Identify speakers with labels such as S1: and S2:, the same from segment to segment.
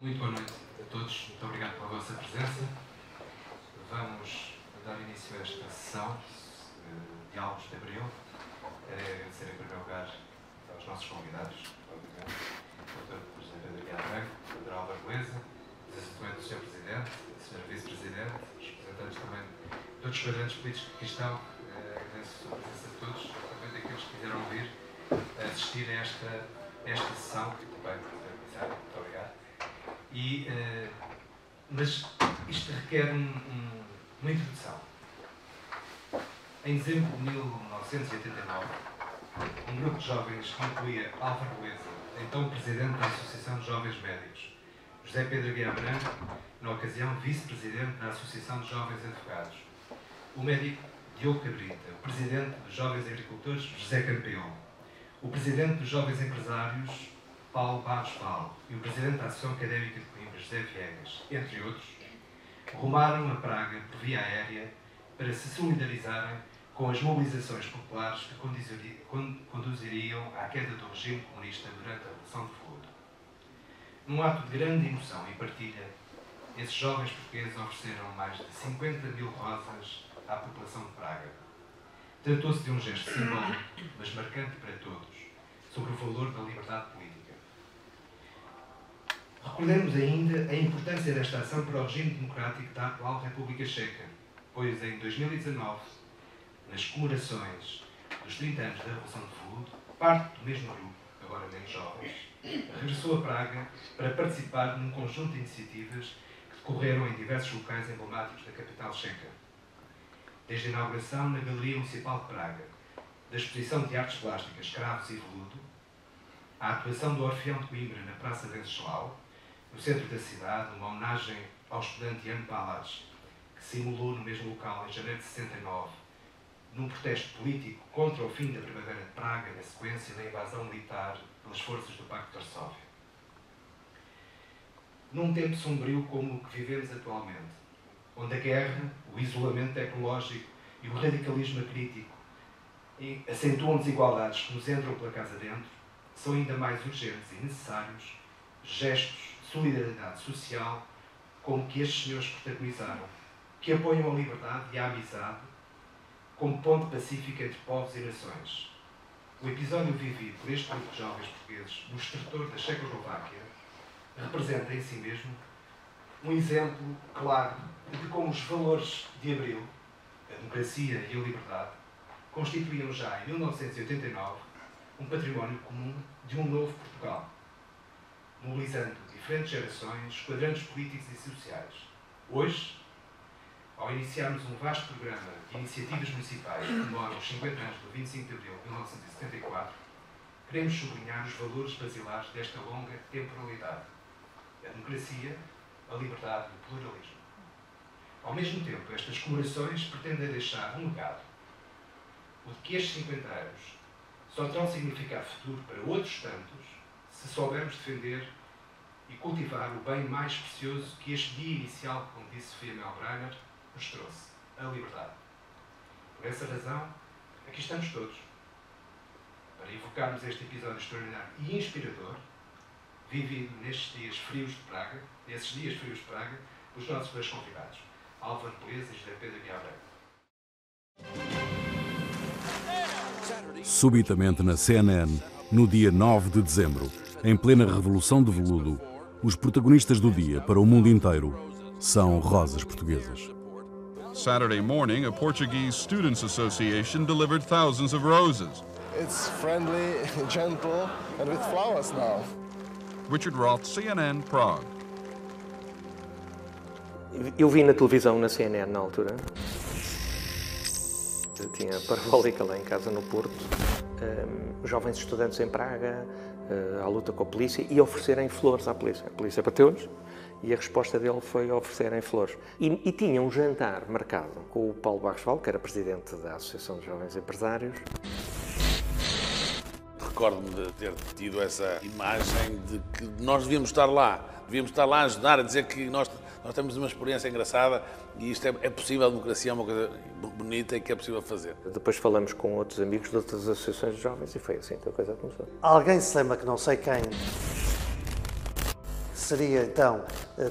S1: Muito boa noite a todos, muito obrigado pela vossa presença. Vamos dar início a esta sessão de Diálogos de Abril. Quero agradecer em primeiro lugar aos nossos convidados, obviamente, o Dr. José Pedro Aguiar Branco, o Dr. Álvaro Beleza, os assistentes do Sr. Presidente, a Sra. Vice-Presidente, os representantes também de outros quadrantes políticos que aqui estão. Agradeço a presença de todos, também daqueles que quiseram vir assistir a esta sessão, que também muito obrigado. Mas isto requer uma introdução. Em dezembro de 1989, um grupo de jovens que incluía Álvaro Beleza, então presidente da Associação de Jovens Médicos, José Pedro Aguiar Branco, na ocasião vice-presidente da Associação de Jovens Advogados, o médico Diogo Cabrita, o presidente dos Jovens Agricultores, José Campeão, o presidente dos Jovens Empresários, Paulo Barros Paulo, e o presidente da Associação Académica de Coimbra, José Viegas, entre outros, rumaram a Praga por via aérea para se solidarizarem com as mobilizações populares que conduziriam à queda do regime comunista durante a Revolução de Veludo. Num ato de grande emoção e partilha, esses jovens portugueses ofereceram mais de 50 mil rosas à população de Praga. Tratou-se de um gesto simbólico, mas marcante para todos, sobre o valor da liberdade política. Recordemos ainda a importância desta ação para o regime democrático da atual República Checa, pois em 2019, nas comemorações dos 30 anos da Revolução de Veludo, parte do mesmo grupo, agora menos jovens, regressou a Praga para participar num conjunto de iniciativas que decorreram em diversos locais emblemáticos da capital checa. Desde a inauguração na Galeria Municipal de Praga, da exposição de artes plásticas Cravos e Veludo, a atuação do Orfeão de Coimbra na Praça Venceslau, no centro da cidade, uma homenagem ao estudante Jan Palach, que se imolou no mesmo local em janeiro de 69, num protesto político contra o fim da Primavera de Praga, na sequência da invasão militar pelas forças do Pacto de Varsóvia. Num tempo sombrio como o que vivemos atualmente, onde a guerra, o isolamento tecnológico e o radicalismo crítico acentuam desigualdades que nos entram pela casa dentro, são ainda mais urgentes e necessários gestos de solidariedade social como que estes senhores protagonizaram, que apoiam a liberdade e a amizade como ponte pacífica entre povos e nações. O episódio vivido por este grupo de jovens portugueses no estertor da Checoslováquia representa em si mesmo um exemplo claro de como os valores de Abril, a democracia e a liberdade, constituíam já em 1989 um património comum de um novo Portugal, mobilizando diferentes gerações, quadrantes políticos e sociais. Hoje, ao iniciarmos um vasto programa de iniciativas municipais que comemoram os 50 anos do 25 de abril de 1974, queremos sublinhar os valores basilares desta longa temporalidade: a democracia, a liberdade e o pluralismo. Ao mesmo tempo, estas comemorações pretendem deixar um legado, o de que estes 50 anos só terão significado futuro para outros tantos se soubermos defender e cultivar o bem mais precioso que este dia inicial, como disse Sofia Melbrenner, nos trouxe: a liberdade. Por essa razão, aqui estamos todos, para evocarmos este episódio extraordinário e inspirador, vivido nestes dias frios de Praga, os nossos dois convidados, Álvaro Beleza e José Pedro Aguiar Branco.
S2: Subitamente na CNN, no dia 9 de dezembro, em plena Revolução de Veludo, os protagonistas do dia para o mundo inteiro são rosas portuguesas.
S3: Saturday morning, a Portuguese students' association delivered thousands of roses.
S4: It's friendly, gentle, and with flowers now.
S3: Richard Roth, CNN, Prague.
S5: Eu vi na televisão, na CNN, na altura. Eu tinha parabólica lá em casa, no Porto. Jovens estudantes em Praga, à luta com a polícia, e oferecerem flores à polícia. A polícia bateu-nos e a resposta dele foi oferecerem flores. E tinha um jantar marcado com o Paulo Barros Paulo, que era presidente da Associação de Jovens Empresários.
S6: Recordo-me de ter tido essa imagem de que nós devíamos estar lá a ajudar, a dizer que nós temos uma experiência engraçada e isto é possível, a democracia é uma coisa bonita e que é possível fazer.
S5: Depois falamos com outros amigos de outras associações de jovens e foi assim que a coisa começou.
S7: Alguém se lembra, que não sei quem, seria então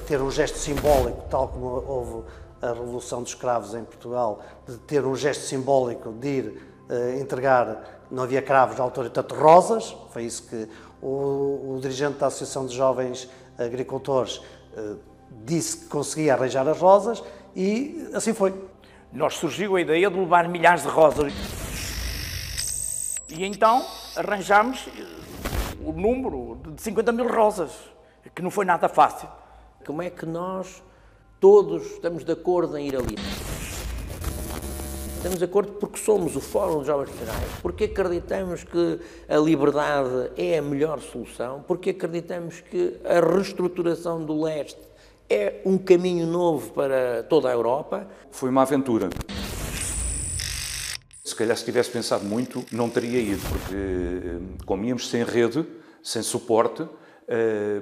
S7: ter um gesto simbólico, tal como houve a Revolução dos Cravos em Portugal, de ter um gesto simbólico de ir entregar, não havia cravos à altura, tanto rosas, foi isso que o dirigente da Associação de Jovens Agricultores disse que conseguia arranjar as rosas e assim foi.
S8: Nós surgiu a ideia de levar milhares de rosas e então arranjámos o número de 50 mil rosas, que não foi nada fácil.
S9: Como é que nós todos estamos de acordo em ir ali? Estamos de acordo porque somos o Fórum de Jovens Profissionais, porque acreditamos que a liberdade é a melhor solução, porque acreditamos que a reestruturação do leste é um caminho novo para toda a Europa.
S10: Foi uma aventura. Se calhar se tivesse pensado muito, não teria ido, porque comíamos sem rede, sem suporte,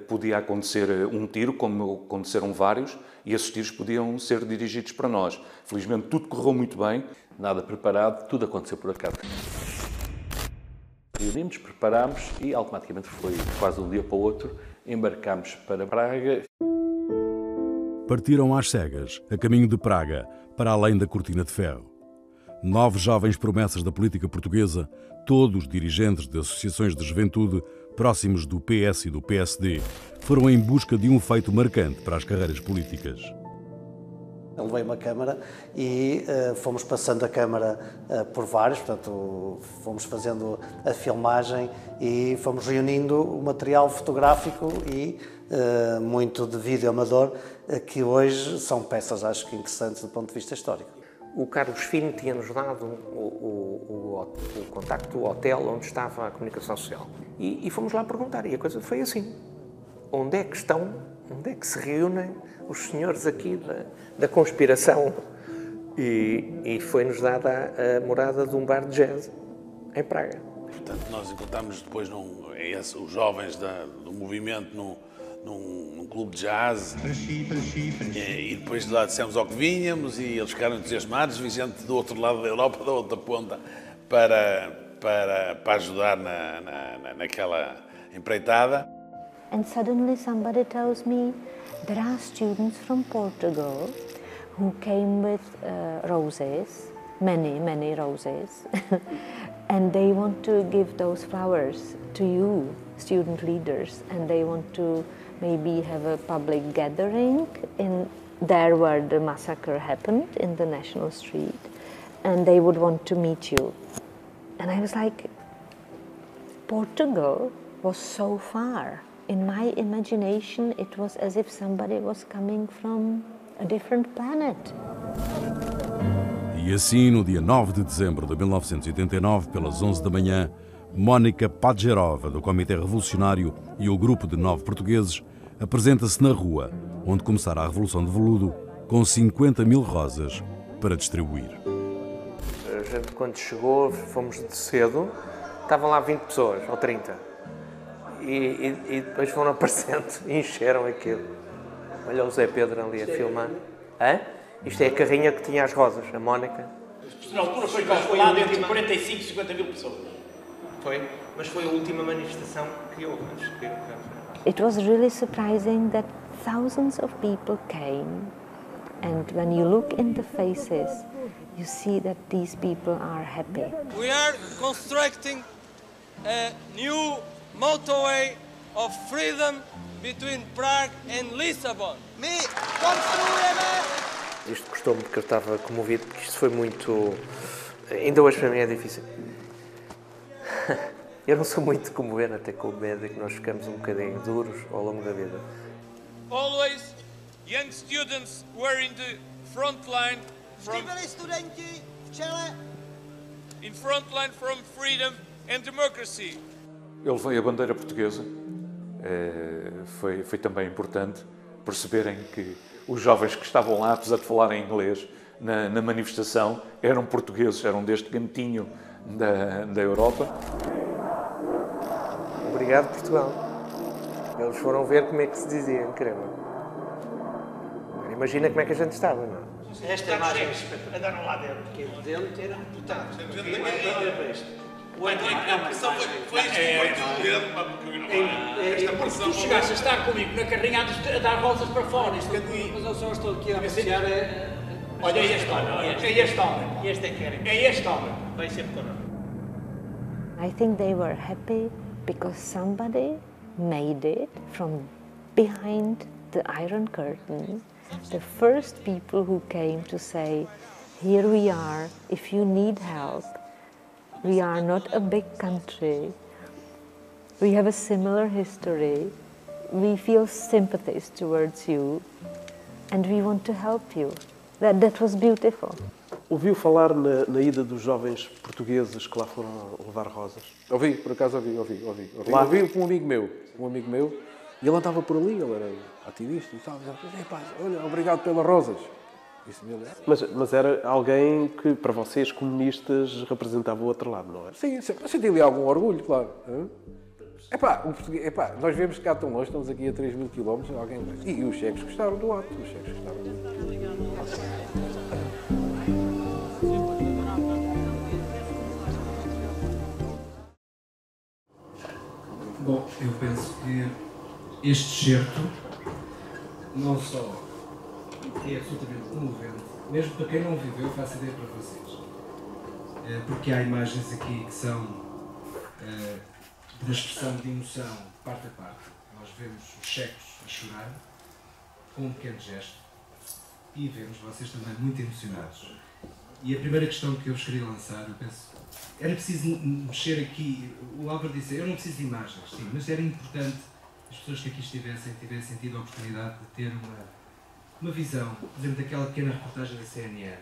S10: podia acontecer um tiro, como aconteceram vários, e esses tiros podiam ser dirigidos para nós. Felizmente tudo correu muito bem.
S11: Nada preparado, tudo aconteceu por acaso. Reunimos, preparámos e automaticamente foi quase de um dia para o outro, embarcámos para Praga.
S2: Partiram às cegas, a caminho de Praga, para além da cortina de ferro. 9 jovens promessas da política portuguesa, todos dirigentes de associações de juventude próximos do PS e do PSD, foram em busca de um feito marcante para as carreiras políticas.
S7: Eu levei uma câmara e fomos passando a câmara por vários, portanto, fomos fazendo a filmagem e fomos reunindo o material fotográfico e muito de vídeo amador, que hoje são peças, acho que interessantes do ponto de vista histórico.
S5: O Carlos Fino tinha-nos dado o contacto do hotel onde estava a comunicação social. E fomos lá perguntar, e a coisa foi assim. Onde é que se reúnem os senhores aqui da conspiração? E foi-nos dada a morada de um bar de jazz em Praga.
S6: Portanto, nós encontramos depois os jovens do movimento num clube de jazz e depois lá dissemos ao que vínhamos e eles ficaram entusiasmados, vi gente do outro lado da Europa, da outra ponta, para ajudar naquela empreitada.
S12: And suddenly somebody tells me there are students from Portugal who came with roses, many roses, and they want to give those flowers to you, student leaders, and they want to maybe have a public gathering in there where the massacre happened, in the National Street, and they would want to meet you. And I was like, Portugal was so far. In my imagination, it was as if somebody was coming from a different planet.
S2: E assim, no dia 9 de dezembro de 1989, pelas 11 da manhã, Mónica Padgerova, do Comitê Revolucionário, e o grupo de 9 portugueses apresenta-se na rua, onde começara a Revolução de Veludo, com 50 mil rosas para distribuir.
S5: A gente, quando chegou, fomos de cedo, estavam lá 20 pessoas, ou 30. E depois foram aparecendo e encheram aquilo. Olha o Zé Pedro ali a filmar. Hã? Isto é a carrinha que tinha as rosas, a Mónica.
S8: Na altura foi calculado entre 45 e 50 mil pessoas.
S13: Foi, mas foi a última manifestação que houve antes de
S12: It was really surprising that thousands of people came, and when you look in the faces, you see that these people are happy.
S14: We are constructing a new motorway of freedom between Prague and Lisbon.
S5: Isto custou-me porque eu estava comovido, porque isto foi muito... Ainda hoje para mim é difícil. Eu não sou muito comover, até com o medo de que nós ficamos um bocadinho duros ao longo da vida.
S14: Always, young students were in the front line from freedom and democracy.
S10: Eu levei a bandeira portuguesa. Foi também importante perceberem que os jovens que estavam lá, apesar de falarem inglês, na manifestação, eram portugueses, eram deste cantinho da Europa.
S5: Obrigado, Portugal. Eles foram ver como é que se dizia, incrível. Imagina como é que a gente estava, não é?
S13: Esta imagem andaram lá dentro, porque dentro eram deputados.
S6: A pressão foi isto que foi tudo dentro, esta pressão.
S15: Tu chegaste a estar comigo na carrinha a dar rosas para fora. Mas eu só estou aqui a apreciar. Olha, é este homem. É este homem. Este é que é este homem. Vai ser connosco.
S12: I think they were happy because somebody made it from behind the Iron Curtain. The first people who came to say, here we are, if you need help. We are not a big country. We have a similar history. We feel sympathies towards you and we want to help you. That was beautiful.
S16: Ouviu falar na ida dos jovens portugueses que lá foram levar rosas?
S17: Ouvi, por acaso ouvi.
S16: Lá?
S17: Ouvi com um amigo meu, e ele andava por ali, ele era ativista e tal. Olha, obrigado pelas rosas.
S16: Mas era alguém que, para vocês, comunistas, representava o outro lado, não é?
S17: Sim, eu senti ali algum orgulho, claro. Nós vemos que cá tão longe, estamos aqui a 3.000 km, alguém... E os checos gostaram do ato,
S1: Bom, eu penso que este certo não só é absolutamente comovente, mesmo para quem não viveu, faço ideia para vocês. Porque há imagens aqui que são da expressão de emoção parte a parte. Nós vemos os checos a chorar com um pequeno gesto e vemos vocês também muito emocionados. E a primeira questão que eu vos queria lançar, eu penso, era preciso mexer aqui. O Álvaro disse, eu não preciso de imagens, sim, mas era importante as pessoas que aqui tivessem tido a oportunidade de ter uma visão, por exemplo, daquela pequena reportagem da CNN.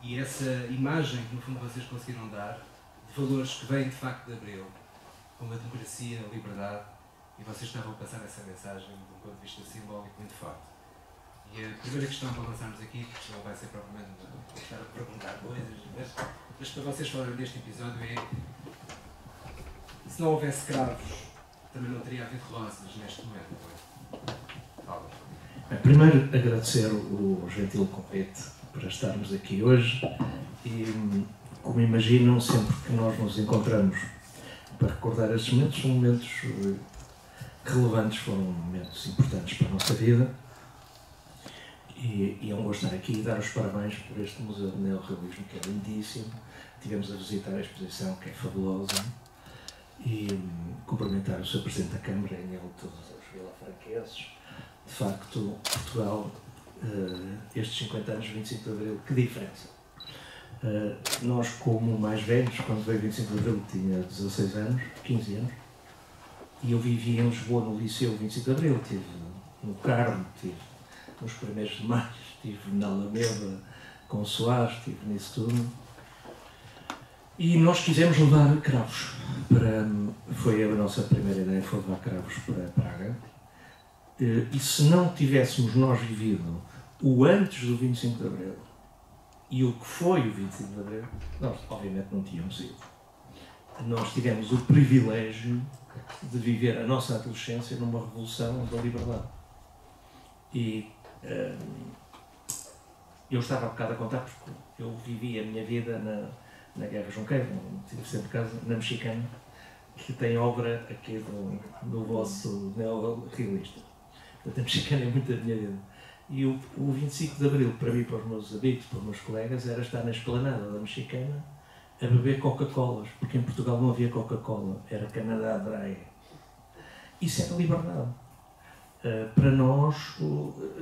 S1: E essa imagem que, no fundo, vocês conseguiram dar, de valores que vêm, de facto, de Abril, como a democracia, a liberdade, e vocês estavam a passar essa mensagem de um ponto de vista simbólico muito forte. E a primeira questão para lançarmos aqui, porque não vai ser propriamente estar a perguntar coisas, mas para vocês falarem deste episódio é: se não houvesse cravos, também não teria havido rosas neste momento. Fala.
S18: Primeiro, agradecer o gentil convite para estarmos aqui hoje e, como imaginam, sempre que nós nos encontramos para recordar estes momentos, são momentos relevantes, foram momentos importantes para a nossa vida e é um gosto estar aqui e dar os parabéns por este Museu de Neorrealismo, que é lindíssimo. Tivemos a visitar a exposição, que é fabulosa, e cumprimentar o Sr. Presidente da Câmara e nele todos os vilafranquenses. De facto, Portugal, estes 50 anos, 25 de Abril, que diferença! Nós, como mais velhos, quando veio 25 de Abril, tinha 16 anos, 15 anos, e eu vivia em Lisboa, no Liceu 25 de Abril, estive no Carmo, estive nos primeiros de maio, estive na Alameda com Soares, estive nisso tudo. E nós quisemos levar cravos foi a nossa primeira ideia, foi levar cravos para Praga. E se não tivéssemos nós vivido o antes do 25 de Abril e o que foi o 25 de Abril, nós obviamente não tínhamos ido. Nós tivemos o privilégio de viver a nossa adolescência numa revolução da liberdade. E eu estava há bocado a contar porque eu vivi a minha vida na Guerra Junqueira, tive sempre casa na Mexicana, que tem obra aqui do vosso neorrealista. Portanto, a Mexicana é muito a minha vida. E o 25 de Abril, para mim, para os meus amigos, para os meus colegas, era estar na esplanada da Mexicana a beber Coca-Colas, porque em Portugal não havia Coca-Cola, era Canadá Dry. Isso era liberdade. Para nós,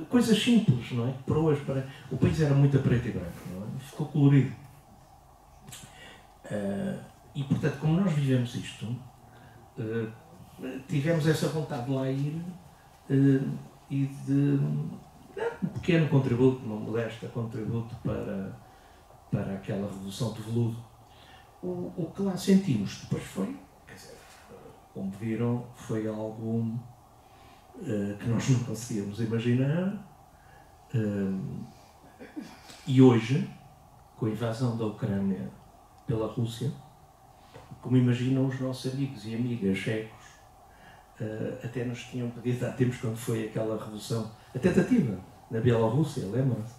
S18: coisas simples, não é? Para hoje, o país era muito a preto e branco, não é? Ficou colorido. E, portanto, como nós vivemos isto, tivemos essa vontade de lá ir e de um pequeno contributo, uma modesta contributo para aquela revolução de veludo. O que lá sentimos depois foi, quer dizer, como viram, foi algo que nós não conseguíamos imaginar. E hoje, com a invasão da Ucrânia pela Rússia, como imaginam os nossos amigos e amigas checos, até nos tinham pedido há tempos, quando foi aquela revolução, a tentativa na Bielorrússia, lembram-se?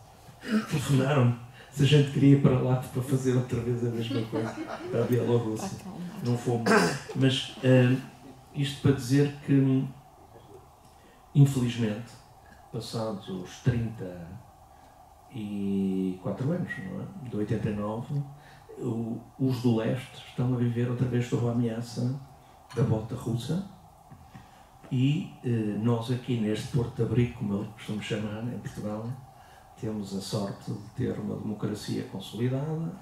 S18: Telefonaram-me, se a gente queria ir para lá para fazer outra vez a mesma coisa, para a Bielorrússia. Não fomos. Mas isto para dizer que, infelizmente, passados os 34 anos, não é? De 89, os do leste estão a viver outra vez sob a ameaça da bota russa e nós aqui neste Porto de Abrigo, como eu costumo chamar, em Portugal, temos a sorte de ter uma democracia consolidada,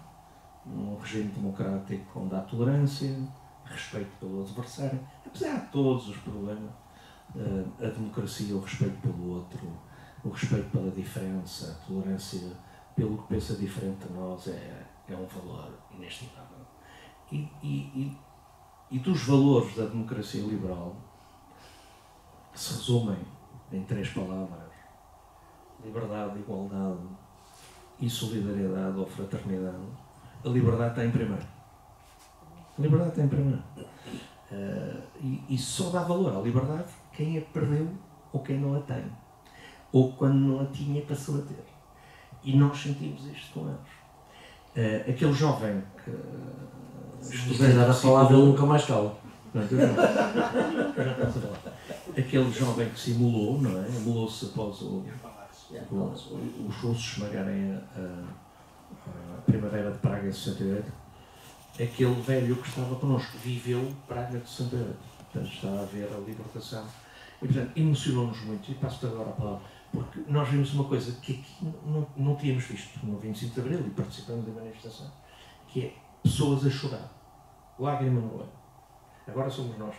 S18: um regime democrático onde há tolerância, respeito pelo adversário, apesar de todos os problemas, a democracia, o respeito pelo outro, o respeito pela diferença, a tolerância pelo que pensa diferente de nós é um valor inestimável. E dos valores da democracia liberal, que se resumem em 3 palavras: liberdade, igualdade e solidariedade ou fraternidade, a liberdade está em primeiro. A liberdade está em primeiro. E só dá valor à liberdade quem a perdeu ou quem não a tem. Ou quando não a tinha passou a ter. E nós sentimos isto com eles. Aquele jovem que
S7: estudei dar a palavra, ele nunca mais cala.
S18: Aquele jovem que simulou, não é? Emulou-se após os russos esmagarem a Primavera de Praga de 68. Aquele velho que estava connosco viveu Praga de 68. Portanto, está a ver a libertação. E, portanto, emocionou-nos muito. E passo-te agora a palavra. Porque nós vimos uma coisa que aqui não tínhamos visto no 25 de Abril e participamos da manifestação, que é pessoas a chorar. Lágrima no olho. Agora somos nós.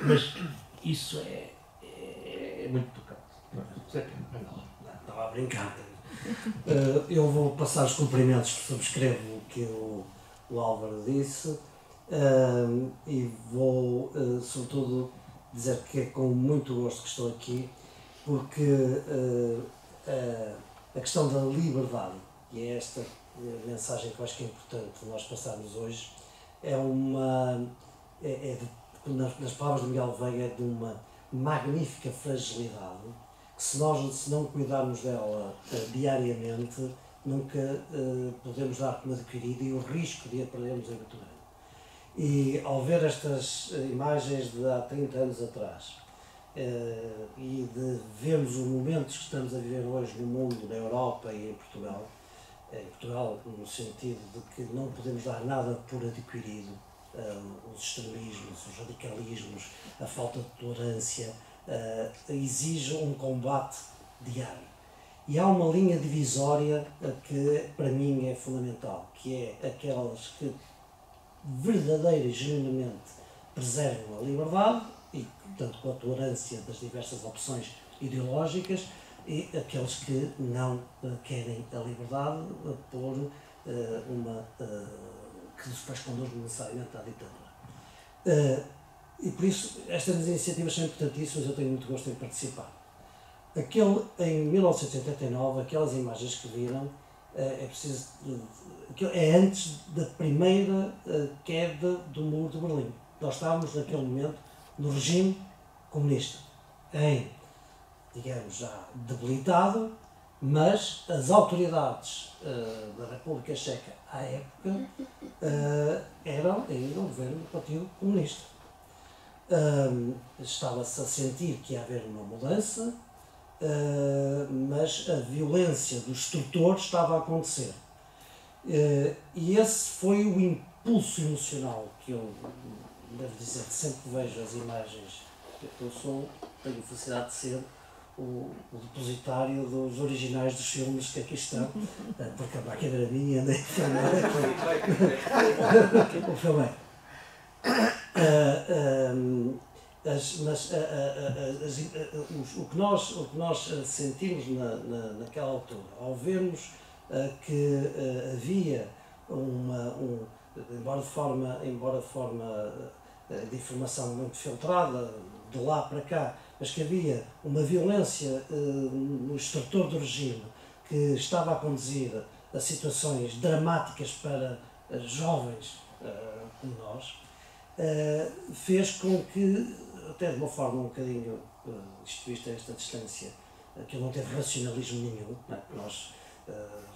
S18: Mas isso é muito tocante.
S7: Estava a brincar. Eu vou passar os cumprimentos, subscrevo o que o Álvaro disse e vou, sobretudo, dizer que é com muito gosto que estou aqui, porque a questão da liberdade, e é esta mensagem que eu acho que é importante nós passarmos hoje, nas palavras de Miguel Veiga, é de uma magnífica fragilidade, que se não cuidarmos dela diariamente, nunca podemos dar como adquirida e o risco de a perdermos é muito grande. E ao ver estas imagens de há 30 anos atrás, e de vermos os momentos que estamos a viver hoje no mundo, na Europa e em Portugal no sentido de que não podemos dar nada por adquirido, os extremismos, os radicalismos, a falta de tolerância, exige um combate diário. E há uma linha divisória que para mim é fundamental, que é aquelas que verdadeira e genuinamente preservam a liberdade, e portanto com a tolerância das diversas opções ideológicas, e aqueles que não querem a liberdade por que depois conduz necessariamente à ditadura. E por isso estas iniciativas são importantíssimas, eu tenho muito gosto em participar. Em 1989, aquelas imagens que viram, é antes da primeira queda do Muro de Berlim. Nós estávamos naquele momento no regime comunista, digamos, já debilitado, mas as autoridades da República Checa à época eram ainda o governo do Partido Comunista. Estava-se a sentir que ia haver uma mudança, mas a violência do extorsor estava a acontecer. E esse foi o impulso emocional que eu devo dizer que sempre que vejo as imagens, eu tenho a felicidade de ser o depositário dos originais dos filmes que aqui estão, porque a máquina era minha e andei a filmar o filme. O que nós sentimos naquela altura, ao vermos que havia embora de forma de informação muito filtrada, de lá para cá, mas que havia uma violência no extrator do regime que estava a conduzir a situações dramáticas para jovens como nós, fez com que, até de uma forma um bocadinho, isto a esta distância, que não teve racionalismo nenhum, não é? Nós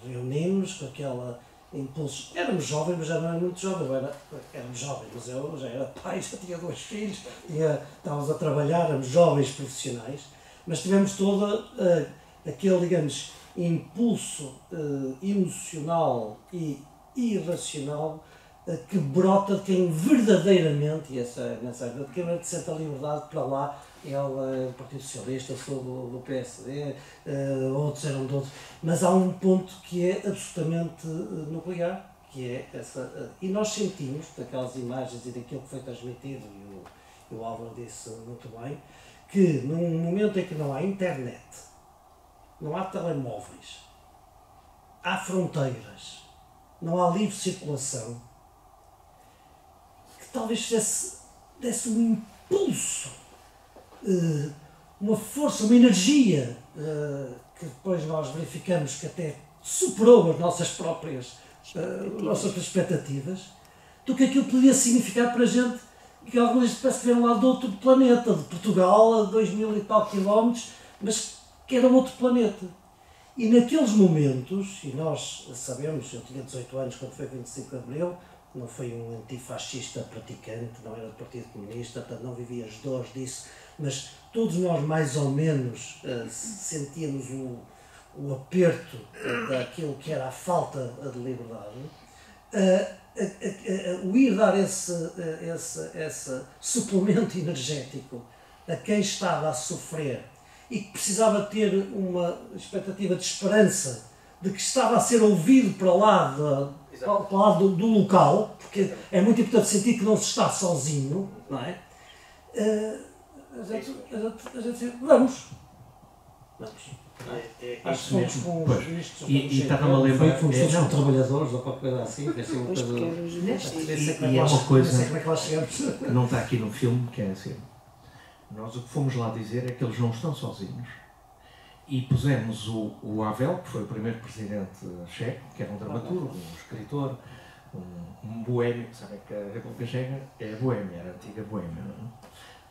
S7: reunimos com aquele impulso. Éramos jovens, mas já não era muito jovem. Éramos jovens, mas eu já era pai, já tinha 2 filhos, estávamos a trabalhar, éramos jovens profissionais, mas tivemos todo aquele, digamos, impulso emocional e irracional que brota de quem verdadeiramente, e essa mensagem, de quem verdadeiramente sente a liberdade para lá. Ele é do Partido Socialista, eu sou do PSD, outros eram de outros, mas há um ponto que é absolutamente nuclear, que é essa. E nós sentimos, daquelas imagens e daquilo que foi transmitido, e o Álvaro disse muito bem, que num momento em que não há internet, não há telemóveis, há fronteiras, não há livre circulação, que talvez desse um impulso, uma força, uma energia que depois nós verificamos que até superou as nossas próprias expectativas, do que aquilo podia significar para a gente, que algumas vezes parece que vieram lá de outro planeta, de Portugal, a 2000 e tal quilómetros, mas que era outro planeta. E naqueles momentos, e nós sabemos, eu tinha 18 anos quando foi 25 de Abril, não foi um antifascista praticante, não era do Partido Comunista, portanto não vivia as dores disso, mas todos nós mais ou menos sentíamos o aperto daquilo que era a falta de liberdade. O ir dar esse suplemento energético a quem estava a sofrer e que precisava ter uma expectativa de esperança de que estava a ser ouvido para lá do local, porque é muito importante sentir que não se está sozinho, não é? A gente vamos.
S18: Acho que fomos com os vistos. E estava-me a lembrar.
S7: Fomos com trabalhadores ou qualquer coisa assim.
S18: E é uma coisa que não está aqui no filme, que é assim. Nós o que fomos lá dizer é que eles não estão sozinhos. E pusemos o Havel, que foi o primeiro presidente checo, que era um dramaturgo, um escritor, um boêmio. Sabem que a República Checa é a Boêmia, era a antiga Boêmia, não é?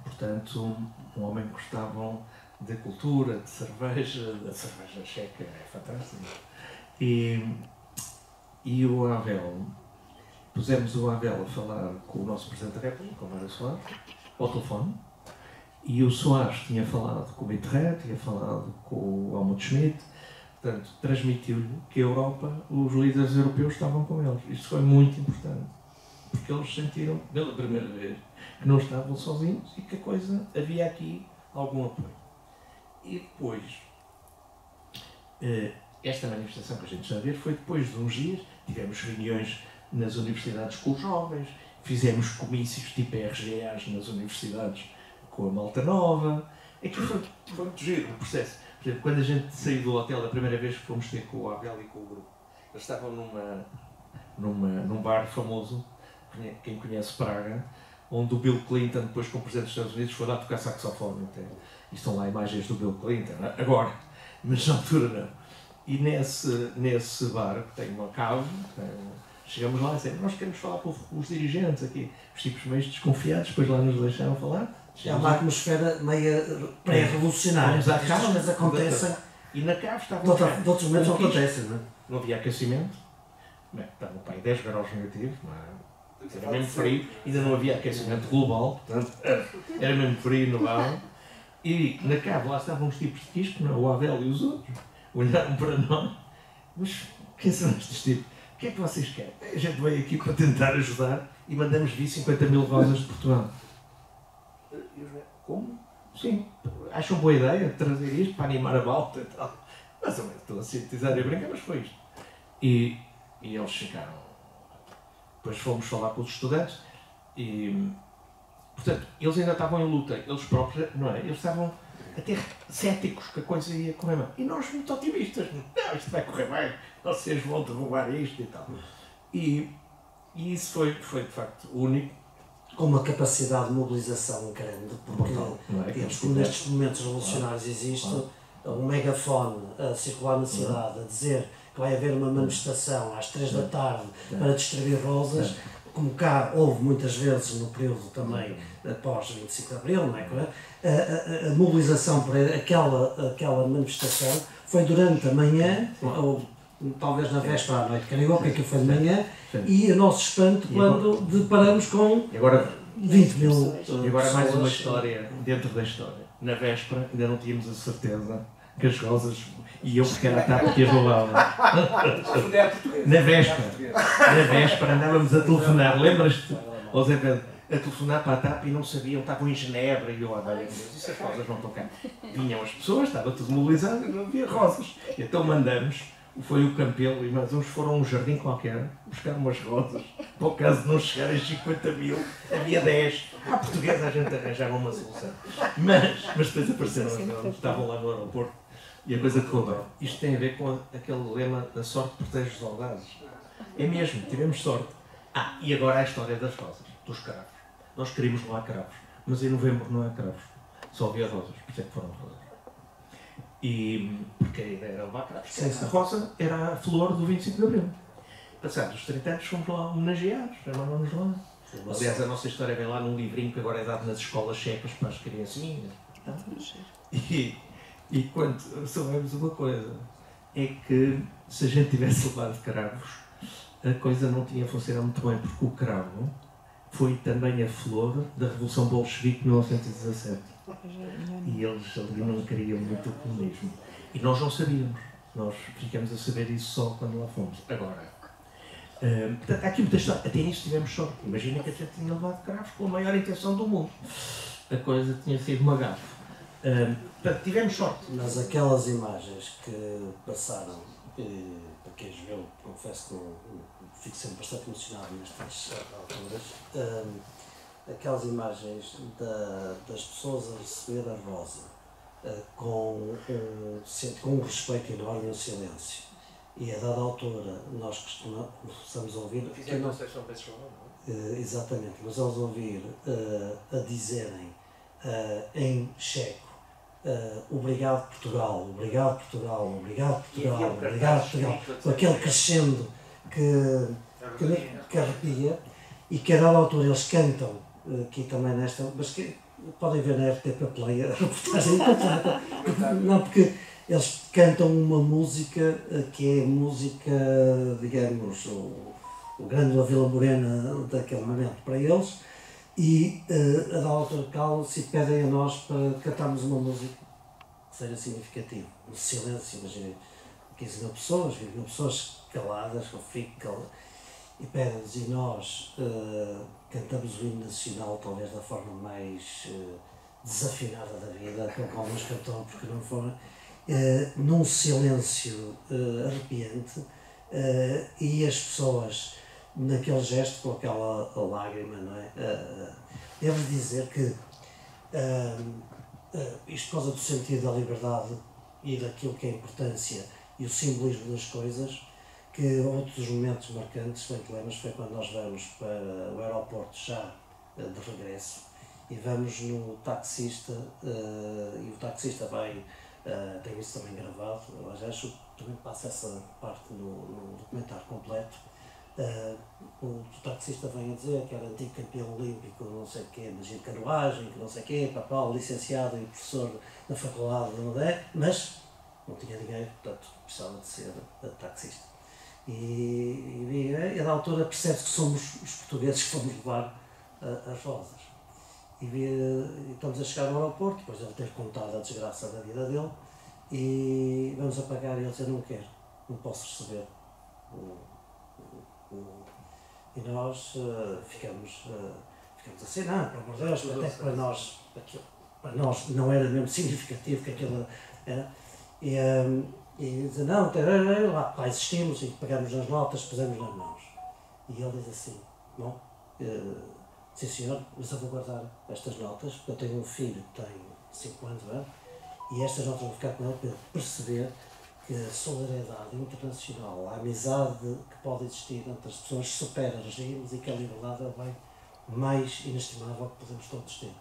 S18: Portanto, um homem que gostavam de cultura, de cerveja, da cerveja checa, é fantástico. E o Havel, pusemos o Havel a falar com o nosso Presidente da República, com o Mário Soares, ao telefone, e o Soares tinha falado com o Mitterrand, tinha falado com o Helmut Schmidt, portanto, transmitiu-lhe que a Europa, os líderes europeus estavam com eles. Isto foi muito importante, porque eles sentiram, pela primeira vez, que não estavam sozinhos e que a coisa, havia aqui algum apoio. E depois, esta manifestação que a gente já vê foi depois de uns dias, tivemos reuniões nas universidades com os jovens, fizemos comícios tipo RGAs nas universidades com a malta nova. Aquilo foi muito giro o processo. Por exemplo, quando a gente saiu do hotel, a primeira vez que fomos ter com o Abel e com o grupo, eles estavam num bar famoso, quem conhece Praga, onde o Bill Clinton, depois como Presidente dos Estados Unidos, foi lá tocar saxofone até. E estão lá imagens do Bill Clinton, agora, mas na altura não. E nesse bar, que tem uma cave, chegamos lá e dissemos, nós queremos falar com os dirigentes aqui, os tipos meio desconfiados, depois lá nos deixaram falar.
S7: É uma atmosfera meio pré-revolucionária.
S18: Vamos à cave,
S7: mas acontecem.
S18: E na cave estavam...
S7: De outros momentos não acontecem, não é?
S18: Não havia aquecimento. Bem, estava para aí 10 graus negativos, era mesmo frio, ainda não havia aquecimento global, portanto, era mesmo frio no bar. E na cave lá estavam os tipos de quispo, o Abel e os outros, olharam para nós, mas quem são estes tipos? O que é que vocês querem? A gente veio aqui para tentar ajudar e mandamos vir 50 mil rosas de Portugal. Como? Sim, acham boa ideia trazer isto para animar a malta e tal. Mais ou menos, estou a sintetizar e a brincar, mas foi isto. E eles ficaram. Depois fomos falar com os estudantes e, portanto, eles ainda estavam em luta, eles próprios, não é? Eles estavam até céticos que a coisa ia correr bem. E nós muito otimistas, não, isto vai correr bem, vocês vão derrubar isto e tal. E isso foi de facto único.
S7: Com uma capacidade de mobilização grande, porque como nestes momentos revolucionários existe um megafone a circular na cidade, a dizer que vai haver uma manifestação às 3 da tarde para distribuir rosas, como cá houve muitas vezes no período também após 25 de Abril, não é? A mobilização para aquela manifestação foi durante a manhã, ou talvez na véspera à noite, creio eu, porque aquilo foi de manhã, e o nosso espanto quando deparamos com 20 mil
S18: E agora mais uma história dentro da história. Na véspera ainda não tínhamos a certeza que as rosas iam buscar a TAP que as roubavam. Na véspera andávamos a telefonar, lembras-te, ó Zé Pedro, a telefonar para a TAP e não sabiam, estavam em Genebra e eu, olha, meu Deus, isso as rosas não estão cá. Vinham as pessoas, estava tudo mobilizado e não havia rosas. Então mandamos, foi o Campelo e mais uns foram a um jardim qualquer, buscar umas rosas, para o caso de não chegarem 50 mil, havia 10. À portuguesa a gente arranjava uma solução. Mas depois apareceram as rosas, estavam lá no aeroporto e a coisa correu bem. Isto tem a ver com aquele lema da sorte protege os audazes. É mesmo, tivemos sorte. E agora a história das rosas, dos cravos. Nós queríamos levar cravos, mas em novembro não há cravos, só havia rosas, por isso é que foram rosas. E porque a ideia era levar cravos. A rosa era a flor do 25 de Abril. Passados os 30 anos fomos lá homenageados, chamávamos lá. Aliás, a nossa história vem lá num livrinho que agora é dado nas escolas checas para as criancinhas. E quando soubemos uma coisa, é que se a gente tivesse levado cravos, a coisa não tinha funcionado muito bem, porque o cravo foi também a flor da Revolução Bolchevique de 1917. E eles ali não queriam muito o comunismo. E nós não sabíamos. Nós ficamos a saber isso só quando lá fomos. Agora, portanto, há aqui muita história. Até nisso tivemos sorte. Imagina que a gente tinha levado cravos com a maior intenção do mundo. A coisa tinha sido uma gafe. Portanto, tivemos sorte.
S7: Mas aquelas imagens que passaram, para quem viu, confesso que fico sempre bastante emocionado nestas alturas, aquelas imagens das pessoas a receber a rosa com um respeito enorme e um silêncio. E a dada altura nós começamos a ouvir... Exatamente, mas ao ouvir a dizerem em checo obrigado Portugal, obrigado Portugal, obrigado Portugal, obrigado Portugal, com aquele crescendo que arrepia, e que a dada altura eles cantam aqui também nesta, mas que podem ver na RTP Play a reportagem completa, porque eles cantam uma música que é música, digamos, o grande da Vila Morena daquele momento para eles, e a dada altura calam-se e pedem a nós para cantarmos uma música que seja significativa. No silêncio, imaginem, 15 mil pessoas, 20 mil pessoas caladas, eu fico calado, e pedem-nos, e nós cantamos o hino nacional talvez da forma mais desafinada da vida, como alguns cantam, porque não foram, num silêncio arrepiante, e as pessoas naquele gesto, com aquela lágrima, não é? Devo dizer que isto por causa do sentido da liberdade e daquilo que é a importância e o simbolismo das coisas, que outros momentos marcantes, bem te lembras, foi quando nós vamos para o aeroporto já de regresso e vamos no taxista, e o taxista vai, tem isso também gravado, aliás, acho que também passa essa parte no documentário completo. O taxista vem a dizer que era antigo campeão olímpico, não sei o quê, de canoagem, que não sei o quê, papá, licenciado e professor na faculdade de Madé, mas não tinha dinheiro, portanto precisava de ser taxista. E a da altura percebe-se que somos os portugueses que fomos levar as rosas. E estamos a chegar ao aeroporto, depois de ele ter contado a desgraça da vida dele, e vamos a pagar e ele diz, não quero, não posso receber. E nós ficamos assim, não, pelo amor de Deus, até que para nós não era mesmo significativo que aquilo era. E diz, não, lá existimos e pegamos nas notas, pusemos nas mãos. E ele diz assim, bom, sim senhor, mas eu vou guardar estas notas, porque eu tenho um filho que tem 5 anos, não é? E estas notas vão ficar com ele para ele perceber que a solidariedade internacional, a amizade que pode existir entre as pessoas supera regimes e que a liberdade é o bem mais inestimável que podemos todos ter.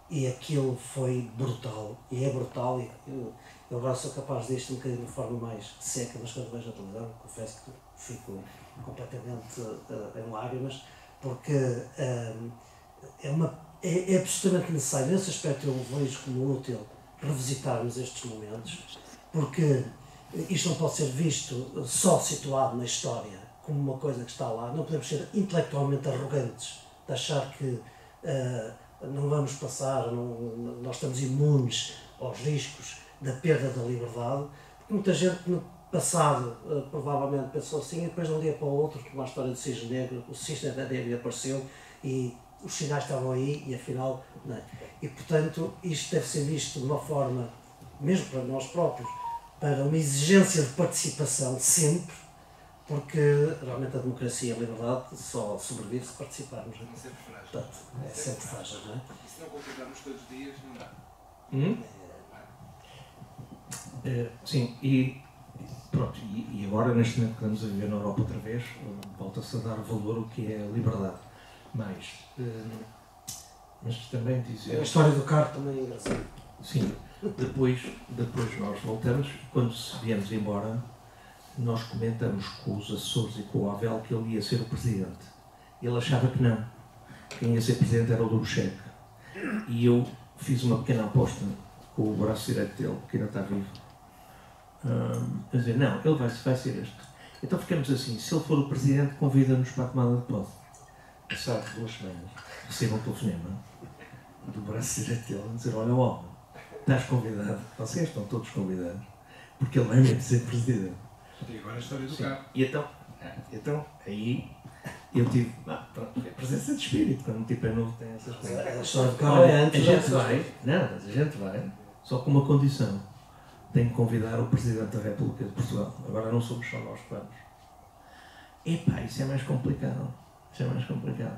S7: E aquilo foi brutal, e é brutal, e eu agora sou capaz disto um bocadinho de forma mais seca, mas quando vejo a televisão, confesso que fico completamente em lágrimas, porque é absolutamente necessário. Nesse aspecto eu vejo como útil revisitarmos estes momentos, porque isto não pode ser visto só situado na história como uma coisa que está lá. Não podemos ser intelectualmente arrogantes de achar que não vamos passar, nós estamos imunes aos riscos da perda da liberdade, porque muita gente no passado provavelmente pensou assim e depois de um dia para o outro, como a história do cisne negro, o cisne negro apareceu e os sinais estavam aí e afinal não é. E portanto isto deve ser visto de uma forma, mesmo para nós próprios, para uma exigência de participação sempre, porque realmente a democracia e a liberdade só sobrevive se participarmos.
S1: É sempre frágil.
S7: Portanto, é sempre frágil, não é?
S1: E se não concordarmos todos os dias, não dá.
S18: Sim, e pronto, e agora neste momento que estamos a viver na Europa outra vez, volta-se a dar valor ao que é a liberdade. Mas também dizer...
S7: A história do carro também é engraçada.
S18: Sim, depois nós voltamos, quando viemos embora, nós comentamos com os Açores e com o Abel que ele ia ser o presidente. Ele achava que não. Quem ia ser presidente era o Lubitsch. E eu fiz uma pequena aposta com o braço direito dele, que ainda está vivo. A dizer, não, ele vai ser este. Então ficamos assim, se ele for o presidente, convida-nos para a tomada de posse. Passado 2 semanas, recebo um telefonema do braço direito dele, a dizer, olha, homem, estás convidado, vocês estão todos convidados, porque ele vai mesmo ser presidente.
S1: E agora a história do
S18: Sim.
S1: carro.
S18: E então, aí eu tive, pronto, é presença de espírito, quando um tipo é novo tem essas coisas.
S7: A história do carro é antes.
S18: A gente vai, só com uma condição, tenho que convidar o Presidente da República de Portugal. Agora não somos só nós que vamos. Epá, isso é mais complicado.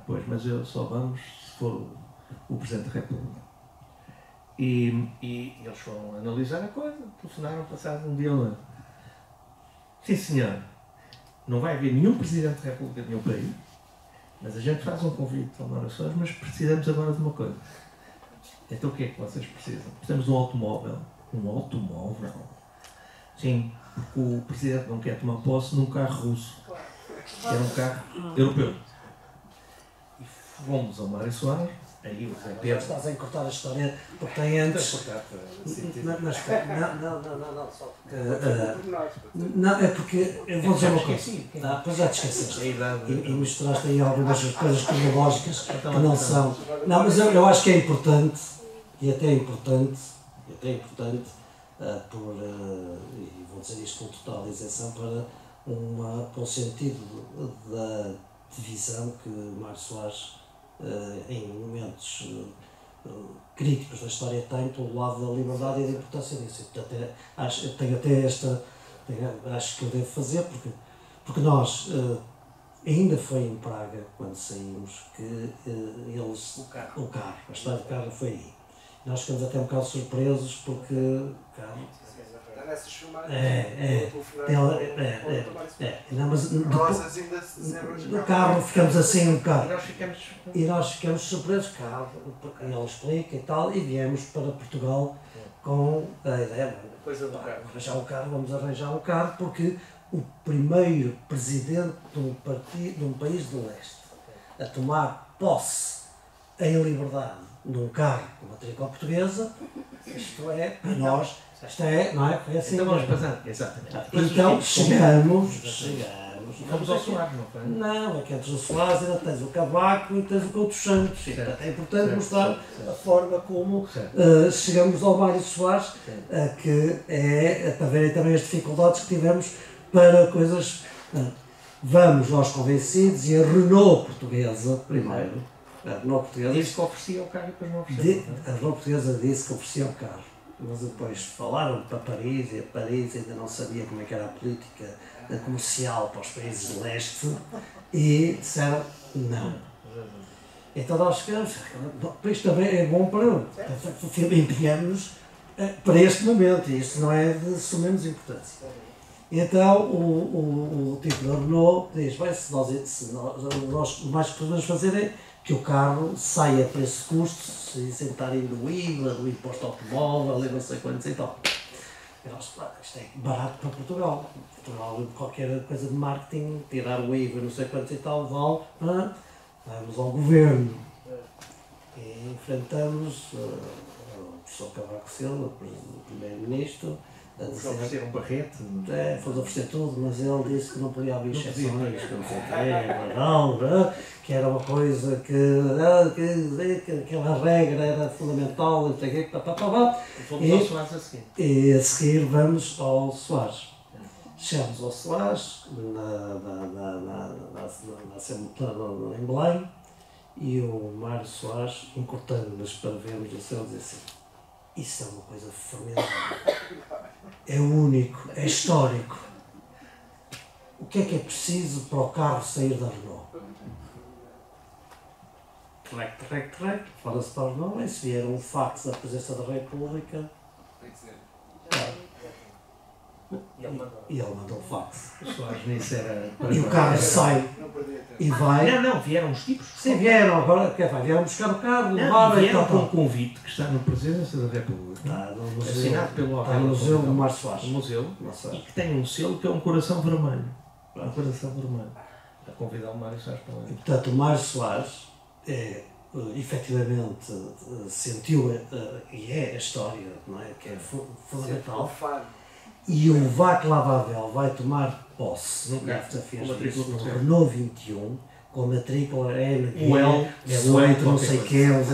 S18: Pois, mas eu só vamos se for o Presidente da República. E eles foram analisar a coisa, telefonaram passado um dia ou outro. Sim, senhor, não vai haver nenhum Presidente da República de nenhum país, mas a gente faz um convite a orações, mas precisamos agora de uma coisa. Então o que é que vocês precisam? Precisamos de um automóvel. Um automóvel? Sim, porque o Presidente não quer tomar posse num carro russo. Quer um carro europeu. E fomos ao Mário Soares, aí o Zé Pedro...
S7: Estás a encurtar a história, porque tem antes... Não, é porque... Eu vou dizer uma coisa. Pois já te esqueceste. E misturaste aí algumas coisas cronológicas que não são... Não, mas eu acho que é importante, e até é importante, e vou dizer isto com total isenção, para um sentido da divisão que Mário Soares, em momentos críticos da história, tem pelo lado da liberdade e da importância disso. E, portanto, acho que eu devo fazer, porque nós, ainda foi em Praga, quando saímos, que eles... O carro, a história do carro foi aí. Nós ficamos até um bocado surpresos, porque o carro...
S1: Nessas filmagens,
S7: não, mas no carro ficamos assim um bocado. E nós ficamos surpresos, porque ele explica e tal, e viemos para Portugal com a ideia, vamos arranjar um carro, porque o primeiro presidente de um país do leste a tomar posse em liberdade num carro com matrícula portuguesa, isto é, para nós, isto é, não é? Foi assim.
S18: Então vamos passar, exatamente.
S7: Então chegamos.
S18: Vamos ao Soares, não foi?
S7: Não, é que entre o Soares ainda tens o Cavaco e tens o Couto Santos. É importante mostrar a forma como chegamos ao Mário Soares, que é para verem também as dificuldades que tivemos para coisas. Vamos nós convencidos e a Renault portuguesa, primeiro. A Renault portuguesa
S18: disse que oferecia o carro e depois não ofereceu.
S7: A Renault portuguesa disse que oferecia o carro. Mas depois falaram para Paris e a Paris ainda não sabia como é que era a política comercial para os países de leste e disseram não. Então nós ficamos, isto também é bom para empenhamos para este momento e isto não é de sumemos importância. Então o tipo da Renault diz, bem, se nós mais que podemos fazer é que o carro saia para esse custo, se isentarem do IVA, do imposto automóvel, e não sei quantos e tal. E nós, isto é barato para Portugal. Portugal, qualquer coisa de marketing, tirar o IVA, não sei quantos e tal, vamos ao governo. E enfrentamos o professor Cavaco Silva, o primeiro-ministro,
S18: oferecer um barrete.
S7: Foi oferecer tudo, mas ele disse que não podia haver exceções, que não sei o quê, que era uma coisa que aquela regra era fundamental, não sei o quê,
S18: Fomos ao Soares a seguir.
S7: E a seguir vamos ao Soares. Chegamos ao Soares, em Belém, e o Mário Soares, encurtando-nos para vermos o céu, diz assim: isso é uma coisa formidável, é único, é histórico. O que é preciso para o carro sair da Renault? Trec, fala-se para a Renault, e se vier um fax da Presidência da República, e ele mandou o fax.
S18: O Soares nisso era...
S7: E o carro sai e vai...
S18: Não, vieram os tipos.
S7: Sim, vieram, agora vieram buscar o carro, levaram...
S18: Vieram com um convite que está no Presidência da República, assinado pelo
S7: Está no Museu do Mário Soares.
S18: No museu, e que tem um selo que é um coração vermelho. Um coração vermelho. A convidar o Mário Soares para lá.
S7: E, portanto, o Mário Soares efetivamente sentiu, e é a história, não é? Que é fundamental. E o Václav Havel vai tomar posse, no Renault 21, com a matrícula NG, 18, não sei o que, as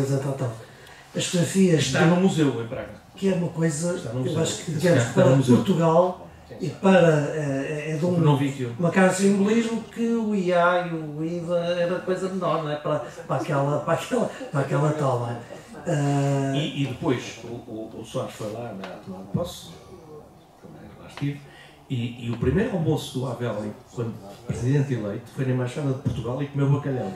S7: fotografias...
S18: Está no museu em Praga.
S7: Que é uma coisa, eu acho que, digamos, para Portugal e para... é de uma cara de simbolismo que o IA e o IVA era coisa menor, não é? Para aquela tal, não é?
S18: E depois o Soares foi lá na tomada de posse, lá estive, e o primeiro almoço do Havel, quando presidente eleito, foi na Embaixada de Portugal e comeu bacalhau.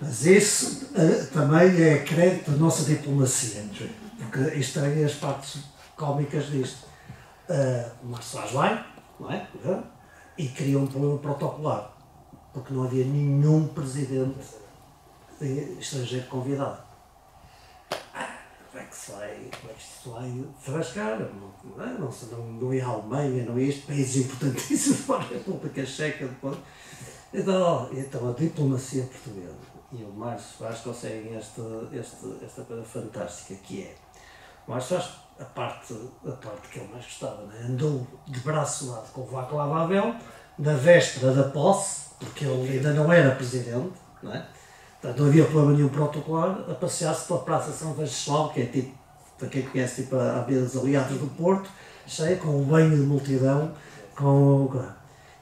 S7: Mas isso também é crédito da nossa diplomacia, porque isto tem as partes cómicas disto. O Mário Soares vai, não é? E cria um problema protocolar, porque não havia nenhum presidente estrangeiro convidado. Como é que se vai frascar? Não ia à Alemanha, não ia a países importantíssimos para a República Checa depois. Então a diplomacia portuguesa e o Mário Soares conseguem esta coisa fantástica que é. O Mário Soares, a parte que ele mais gostava, né? Andou de braço dado com o Václav Havel na véspera da posse, porque ele ainda não era presidente, não é? Portanto, não havia problema nenhum protocolar, a passear-se pela Praça São Venceslau, que é tipo, para quem conhece, tipo a Avenida dos Aliados do Porto, cheia, com um banho de multidão,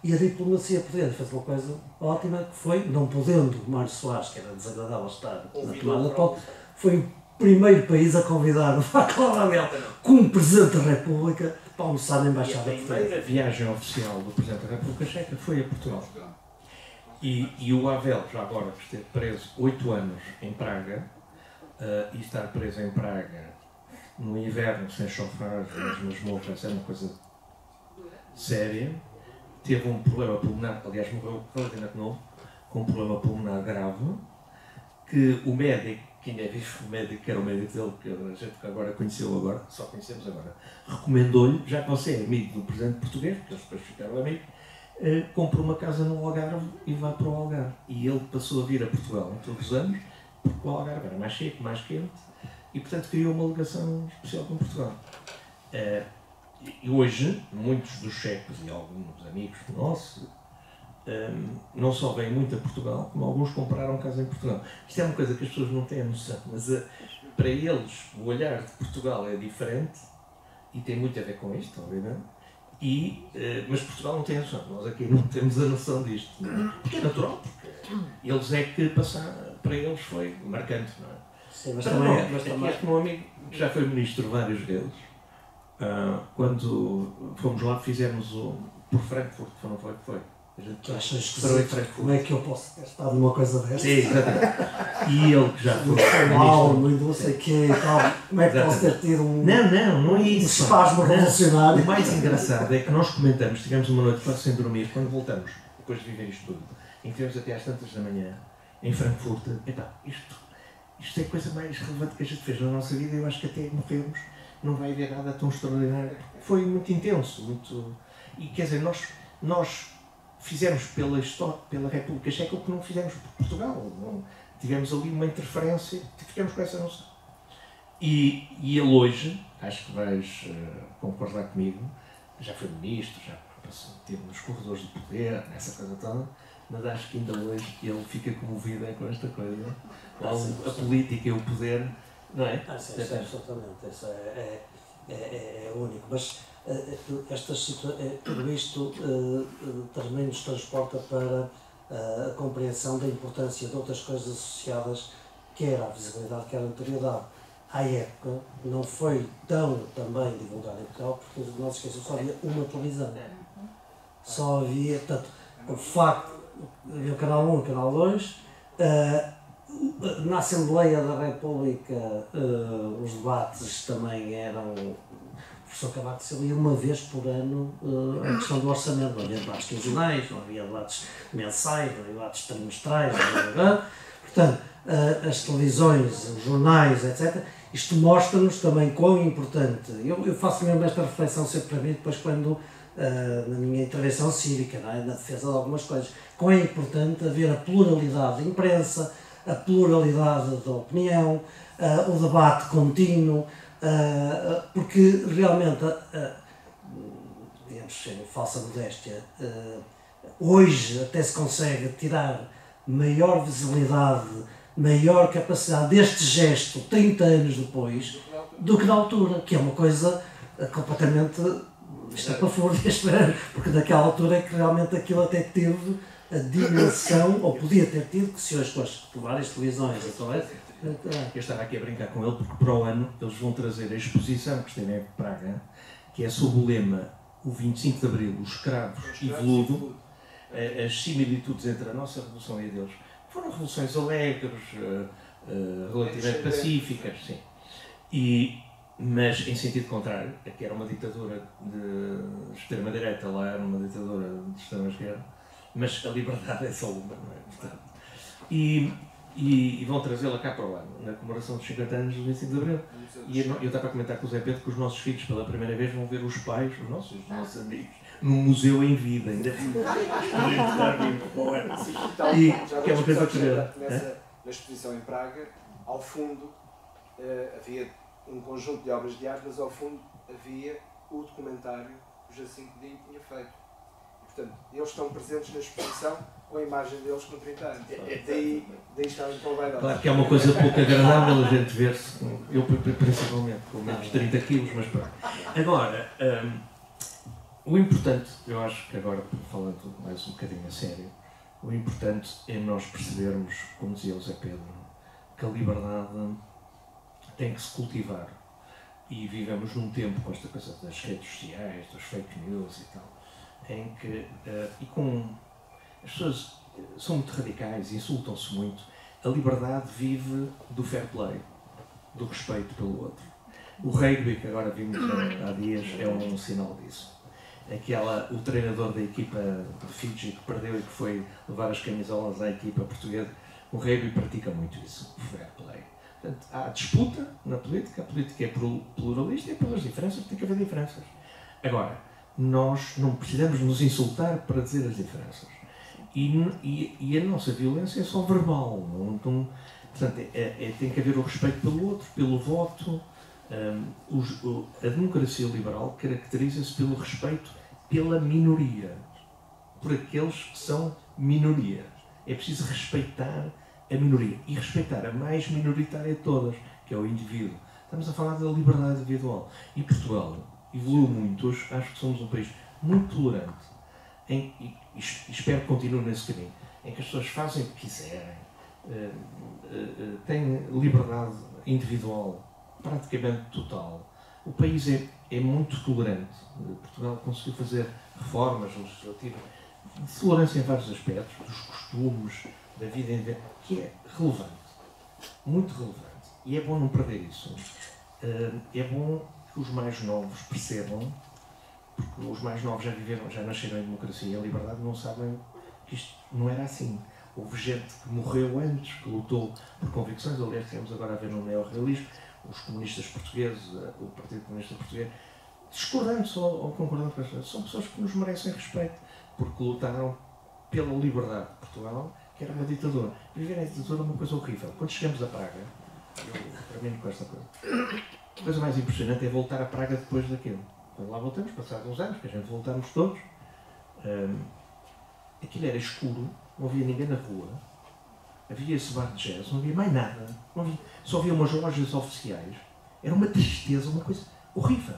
S7: e a diplomacia portuguesa fez uma coisa ótima, que foi, não podendo o Mário Soares, que era desagradável estar na tomada de posse, foi o primeiro país a convidar o Václav Havel como Presidente da República para almoçar na Embaixada Portuguesa.
S18: A primeira viagem oficial do Presidente da República Checa foi a Portugal. E o Havel, já agora, que esteve preso 8 anos em Praga, e estar preso em Praga no inverno, sem chofar, nas masmorras, é uma coisa séria. Teve um problema pulmonar, aliás, morreu relativamente novo, com um problema pulmonar grave, que o médico, que ainda é vivo, o médico, que era o médico dele, que a gente agora conheceu agora, só conhecemos agora, recomendou-lhe, já que você é amigo do presidente português, porque eles depois ficaram amigos, comprou uma casa no Algarve e vai para o Algarve. E ele passou a vir a Portugal todos os anos, porque o Algarve era mais seco, mais quente, e portanto criou uma ligação especial com Portugal. E hoje, muitos dos checos e alguns amigos nossos, não só vêm muito a Portugal, como alguns compraram casa em Portugal. Isto é uma coisa que as pessoas não têm a noção, mas para eles o olhar de Portugal é diferente, e tem muito a ver com isto, obviamente. Mas Portugal não tem a noção, nós aqui não temos a noção disto, não é? Porque é natural, porque eles é que passar, para eles foi marcante, não é?
S7: Sim, mas também...
S18: Este meu amigo já foi ministro vários vezes, quando fomos lá fizemos por Frankfurt, não foi o que foi?
S7: Tu achas esquisito? Como é que eu posso ter estado numa coisa desta?
S18: Sim, exatamente. E ele que já foi
S7: mal, muito não sei o quê e tal. Como é que posso ter tido um...
S18: Não é isso.
S7: espasmo revolucionário?
S18: O mais engraçado é que nós comentamos, tivemos uma noite quase sem dormir, quando voltamos, depois de viver isto tudo, em que tivemos até às tantas da manhã, em Frankfurt. Isto é a coisa mais relevante que a gente fez na nossa vida, eu acho que até morrermos não vai haver nada tão extraordinário. Foi muito intenso, muito... E quer dizer, nós fizemos pela República Checa o que não fizemos por Portugal. Não, tivemos ali uma interferência, ficamos com essa noção. E ele hoje, acho que vais concordar comigo, já foi ministro, já esteve nos corredores do poder, nessa coisa toda, mas acho que ainda hoje ele fica comovido com esta coisa. A política e o poder, não é?
S7: Sim, absolutamente, isso é único. Mas tudo isto também nos transporta para a compreensão da importância de outras coisas associadas, quer à visibilidade, quer à notoriedade. À época, não foi tão também divulgado em Portugal, porque não se esqueçam, só havia uma televisão. Só havia, portanto, o facto, havia o Canal 1 e o Canal 2, na Assembleia da República os debates também eram, o professor Cavaco Silva ia uma vez por ano a questão do orçamento, não havia debates quinzenais, não havia debates mensais, não havia debates trimestrais, portanto, as televisões, os jornais, etc. Isto mostra-nos também quão importante, eu faço mesmo esta reflexão sempre para mim, depois quando, na minha intervenção cívica, não é? Na defesa de algumas coisas, quão é importante haver a pluralidade da imprensa, a pluralidade da opinião, o debate contínuo, porque realmente, digamos, sem falsa modéstia, hoje até se consegue tirar maior visibilidade, maior capacidade deste gesto 30 anos depois do que na altura, que é uma coisa completamente, isto é para favor deste ano, porque naquela altura é que realmente aquilo até teve a dimensão, ou podia ter tido, que se hoje com várias televisões, então
S18: eu estava aqui a brincar com ele porque para o ano eles vão trazer a exposição que esteve em Praga, que é sob o lema o 25 de Abril, os escravos e veludo, as similitudes entre a nossa revolução e a deles. Foram revoluções alegres, relativamente pacíficas, sim. Mas em sentido contrário, aqui era uma ditadura de extrema-direita, lá era uma ditadura de extrema-esquerda, mas a liberdade é só uma, não é? Portanto, e vão trazê-la cá para o ano, na comemoração dos 50 anos do 25 de Abril. E eu estava a comentar com o Zé Pedro que os nossos filhos, pela primeira vez, vão ver os pais, os nossos amigos, num museu em vida, ainda que é uma coisa que
S1: na exposição em Praga, ao fundo havia um conjunto de obras de arte, mas ao fundo havia o documentário que o Jacinto Dinho tinha feito. E, portanto, eles estão presentes na exposição com a imagem deles com 30 anos. Daí está em Palmeiras.
S18: Claro que é uma coisa pouco agradável a gente ver-se, eu principalmente, com menos de 30 quilos, mas pronto. Agora, o importante, eu acho que agora, falando mais um bocadinho a sério, o importante é nós percebermos, como dizia o Zé Pedro, que a liberdade tem que se cultivar. E vivemos num tempo com esta coisa das redes sociais, dos fake news e tal, em que, as pessoas são muito radicais, insultam-se muito. A liberdade vive do fair play, do respeito pelo outro. O rugby, que agora vimos há dias, é um sinal disso. O treinador da equipa de Fiji que perdeu e que foi levar as camisolas à equipa portuguesa, o rugby pratica muito isso, o fair play. Portanto, há disputa na política, a política é pluralista e pelas diferenças tem que haver diferenças. Agora, nós não precisamos nos insultar para dizer as diferenças. E a nossa violência é só verbal. Portanto, tem que haver o respeito pelo outro, pelo voto. A democracia liberal caracteriza-se pelo respeito pela minoria, por aqueles que são minorias. É preciso respeitar a minoria e respeitar a mais minoritária de todas, que é o indivíduo. Estamos a falar da liberdade individual. E Portugal evoluiu muito. Hoje acho que somos um país muito tolerante, e espero que continue nesse caminho, em que as pessoas fazem o que quiserem, têm liberdade individual praticamente total. O país é muito tolerante. Portugal conseguiu fazer reformas legislativas de tolerância em vários aspectos, dos costumes, da vida, que é relevante, muito relevante. E é bom não perder isso. É bom que os mais novos percebam, porque os mais novos já nasceram em democracia e em liberdade, não sabem que isto não era assim. Houve gente que morreu antes, que lutou por convicções. Aliás, temos agora a ver no neorrealismo, os comunistas portugueses, o Partido Comunista Português, discordando ou concordando com as pessoas, são pessoas que nos merecem respeito, porque lutaram pela liberdade de Portugal, que era uma ditadura. Viver em ditadura é uma coisa horrível. Quando chegamos a Praga, eu termino com esta coisa, a coisa mais impressionante é voltar a Praga depois daquilo. Quando lá voltamos, passados uns anos, que a gente voltamos todos, aquilo era escuro, não havia ninguém na rua, havia esse bar de jazz, não havia mais nada, só havia umas lojas oficiais, era uma tristeza, uma coisa horrível.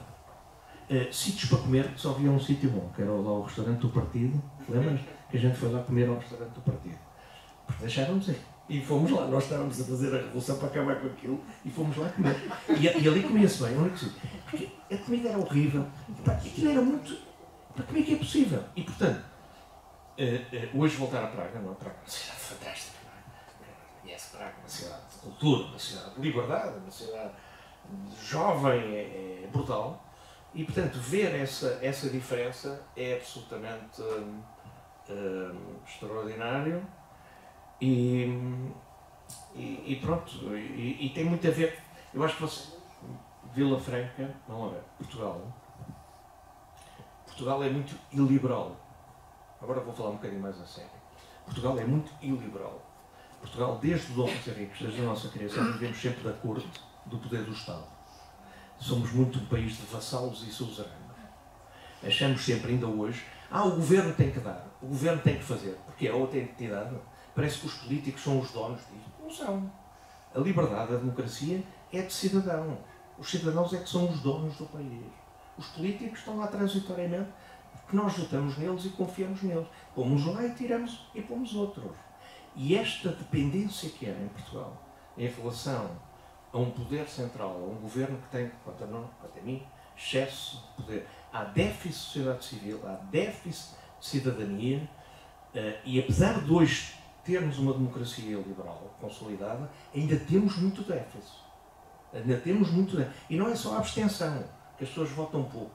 S18: Sítios para comer, só havia um sítio bom, que era lá o restaurante do partido, lembras? Que a gente foi lá comer ao restaurante do partido, porque deixaram-nos ir. E fomos lá, nós estávamos a fazer a revolução para acabar com aquilo e fomos lá comer. E ali comia-se bem, não é que porque a comida era horrível, aquilo era muito. Como é que é possível? E portanto, hoje voltar a Praga, não é? Praga é uma cidade fantástica, não é? Conhece Praga, uma cidade de cultura, uma cidade de liberdade, uma cidade jovem, é brutal. E portanto, ver essa diferença é absolutamente extraordinário. E pronto, e tem muito a ver, eu acho que você, Vila Franca, vamos lá ver, Portugal é muito iliberal. Agora vou falar um bocadinho mais a sério. Portugal é muito iliberal. Portugal, desde o Dom José Ricos, desde a nossa criação, vivemos sempre da corte do poder do Estado. Somos muito um país de vassalos e suzeranos. Achamos sempre, ainda hoje, o governo tem que dar, o governo tem que fazer, porque é outra entidade. Parece que os políticos são os donos disso. Não são. A liberdade, a democracia é de cidadão. Os cidadãos é que são os donos do país. Os políticos estão lá transitoriamente porque nós votamos neles e confiamos neles. Pomos lá e tiramos e pomos outros. E esta dependência que há em Portugal em relação a um poder central, a um governo que tem, quanto a mim, excesso de poder. Há déficit de sociedade civil, há déficit de cidadania e apesar de hoje termos uma democracia liberal consolidada, ainda temos muito déficit. Ainda temos muito déficit. E não é só a abstenção, que as pessoas votam pouco.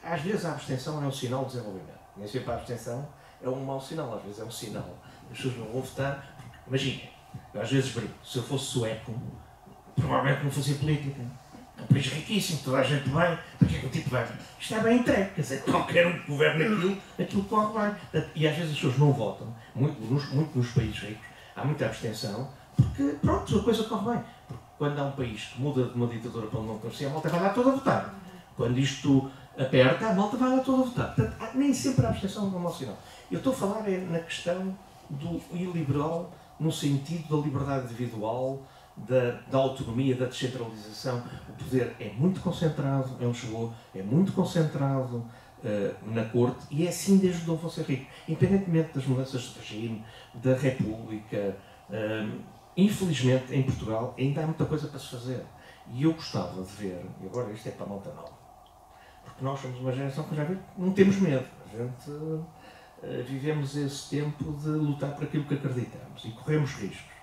S18: Às vezes a abstenção é um sinal de desenvolvimento. Nem sempre a abstenção é um mau sinal, às vezes é um sinal. As pessoas não vão votar. Imaginem, eu às vezes brinco, se eu fosse sueco, provavelmente não fazia política. É um país riquíssimo, toda a gente bem, para que é que o tipo vai? Isto é bem entregue, quer dizer, qualquer um que governe aquilo corre bem. E às vezes as pessoas não votam, muito nos países ricos, há muita abstenção, porque pronto, a coisa corre bem. Porque quando há um país que muda de uma ditadura para uma democracia, a malta vai lá toda a votar. Quando isto aperta, a malta vai lá toda a votar. Portanto, nem sempre a abstenção é um mau sinal. Eu estou a falar na questão do iliberal, no sentido da liberdade individual, da autonomia, da descentralização. O poder é muito concentrado em Lisboa, é muito concentrado na corte, e é assim desde o Dom Afonso Henriques, independentemente das mudanças de regime, da República. Infelizmente, em Portugal, ainda há muita coisa para se fazer. E eu gostava de ver, e agora isto é para a malta nova, porque nós somos uma geração que já viu, não temos medo. A gente vivemos esse tempo de lutar por aquilo que acreditamos e corremos riscos.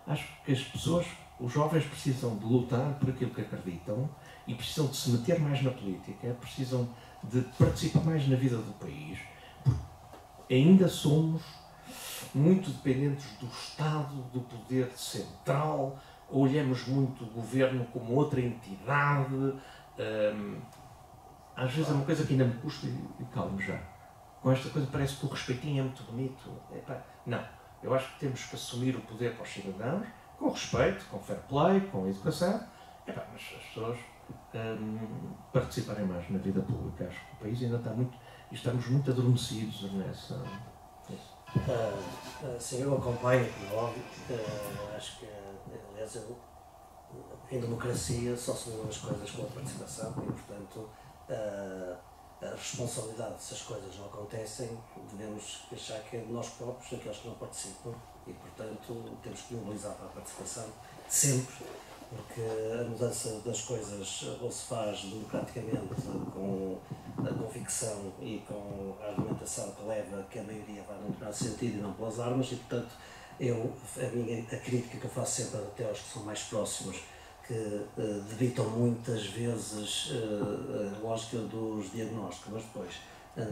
S18: Acho que as pessoas, os jovens, precisam de lutar por aquilo que acreditam e precisam de se meter mais na política, precisam de participar mais na vida do país, porque ainda somos muito dependentes do Estado, do poder central, olhamos muito o governo como outra entidade. Às vezes é uma coisa que ainda me custa e calmo já. Com esta coisa parece que o respeitinho é muito bonito. Não. Eu acho que temos que assumir o poder para os cidadãos, com respeito, com fair play, com educação, mas as pessoas participarem mais na vida pública. Acho que o país ainda está muito, e estamos muito adormecidos nessa.
S7: Sim, eu acompanho, como é óbvio. Acho que, aliás, em democracia só se mudam as coisas com a participação e, portanto, a responsabilidade se as coisas não acontecem, devemos achar que é de nós próprios, daqueles que não participam, e portanto temos que mobilizar para a participação sempre, porque a mudança das coisas ou se faz democraticamente com a convicção e com a argumentação que leva que a maioria vai num determinado sentido e não pelas armas, e portanto a crítica que eu faço sempre até aos que são mais próximos, que debitam muitas vezes a lógica dos diagnósticos, mas depois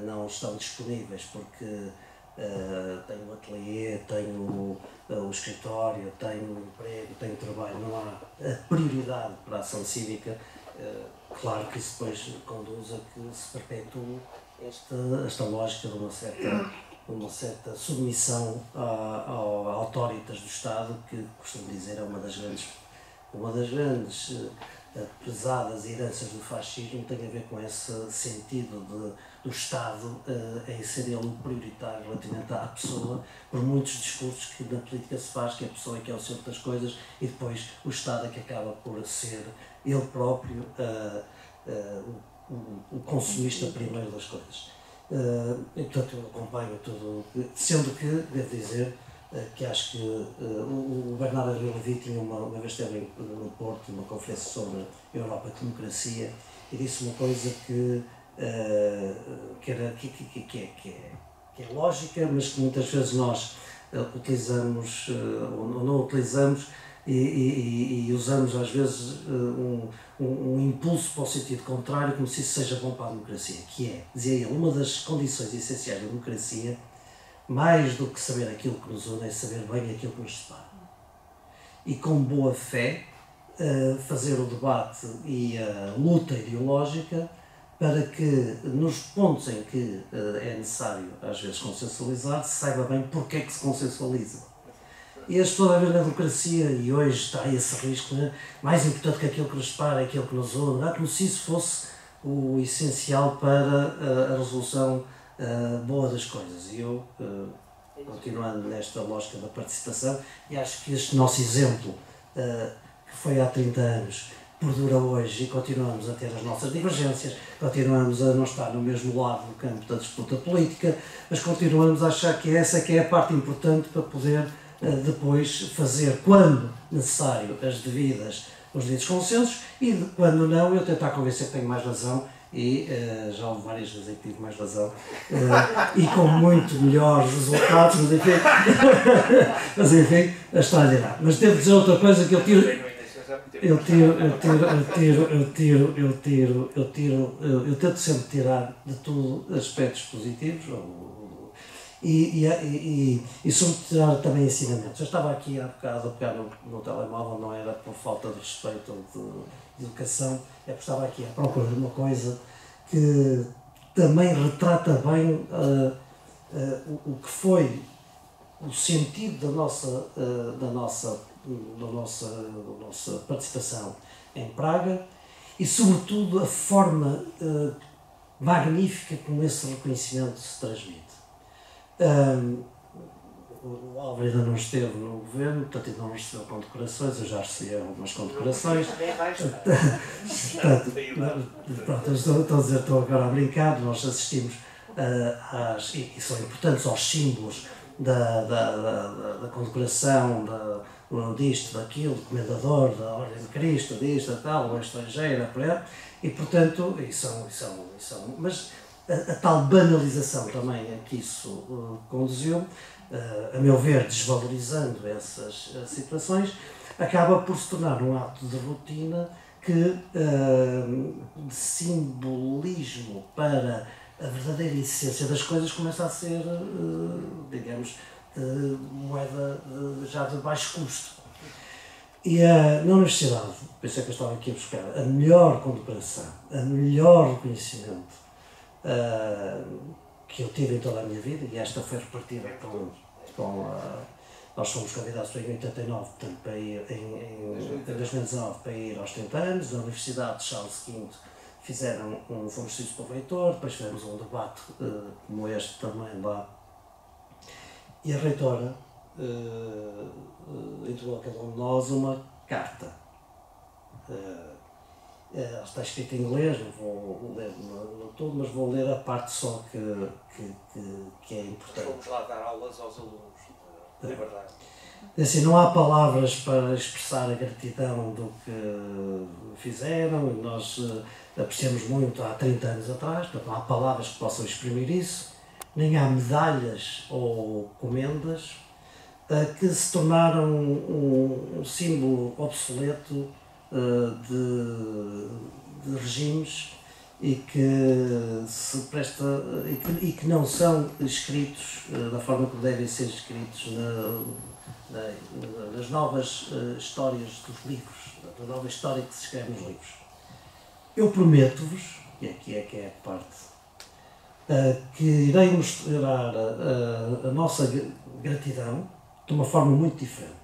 S7: não estão disponíveis porque tenho o ateliê, tenho o escritório, tenho o emprego, tenho o trabalho, não há a prioridade para a ação cívica. Claro que isso depois conduz a que se perpetue esta lógica de uma certa submissão a autoritas do Estado, que costumo dizer é uma das grandes pesadas heranças do fascismo tem a ver com esse sentido do Estado em ser ele o prioritário relativamente à pessoa, por muitos discursos que na política se faz, que a pessoa é que é o centro das coisas e depois o Estado é que acaba por ser ele próprio o consumista primeiro das coisas. E portanto eu acompanho tudo, sendo que, devo dizer, que acho que o Bernardo Levi tinha uma vez esteve no Porto, numa conferência sobre Europa e democracia, e disse uma coisa que é lógica, mas que muitas vezes nós utilizamos ou não utilizamos e usamos às vezes um impulso para o sentido contrário, como se isso seja bom para a democracia, que é, dizia ele, uma das condições essenciais da democracia, mais do que saber aquilo que nos une, é saber bem aquilo que nos separa. E com boa fé fazer o debate e a luta ideológica para que nos pontos em que é necessário às vezes consensualizar, se saiba bem porque é que se consensualiza. E as pessoas a ver na democracia, e hoje está esse risco, né? Mais importante que aquilo que nos separa é aquilo que nos une, não é? Como se isso fosse o essencial para a resolução boa das coisas. E eu, continuando nesta lógica da participação, e acho que este nosso exemplo, que foi há 30 anos, perdura hoje e continuamos a ter as nossas divergências, continuamos a não estar no mesmo lado do campo da disputa política, mas continuamos a achar que essa que é a parte importante para poder depois fazer, quando necessário, os devidos consensos e quando não, eu tentar convencer que tenho mais razão. E já houve várias vezes em que tive mais razão e com muito melhores resultados, mas enfim, a história dirá. Mas devo dizer outra coisa, que eu tento sempre tirar de tudo aspectos positivos e sobretudo tirar também ensinamentos. Eu estava aqui há bocado a pegar no telemóvel, não era por falta de respeito ou de educação, é porque estava aqui à procura de uma coisa que também retrata bem o que foi o sentido da nossa participação em Praga e, sobretudo, a forma magnífica como esse reconhecimento se transmite. O Álvaro ainda não esteve no governo, portanto ainda não recebeu condecorações, eu já recebi algumas condecorações. Pronto, estou agora a brincar, nós assistimos e são importantes aos símbolos da condecoração, disto, daquilo, do Comendador, da Ordem de Cristo, disto, da tal, ou estrangeira, e portanto, mas a tal banalização também a que isso conduziu, a meu ver, desvalorizando essas situações, acaba por se tornar um ato de rotina que, de simbolismo para a verdadeira essência das coisas, começa a ser, digamos, moeda já de baixo custo. E na universidade, pensei que eu estava aqui a buscar a melhor condecoração, a melhor reconhecimento que eu tive em toda a minha vida, e esta foi repartida nós fomos convidados em 89, portanto, para ir em 2019 para ir aos 30 anos, na Universidade de Charles V fomos recebidos pelo reitor, depois fizemos um debate como este também lá, e a reitora entregou a cada um de nós uma carta. Está escrito em inglês, não vou ler no todo, mas vou ler a parte só que é importante.
S13: Vamos lá dar aulas aos alunos, de verdade.
S7: Assim, não há palavras para expressar a gratidão do que fizeram, e nós apreciamos muito há 30 anos atrás, portanto não há palavras que possam exprimir isso, nem há medalhas ou comendas que se tornaram um símbolo obsoleto de regimes e que se presta e que não são escritos da forma como devem ser escritos nas novas histórias dos livros, da nova história que se escreve nos livros. Eu prometo-vos, e aqui é que é a parte, que irei mostrar a nossa gratidão de uma forma muito diferente.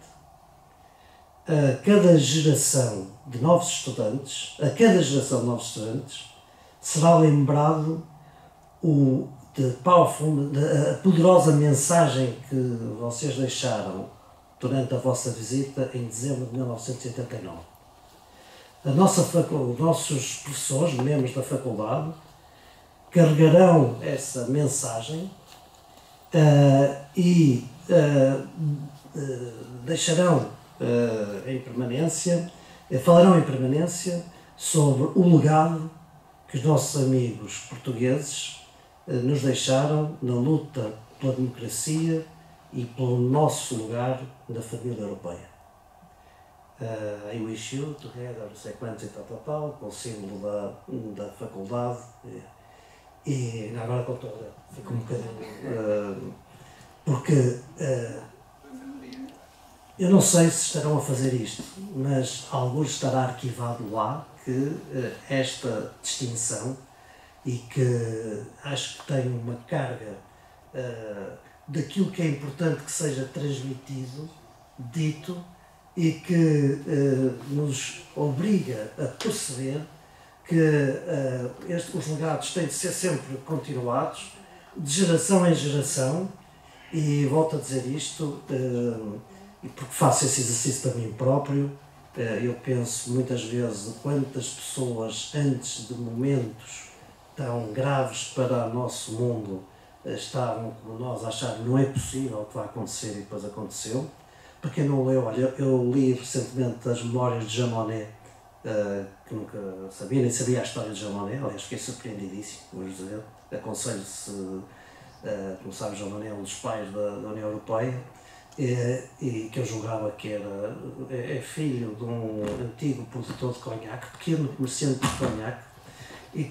S7: a cada geração de novos estudantes, será lembrado a poderosa mensagem que vocês deixaram durante a vossa visita em dezembro de 1989. Os nossos professores, membros da faculdade, carregarão essa mensagem e falarão em permanência sobre o legado que os nossos amigos portugueses nos deixaram na luta pela democracia e pelo nosso lugar na família europeia. I wish you together, não sei quantos e tal, com o símbolo da faculdade. E agora com toda, fico um bocadinho. Porque eu não sei se estarão a fazer isto, mas alguns estará arquivado lá que esta distinção, e que acho que tem uma carga daquilo que é importante que seja transmitido, dito, e que nos obriga a perceber que os legados têm de ser sempre continuados, de geração em geração, e volto a dizer isto, porque faço esse exercício para mim próprio. Eu penso muitas vezes de quantas pessoas, antes de momentos tão graves para o nosso mundo, estavam como nós a achar que não é possível o que vai acontecer, e depois aconteceu. Para quem não leu, olha, eu li recentemente as Memórias de Jean Monnet, que nunca sabia, nem sabia a história de Jean Monnet, aliás fiquei surpreendidíssimo, vou dizer. Aconselho-se, como sabe, Jean Monnet é um dos pais da União Europeia, e que eu julgava que é filho de um antigo produtor de conhaque, pequeno comerciante de conhaque, e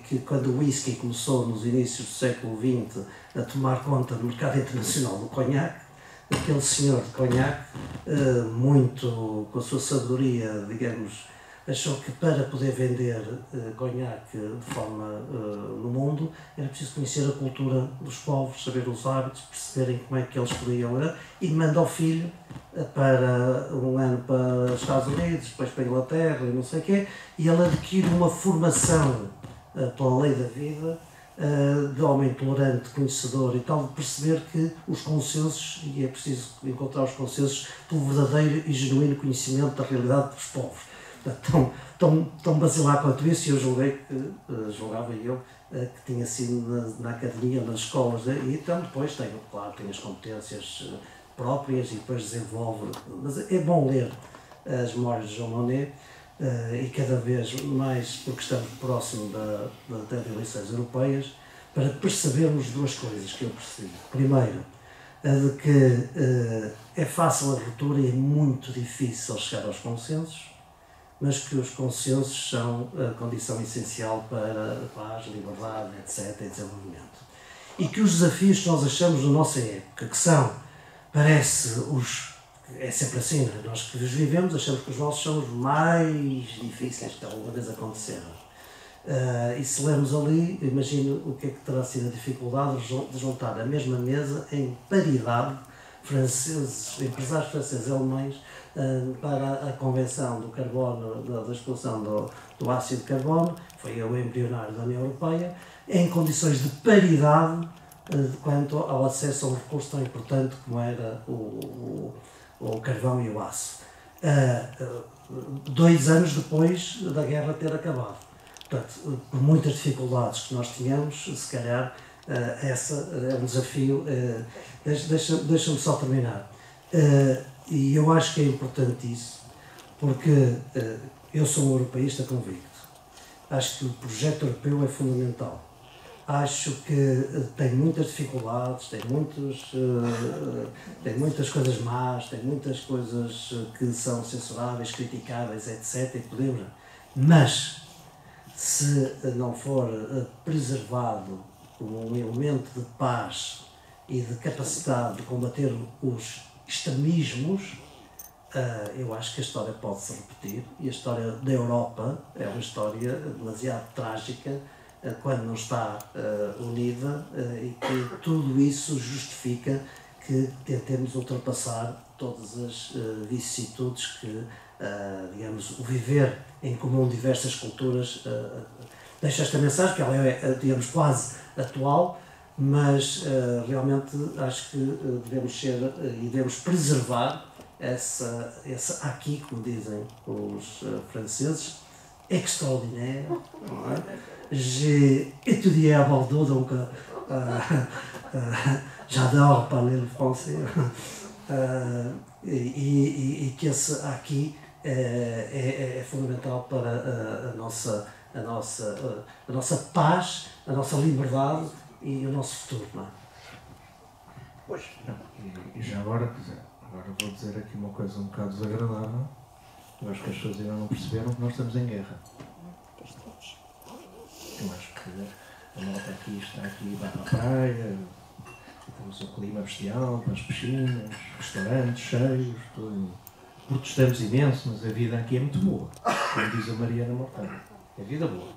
S7: que quando o whisky começou nos inícios do século XX a tomar conta do mercado internacional do conhaque, aquele senhor de conhaque, muito com a sua sabedoria, digamos, achou que para poder vender conhaque de forma no mundo era preciso conhecer a cultura dos povos, saber os hábitos, perceberem como é que eles podiam, e manda o filho para um ano para os Estados Unidos, depois para a Inglaterra e não sei o quê, e ele adquire uma formação pela lei da vida, de homem tolerante, conhecedor e tal, de perceber que os consensos, e é preciso encontrar os consensos pelo verdadeiro e genuíno conhecimento da realidade dos povos. Tão basilar quanto isso, e eu julgava que tinha sido na academia, nas escolas, e então depois tem as competências próprias e depois desenvolve. Mas é bom ler as Memórias de Jean Monnet, e cada vez mais, porque estamos próximo das eleições europeias, para percebermos duas coisas que eu percebi. Primeiro, a de que é fácil a ruptura e é muito difícil chegar aos consensos, mas que os consensos são a condição essencial para a paz, liberdade, etc., e desenvolvimento. E que os desafios que nós achamos na nossa época, que são, é sempre assim, não é? Nós que os vivemos achamos que os nossos são os mais difíceis que alguma vez aconteceram. E se lermos ali, imagino o que é que terá sido a dificuldade de juntar a mesma mesa em paridade empresários franceses e alemães, para a convenção do carbono, da expulsão do ácido de carbono, foi o embrionário da União Europeia, em condições de paridade quanto ao acesso a um recurso tão importante como era o carvão e o aço. 2 anos depois da guerra ter acabado. Portanto, por muitas dificuldades que nós tínhamos, se calhar essa é um desafio. Deixa-me só terminar. E eu acho que é importante isso, porque eu sou um europeísta convicto. Acho que o projeto europeu é fundamental. Acho que tem muitas dificuldades, tem muitas coisas más, tem muitas coisas que são censuráveis, criticáveis, etc. Mas, se não for preservado como um elemento de paz e de capacidade de combater os extremismos, eu acho que a história pode se repetir, e a história da Europa é uma história demasiado trágica quando não está unida, e que tudo isso justifica que tentemos ultrapassar todas as vicissitudes que, digamos, o viver em comum diversas culturas deixa esta mensagem, que ela é, digamos, quase atual, mas realmente acho que devemos ser e devemos preservar essa aqui, como dizem os franceses, extraordinaire. J'ai étudié à Bordeaux, donc j'adore parler le français. E que esse aqui é fundamental para a nossa paz, a nossa liberdade e o nosso futuro, não é?
S18: Pois, não. E já agora, agora vou dizer aqui uma coisa um bocado desagradável. Eu acho que as pessoas ainda não perceberam que nós estamos em guerra. Eu acho que a malta aqui está aqui, vai para a praia, temos um clima bestial, para as piscinas, restaurantes cheios, tudo. Protestamos imenso, mas a vida aqui é muito boa. Como diz a Mariana Mortágua, é vida boa.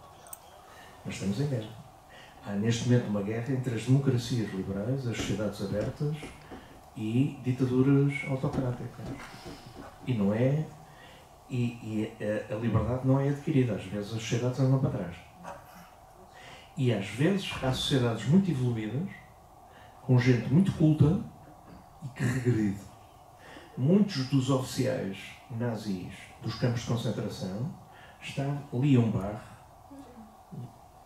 S18: Mas estamos em guerra. Há neste momento uma guerra entre as democracias liberais, as sociedades abertas e ditaduras autocráticas. E não é. E a liberdade não é adquirida. Às vezes as sociedades andam para trás. E às vezes há sociedades muito evoluídas, com gente muito culta e que regride. Muitos dos oficiais nazis dos campos de concentração liam Bach,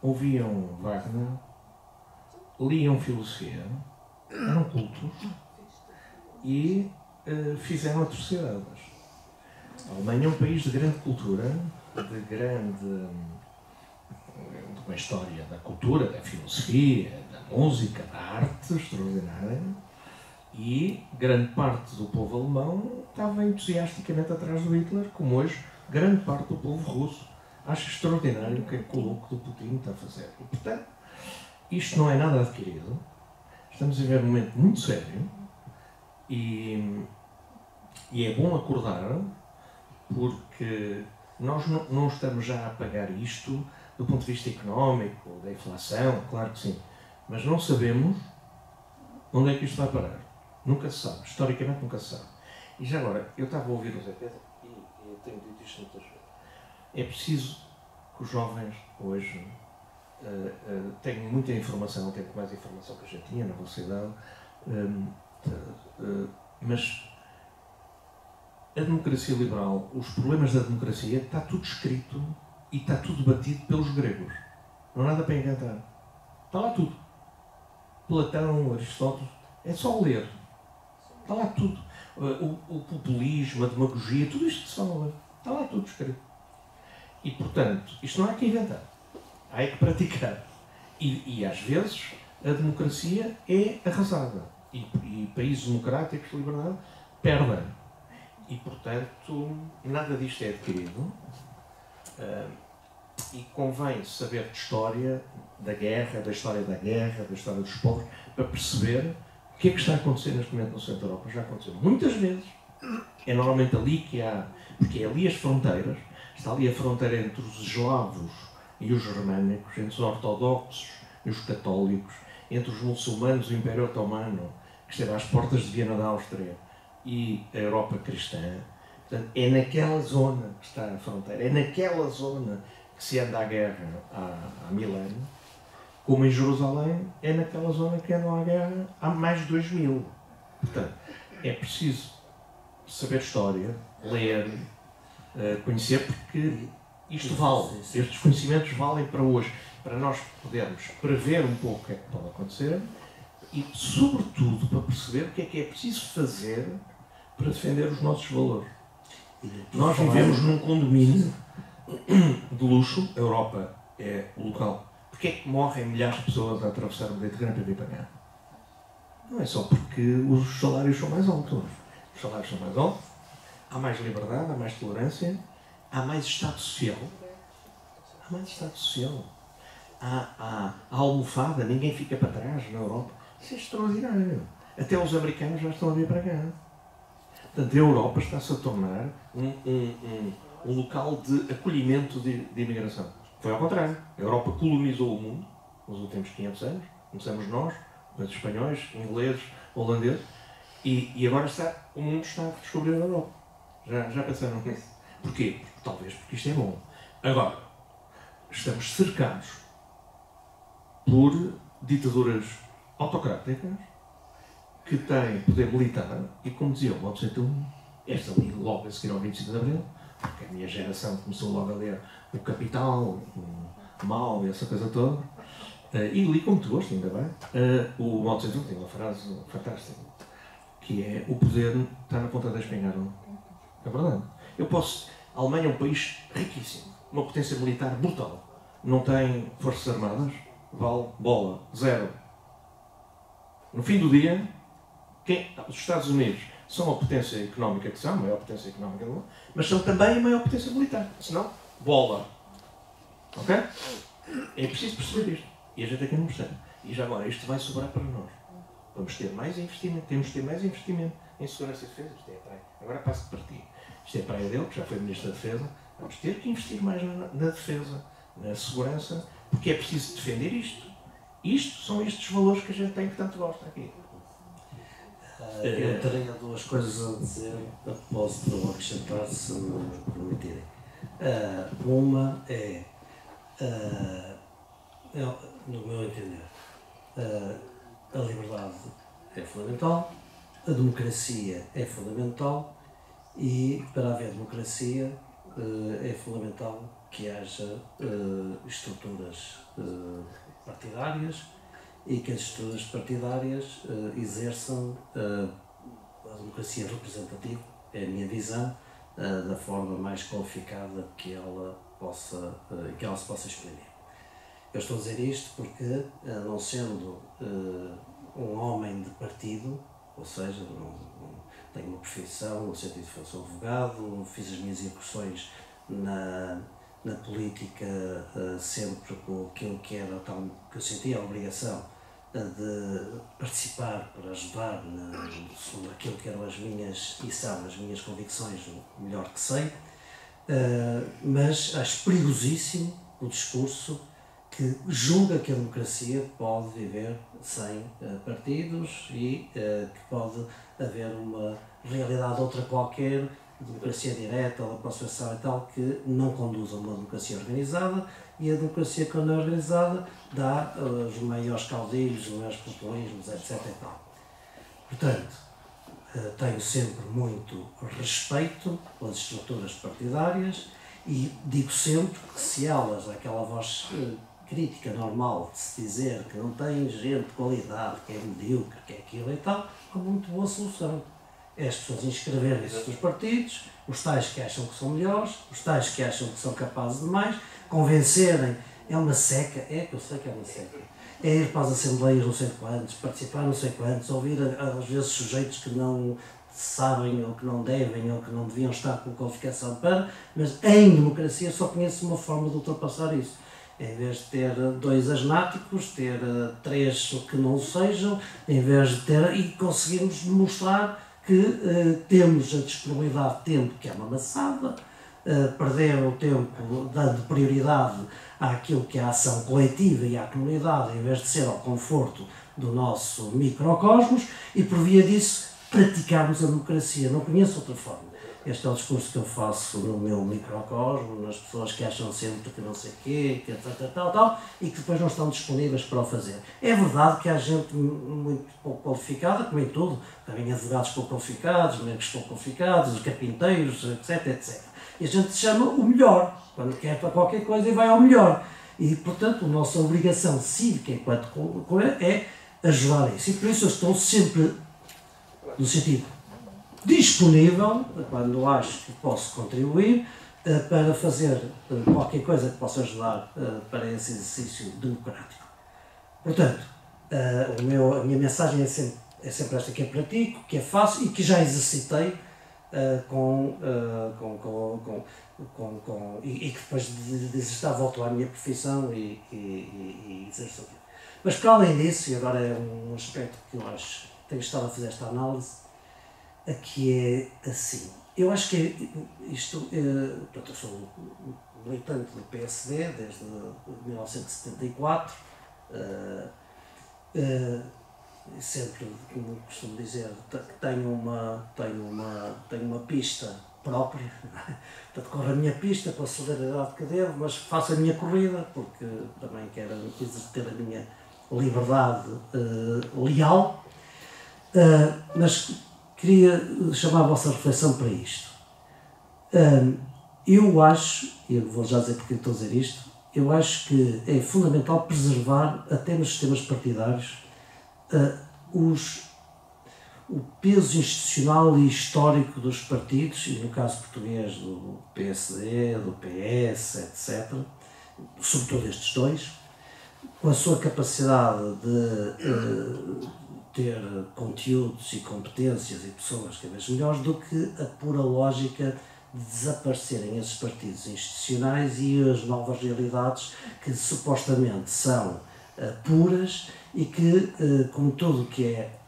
S18: ouviam Wagner, liam filosofia, eram cultos e fizeram atrocidades. A Alemanha é um país de grande cultura, de uma história da cultura, da filosofia, da música, da arte extraordinária, e grande parte do povo alemão estava entusiasticamente atrás do Hitler, como hoje grande parte do povo russo acha extraordinário o que é que o louco do Putin está a fazer. E, portanto, isto não é nada adquirido. Estamos a viver um momento muito sério e é bom acordar, porque nós não estamos já a pagar isto do ponto de vista económico, da inflação, claro que sim, mas não sabemos onde é que isto vai parar. Nunca se sabe, historicamente nunca se sabe. E já agora, eu estava a ouvir o Zé Pedro e eu tenho dito isto muitas vezes. É preciso que os jovens hoje tenham muita informação, tenham mais informação que a gente tinha na vossa idade, mas a democracia liberal, os problemas da democracia, está tudo escrito e está tudo batido pelos gregos. Não há nada para inventar. Está lá tudo. Platão, Aristóteles, é só ler. Está lá tudo. O populismo, a demagogia, tudo isto que se fala, está lá tudo escrito. E, portanto, isto não há que inventar. Há que praticar. E às vezes, a democracia é arrasada. E países democráticos de liberdade perdem. E, portanto, nada disto é adquirido. E convém saber de história da guerra, da história dos povos, para perceber o que é que está a acontecer neste momento no centro da Europa. Já aconteceu muitas vezes. É normalmente ali que há, porque é ali as fronteiras, está ali a fronteira entre os eslavos e os germânicos, entre os ortodoxos e os católicos, entre os muçulmanos e o Império Otomano, que esteve às portas de Viena da Áustria, e a Europa cristã. Portanto, é naquela zona que está a fronteira, é naquela zona que se anda à guerra há 1000 anos, como em Jerusalém é naquela zona que andam à guerra há mais de 2000. Portanto, é preciso saber história, ler, conhecer, porque isto vale. Estes conhecimentos valem para hoje, para nós podermos prever um pouco o que é que pode acontecer e, sobretudo, para perceber o que é preciso fazer para defender os nossos valores. Nós vivemos num condomínio de luxo, a Europa é o local. Porquê é que morrem milhares de pessoas a atravessar o Mediterrâneo para vir para cá? Não é só porque os salários são mais altos. Os salários são mais altos, há mais liberdade, há mais tolerância, há mais Estado social. Há mais Estado social. Há almofada, ninguém fica para trás na Europa. Isso é extraordinário. Até os americanos já estão a vir para cá. Portanto, a Europa está-se a tornar um local de acolhimento de imigração. Foi ao contrário. A Europa colonizou o mundo nos últimos 500 anos. Começamos nós, os espanhóis, ingleses, holandeses, E agora o mundo está a descobrir a Europa. Já pensaram nisso? Porquê? Talvez porque isto é bom. Agora, estamos cercados por ditaduras autocráticas que têm poder militar e, como dizia o Mao Tse-tung, esta ali logo a seguir ao 25 de Abril, porque a minha geração começou logo a ler o Capital, o Mao e essa coisa toda, e li com muito gosto, ainda bem. O Mao Tse-tung tem uma frase fantástica, que é: o poder está na ponta da espingarda. É verdade. A Alemanha é um país riquíssimo, uma potência militar brutal. Não tem forças armadas, vale bola, zero. No fim do dia, os Estados Unidos são a potência económica que são, a maior potência económica do mundo, mas são também a maior potência militar. Senão, bola. Ok? É preciso perceber isto. E a gente aqui não percebe. E já agora, isto vai sobrar para nós. Vamos ter mais investimento, temos de ter mais investimento em segurança e defesa. Isto é a praia. Agora passo de partido. Isto é a praia dele, que já foi Ministro da Defesa. Vamos ter que investir mais na defesa, na segurança, porque é preciso defender isto. São estes valores que a gente tem que tanto gosta aqui.
S7: Eu teria duas coisas a dizer a propósito de acrescentar, se me permitirem. Uma é, no meu entender, a liberdade é fundamental, a democracia é fundamental e, para haver democracia, é fundamental que haja estruturas partidárias e que as estruturas partidárias exerçam a democracia representativa, é a minha visão, da forma mais qualificada que ela se possa exprimir. Eu estou a dizer isto porque, não sendo um homem de partido, ou seja, não tenho uma profissão, no sentido de que sou advogado, fiz as minhas incursões na política sempre com aquilo que era tal, que eu sentia a obrigação de participar para ajudar sobre aquilo que eram as minhas, e são as minhas convicções, o melhor que sei, mas acho perigosíssimo o discurso que julga que a democracia pode viver sem partidos e que pode haver uma realidade outra qualquer, democracia direta, ou aproximação e tal, que não conduz a uma democracia organizada, e a democracia, quando é organizada, dá os maiores caudilhos, os maiores populismos, etc. e tal. Portanto, tenho sempre muito respeito pelas estruturas partidárias e digo sempre que se elas, aquela voz crítica normal de se dizer que não tem gente de qualidade, que é medíocre, que é aquilo e tal, é uma muito boa solução. É as pessoas inscreverem-se nos partidos, os tais que acham que são melhores, os tais que acham que são capazes de mais, convencerem. É uma seca, que eu sei que é uma seca. É ir para as assembleias não sei quantos, participar não sei quantos, ouvir às vezes sujeitos que não sabem ou que não devem ou que não deviam estar com qualificação para, mas em democracia só conheço uma forma de ultrapassar isso. Em vez de ter 2 asnáticos, ter 3 que não o sejam, em vez de ter, e conseguirmos demonstrar que temos a disponibilidade de tempo, que é uma maçada, perder o tempo dando prioridade àquilo que é a ação coletiva e à comunidade, em vez de ser ao conforto do nosso microcosmos, e por via disso praticarmos a democracia. Não conheço outra forma. Este é o discurso que eu faço no meu microcosmo, nas pessoas que acham sempre que não sei o quê, que tal, e que depois não estão disponíveis para o fazer. É verdade que há gente muito pouco qualificada, como em tudo, também advogados pouco qualificados, médicos pouco qualificados, carpinteiros, etc. E a gente se chama o melhor, quando quer para qualquer coisa e vai ao melhor. E, portanto, a nossa obrigação cívica enquanto é ajudar isso. E por isso eu estou sempre no sentido disponível, quando acho que posso contribuir, para fazer qualquer coisa que possa ajudar para esse exercício democrático. Portanto, a minha mensagem é sempre esta, que é pratico, que é fácil e que já exercitei e que depois de exercitar volto à minha profissão e exerço aquilo. Mas para além disso, e agora é um aspecto que eu acho que tenho estado a fazer esta análise, que é assim, eu acho que isto, portanto, eu sou militante do PSD desde 1974, sempre, como costumo dizer, tenho uma pista própria, portanto corro a minha pista com a celeridade que devo, mas faço a minha corrida, porque também quero exercer a minha liberdade leal, mas queria chamar a vossa reflexão para isto. Eu acho, e eu vou já dizer porque estou a dizer isto, eu acho que é fundamental preservar, até nos sistemas partidários, o peso institucional e histórico dos partidos, e no caso português do PSD, do PS, etc., sobretudo estes dois, com a sua capacidade de ter conteúdos e competências e pessoas cada vez melhores, do que a pura lógica de desaparecerem esses partidos institucionais e as novas realidades que supostamente são puras e que, como tudo que é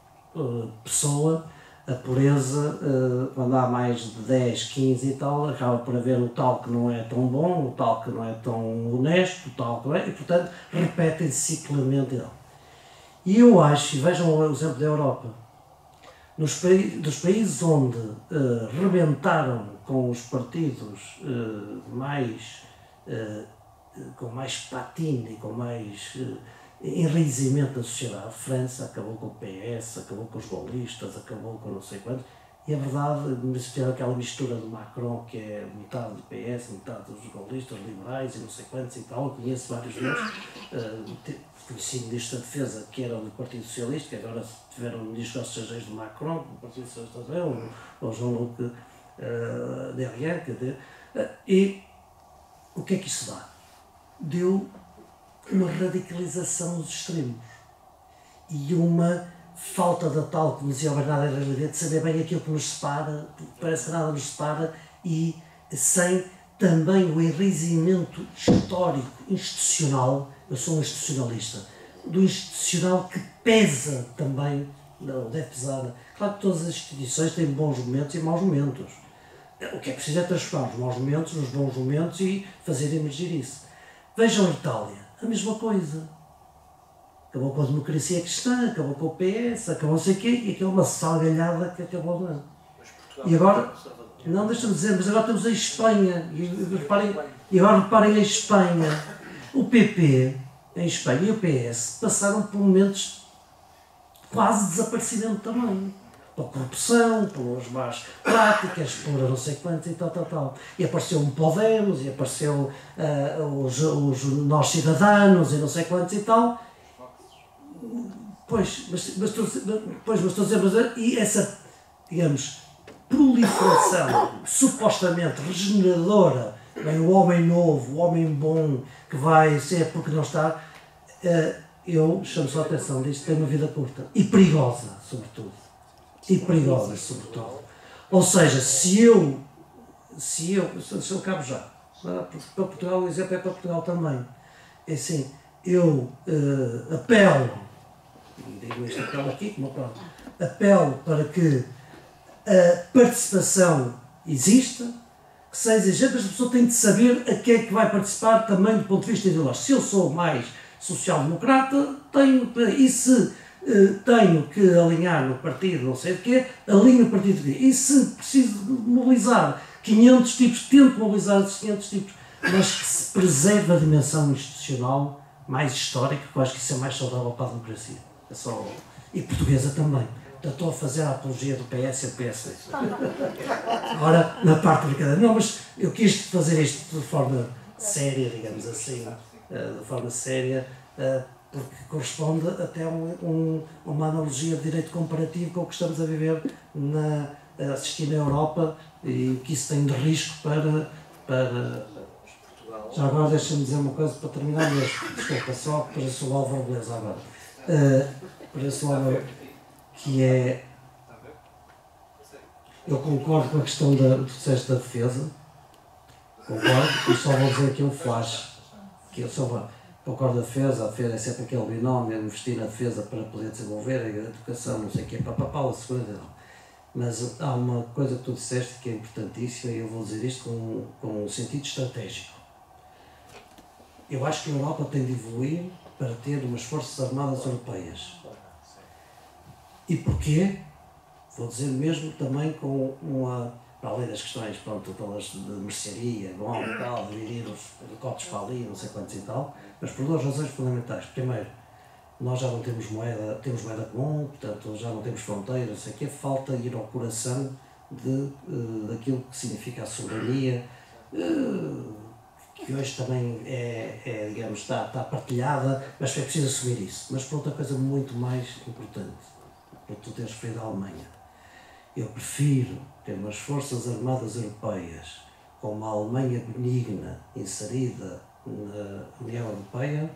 S7: pessoa, a pureza, quando há mais de 10, 15 e tal, acaba por haver o tal que não é tão bom, o tal que não é tão honesto, o tal que não é, e portanto repetem-se ciclicamente. E eu acho, e vejam o exemplo da Europa, dos países onde rebentaram com os partidos com mais patina e com mais enraizamento da sociedade, a França acabou com o PS, acabou com os gaullistas, acabou com não sei quantos, e a verdade, aquela mistura do Macron, que é metade do PS, metade dos gaullistas, liberais e não sei quantos e tal, eu conheço vários deles, conheci o Ministro da Defesa, que era do Partido Socialista, que agora tiveram o Ministro dos Estrangeiros do Macron, do Partido Socialista, o Jean-Luc Derrière, quer dizer, e o que é que isso dá? Deu uma radicalização dos extremos e uma falta da tal, como dizia o Bernardo Herrera, de saber bem aquilo que nos separa, parece que nada nos separa, e sem também o enraizamento histórico, institucional, eu sou um institucionalista, do institucional que pesa também, não deve pesar. Claro que todas as instituições têm bons momentos e maus momentos. O que é preciso é transformar os maus momentos nos bons momentos e fazer emergir isso. Vejam a Itália, a mesma coisa. Acabou com a democracia cristã, acabou com o PS, acabou não sei o quê, e aquela uma salgalhada que acabou de... E agora, não deixa-me dizer, mas agora temos a Espanha, e agora reparem a Espanha. O PP, em Espanha, e o PS passaram por momentos quase de desaparecimento também. Pela corrupção, pelas más práticas, por não sei quantos e tal. E apareceu um Podemos, e apareceu os Nós Cidadanos e não sei quantos e tal. Pois, mas estou a dizer, e essa, digamos, proliferação supostamente regeneradora, bem, o homem novo, o homem bom, que vai ser porque não está, eu chamo só a atenção disto, tem uma vida curta e perigosa, sobretudo. Ou seja, se eu acabo já, para Portugal, o exemplo é para Portugal também, é assim, eu apelo, digo este apelo aqui, como pronto, apelo para que a participação exista, que seja exigente, as pessoas têm de saber a que é que vai participar também do ponto de vista ideológico. Se eu sou mais social-democrata, e se tenho que alinhar no partido não sei de quê, alinho o partido de quê. E se preciso mobilizar 500 tipos, tento mobilizar esses 500 tipos, mas que se preserve a dimensão institucional mais histórica, que eu acho que isso é mais saudável para a democracia. É só... E portuguesa também. Estou a fazer a apologia do PS e do PSD. Agora, na parte de brincadeira. Não, mas eu quis fazer isto de forma séria, digamos assim, de forma séria, porque corresponde até a uma analogia de direito comparativo com o que estamos a viver, assistir na Europa, e que isso tem de risco para Já agora deixa-me dizer uma coisa para terminar mesmo. Desculpa, só para o Álvaro Beleza agora. Para o Álvaro, que é... Eu concordo com a questão do processo da defesa. Concordo, e só vou dizer aqui um flash. Que eu só concordo a defesa é sempre aquele binómio, investir na defesa para poder desenvolver a educação, não sei o quê, a segurança não. Mas há uma coisa que tu disseste que é importantíssima, e eu vou dizer isto com um sentido estratégico. Eu acho que a Europa tem de evoluir para ter umas forças armadas europeias. E porquê? Vou dizer mesmo também com uma, para além das questões, pronto, todas de mercearia, bom e tal, dividir os cotos para ali, não sei quantos e tal, mas por duas razões fundamentais. Primeiro, nós já não temos moeda comum, portanto já não temos fronteiras, não sei o quê, falta ir ao coração daquilo que significa a soberania, que hoje também digamos, está partilhada, mas é preciso assumir isso. Mas por outra coisa muito mais importante, por tu teres referido à Alemanha, eu prefiro ter umas forças armadas europeias com uma Alemanha benigna inserida na União Europeia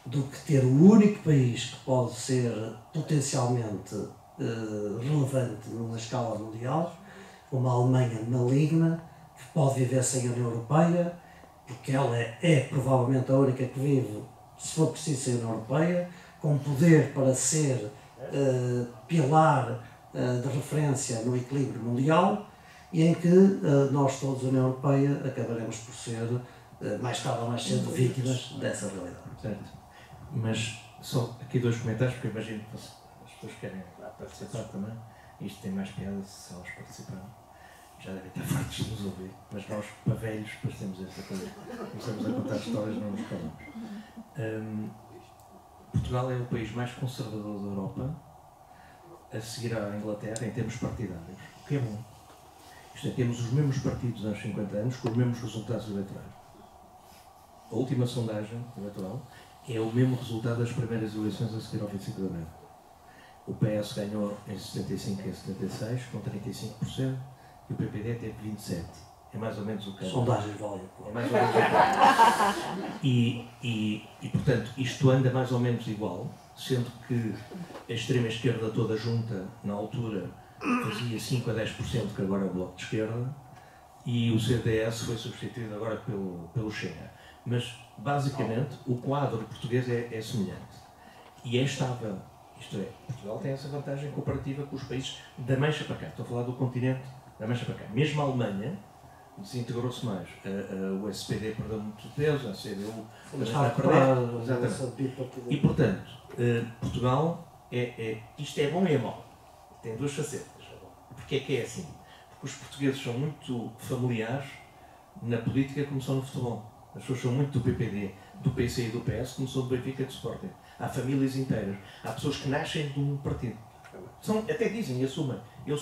S7: do que ter o único país que pode ser potencialmente relevante numa escala mundial, uma Alemanha maligna que pode viver sem a União Europeia, porque ela é provavelmente a única que vive, se for preciso, sem a União Europeia, com poder para ser pilar de referência no equilíbrio mundial, e em que nós todos, a União Europeia, acabaremos por ser, mais tarde ou mais cedo, vítimas dessa realidade.
S18: Certo. Mas só aqui dois comentários, porque eu imagino que as pessoas querem participar também. Isto tem mais piada se elas participarem. Já devem estar fartos de nos ouvir, mas nós, para velhos, depois temos essa coisa. Começamos a contar histórias, não nos calamos. Portugal é o país mais conservador da Europa, a seguir à Inglaterra, em termos partidários, o que é bom. Isto é, temos os mesmos partidos há 50 anos, com os mesmos resultados eleitorais. A última sondagem eleitoral é o mesmo resultado das primeiras eleições a seguir ao 25 de abril. O PS ganhou em 75 e em 76, com 35%, e o PPD teve 27%. É mais ou menos o que...
S7: Sondagens valem.
S18: É mais ou menos o que... E, portanto, isto anda mais ou menos igual, sendo que a extrema-esquerda toda junta, na altura, fazia 5 a 10%, que agora é o Bloco de Esquerda, e o CDS foi substituído agora pelo Chega. Mas, basicamente, o quadro português é semelhante. E é estável. Isto é, Portugal tem essa vantagem comparativa com os países da Mancha para cá. Estou a falar do continente da Mancha para cá. Mesmo a Alemanha desintegrou-se mais. O SPD perdeu muito peso, a CDU está a perder. E, portanto, Portugal, isto é bom e é mau. Tem duas facetas. Porquê é que é assim? Porque os portugueses são muito familiares na política como são no futebol. As pessoas são muito do PPD, do PC e do PS, como são do Benfica e do Sporting. Há famílias inteiras. Há pessoas que nascem de um partido. Até dizem e assumem.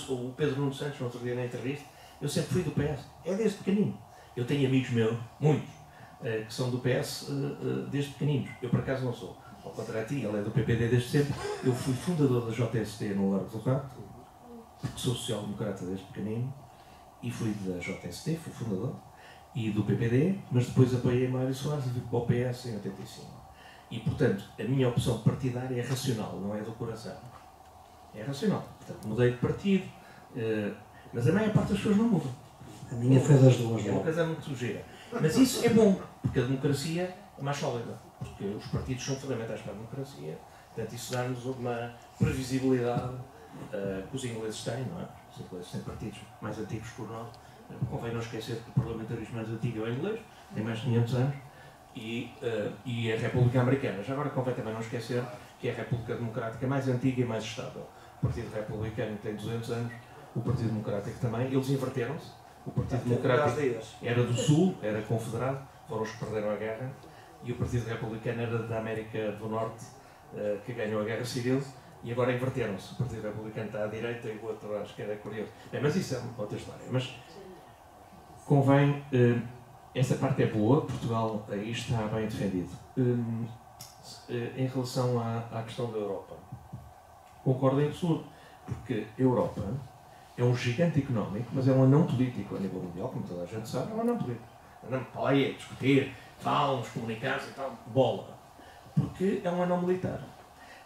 S18: O Pedro Nuno Santos, no outro dia na entrevista, eu sempre fui do PS. É desde pequenino. Eu tenho amigos meus, muitos, que são do PS desde pequeninos. Eu, por acaso, não sou. Ao contrário de ti, ele é do PPD desde sempre. Eu fui fundador da JST no Largo do Rato, porque sou social-democrata desde pequenino, e fui da JST, fui fundador, e do PPD, mas depois apoiei Mário Soares e fui para o PS em 85. E, portanto, a minha opção partidária é racional, não é do coração. É racional. Portanto, mudei de partido, mas a maior parte das pessoas não mudam.
S7: A minha foi das duas.
S18: É uma coisa muito sujeira. Mas isso é bom, porque a democracia é mais sólida. Porque os partidos são fundamentais para a democracia. Portanto, isso dá-nos uma previsibilidade que os ingleses têm, não é? Os ingleses têm partidos mais antigos que nós. Convém não esquecer que o parlamentarismo mais antigo é o inglês, tem mais de 500 anos, e a República Americana. Já agora convém também não esquecer que é a República Democrática mais antiga e mais estável. O Partido Republicano tem 200 anos, o Partido Democrático também. Eles inverteram-se. O Partido Democrático era do Sul, era confederado, foram os que perderam a guerra, e o Partido Republicano era da América do Norte, que ganhou a Guerra Civil, e agora inverteram-se. O Partido Republicano está à direita e o outro à esquerda, é curioso. Mas isso é outra história. Mas convém, essa parte é boa, Portugal aí está bem defendido. Em relação à questão da Europa, concordo em absoluto, porque a Europa é um gigante económico, mas é um anão político a nível mundial, como toda a gente sabe, é um anão político. Andamos para aí a discutir, falam, nos comunicados e tal, bola. Porque é um anão militar.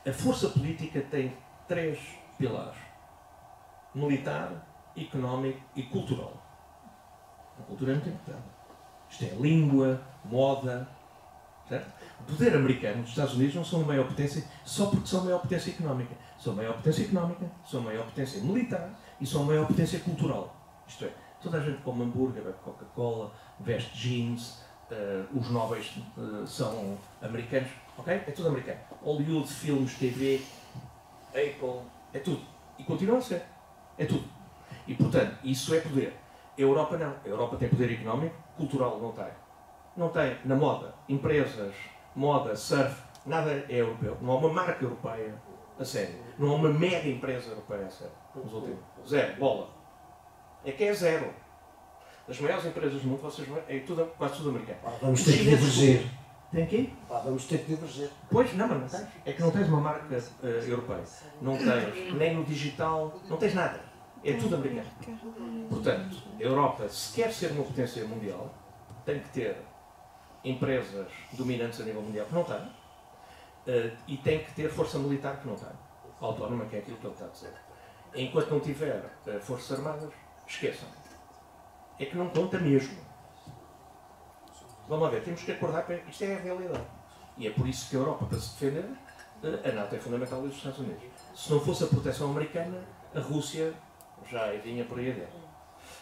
S18: A força política tem 3 pilares: militar, económico e cultural. A cultura é muito importante. Isto é língua, moda, certo? O poder americano dos Estados Unidos não são a maior potência só porque são a maior potência económica. São a maior potência económica, são a maior potência militar e são a maior potência cultural. Isto é, toda a gente come hambúrguer, bebe Coca-Cola, veste jeans, os nobres são americanos, ok? É tudo americano. Hollywood, filmes, TV, Apple, É tudo. E continua a ser. É tudo. E, portanto, isso é poder. A Europa não. A Europa tem poder económico, cultural não tem. Não tem na moda. Empresas, moda, surf, nada é europeu. Não há uma marca europeia a sério. Não há uma mega empresa europeia a sério. Nos últimos. Zero. Bola. É que é zero. Das maiores empresas do mundo, vocês vão, é tudo, quase tudo americano.
S7: Vamos ter que divergir.
S18: Tem aqui?
S7: Vamos ter que divergir.
S18: Pois, não, mas não tens. É que não tens uma marca europeia. Não tens nem no digital, não tens nada. É tudo americano. Portanto, a Europa, se quer ser uma potência mundial, tem que ter empresas dominantes a nível mundial, que não tem, e tem que ter força militar, que não tem. Autónoma, que é aquilo que ele está a dizer. Enquanto não tiver forças armadas, esqueçam. É que não conta mesmo. Vamos lá ver, temos que acordar para isto é a realidade. E é por isso que a Europa, para se defender, a NATO é fundamental dos Estados Unidos. Se não fosse a proteção americana, a Rússia já vinha por aí adentro.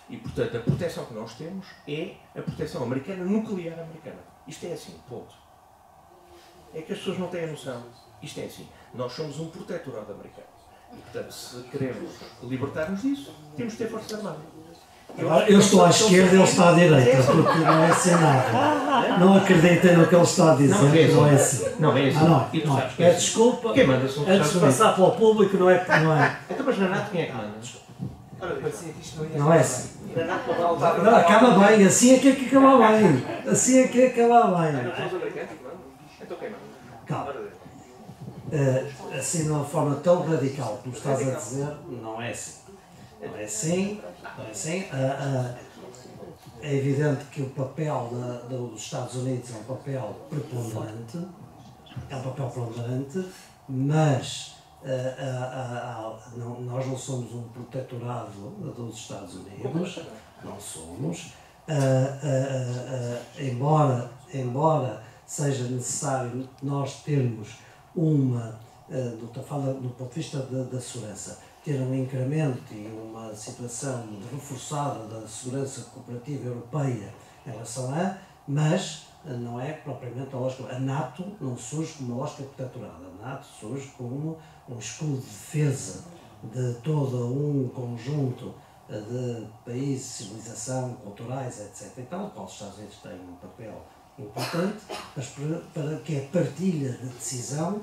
S18: E, portanto, a proteção que nós temos é a proteção americana, nuclear americana. Isto é assim, ponto. É que as pessoas não têm a noção. Isto é assim. Nós somos um protetorado americano. E, portanto, se queremos libertar-nos disso, temos de ter forças armadas.
S7: Eu estou à esquerda e ele está à direita, porque não é assim nada. Não acreditem no que ele está a dizer, não é assim.
S18: Não é assim.
S7: Não. É desculpa, antes de passar para o público, não é.
S18: Então, mas na NATO quem é que manda?
S7: Não é assim. Não, acaba bem, assim é que acaba bem. Assim é que acaba bem.
S18: Então quem manda?
S7: Calma. Assim, de uma forma tão radical como estás a dizer, não é assim. Não é assim. É evidente que o papel dos Estados Unidos é um papel preponderante, mas nós não somos um protetorado dos Estados Unidos, não somos, embora seja necessário nós termos do ponto de vista da segurança, ter um incremento e uma situação reforçada da segurança cooperativa europeia em relação mas não é propriamente a lógica. A NATO não surge como uma lógica protetorada. A NATO surge como um escudo de defesa de todo um conjunto de países, civilização, culturais, etc. Então, os Estados Unidos têm um papel importante, mas para que é partilha de decisão,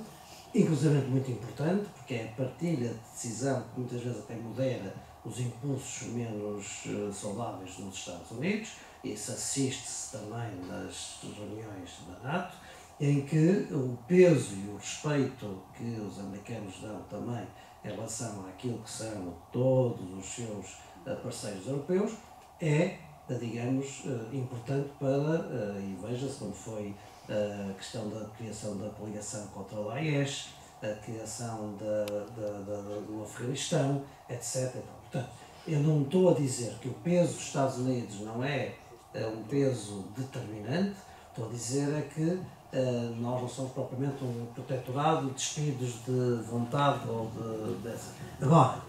S7: inclusive muito importante, porque é a partilha de decisão que muitas vezes até modera os impulsos menos saudáveis dos Estados Unidos. Isso assiste-se também nas reuniões da NATO, em que o peso e o respeito que os americanos dão também em relação àquilo que são todos os seus parceiros europeus é, digamos, importante para, e veja-se como foi a questão da criação da coligação contra o Daesh, a criação do Afeganistão, etc. Portanto, eu não estou a dizer que o peso dos Estados Unidos não é um peso determinante, estou a dizer é que nós não somos propriamente um protetorado despidos de vontade ou dessa. Agora,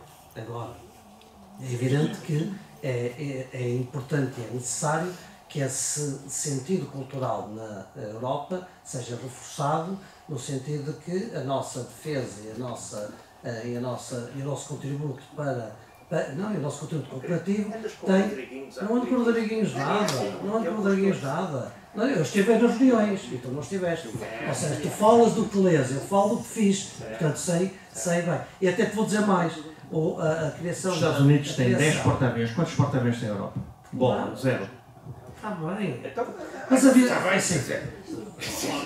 S7: é evidente que é importante e é necessário que esse sentido cultural na Europa seja reforçado, no sentido de que a nossa defesa e o nosso contributo o nosso contributo cooperativo tem... Não ando com Rodriguinhos nada. Não, eu estive nas reuniões e tu não estiveste. Ou seja, tu falas do que lês, eu falo do que fiz. Portanto, sei bem. E até te vou dizer mais. A criação...
S18: Os Estados Unidos têm 10 porta-aviões. Quantos porta-aviões tem a Europa? Bola, zero.
S7: Está bem. Mas havia...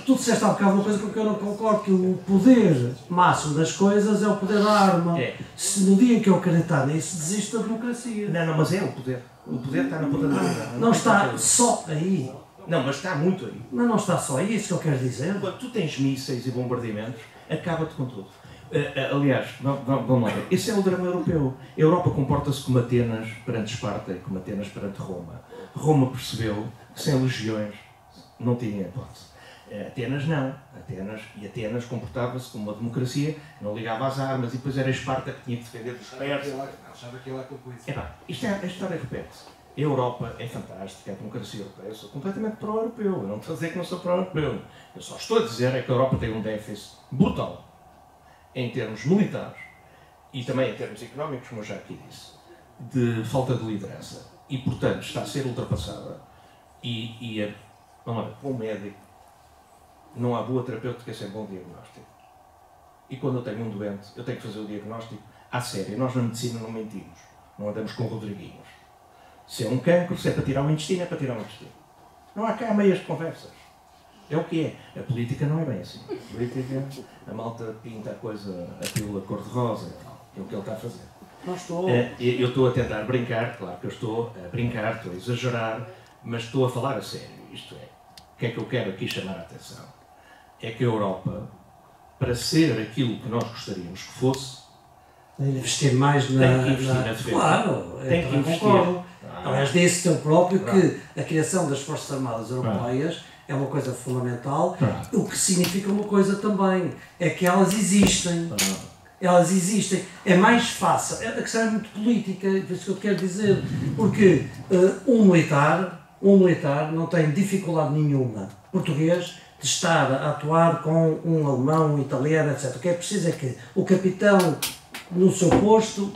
S7: Tu disseste há bocado uma coisa com que eu não concordo, que o poder máximo das coisas é o poder da arma. Se no dia em que eu acreditar nisso, desiste da democracia.
S18: Não, mas é o poder. O poder está na ponta da língua.
S7: Não está só aí.
S18: Não, mas está muito aí.
S7: Mas não está só aí, é isso que eu quero dizer.
S18: Quando tu tens mísseis e bombardeamentos, acaba-te com tudo. Aliás, vamos lá ver. Esse é o drama europeu. A Europa comporta-se como Atenas perante Esparta e como Atenas perante Roma. Roma percebeu que sem legiões não tinha hipótese. Atenas não. Atenas comportava-se como uma democracia, não ligava às armas, e depois era Esparta que tinha que defender dos persas.
S1: Achava que ele é concluído.
S18: A história repete-se. A Europa é fantástica, a democracia europeia. Eu sou completamente pró-europeu. Eu não estou a dizer que não sou pró-europeu. Eu só estou a dizer é que a Europa tem um déficit brutal em termos militares, e também em termos económicos, como eu já aqui disse, de falta de liderança. E, portanto, está a ser ultrapassada. Vamos lá, para um médico, não há boa terapêutica sem bom diagnóstico. E quando eu tenho um doente, eu tenho que fazer o diagnóstico à séria. Nós na medicina não mentimos, não andamos com rodriguinhos. Se é um cancro, se é para tirar o intestino, é para tirar o intestino. Não há cá meias de conversas. É o que é. A política não é bem assim. A política, a malta pinta a coisa, a pílula cor-de-rosa e tal. É o que ele está a fazer.
S7: Não estou.
S18: Eu estou a tentar brincar, claro que eu estou a brincar, estou a exagerar, mas estou a falar a sério. Isto é, o que é que eu quero aqui chamar a atenção? É que a Europa, para ser aquilo que nós gostaríamos que fosse,
S7: tem que investir mais na...
S18: Tem que investir na defesa.
S7: Claro,
S18: tem que investir.
S7: Concordo. Aliás, disse-te eu próprio que a criação das Forças Armadas Europeias é uma coisa fundamental, o que significa uma coisa também, é que elas existem. Elas existem. É mais fácil. A questão é muito política, por isso que eu quero dizer, porque um militar não tem dificuldade nenhuma, português, de estar a atuar com um alemão, um italiano, etc. O que é preciso é que o capitão, no seu posto,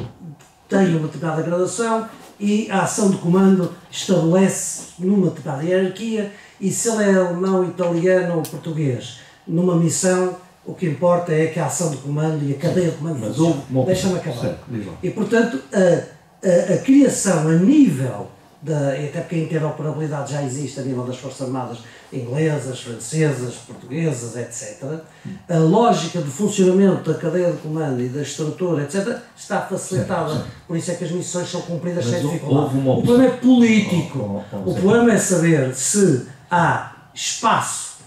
S7: tenha uma determinada graduação e a ação de comando estabelece numa determinada hierarquia, e se ele é alemão, italiano ou português, numa missão, o que importa é que a ação de comando e a cadeia de comando funcione. Deixa-me acabar. E, portanto, a criação a nível e até porque a interoperabilidade já existe a nível das Forças Armadas inglesas, francesas, portuguesas, etc. A lógica de funcionamento da cadeia de comando e da estrutura, etc., está facilitada. Por isso é que as missões são cumpridas sem dificuldade. O problema é político. O problema é saber se há espaço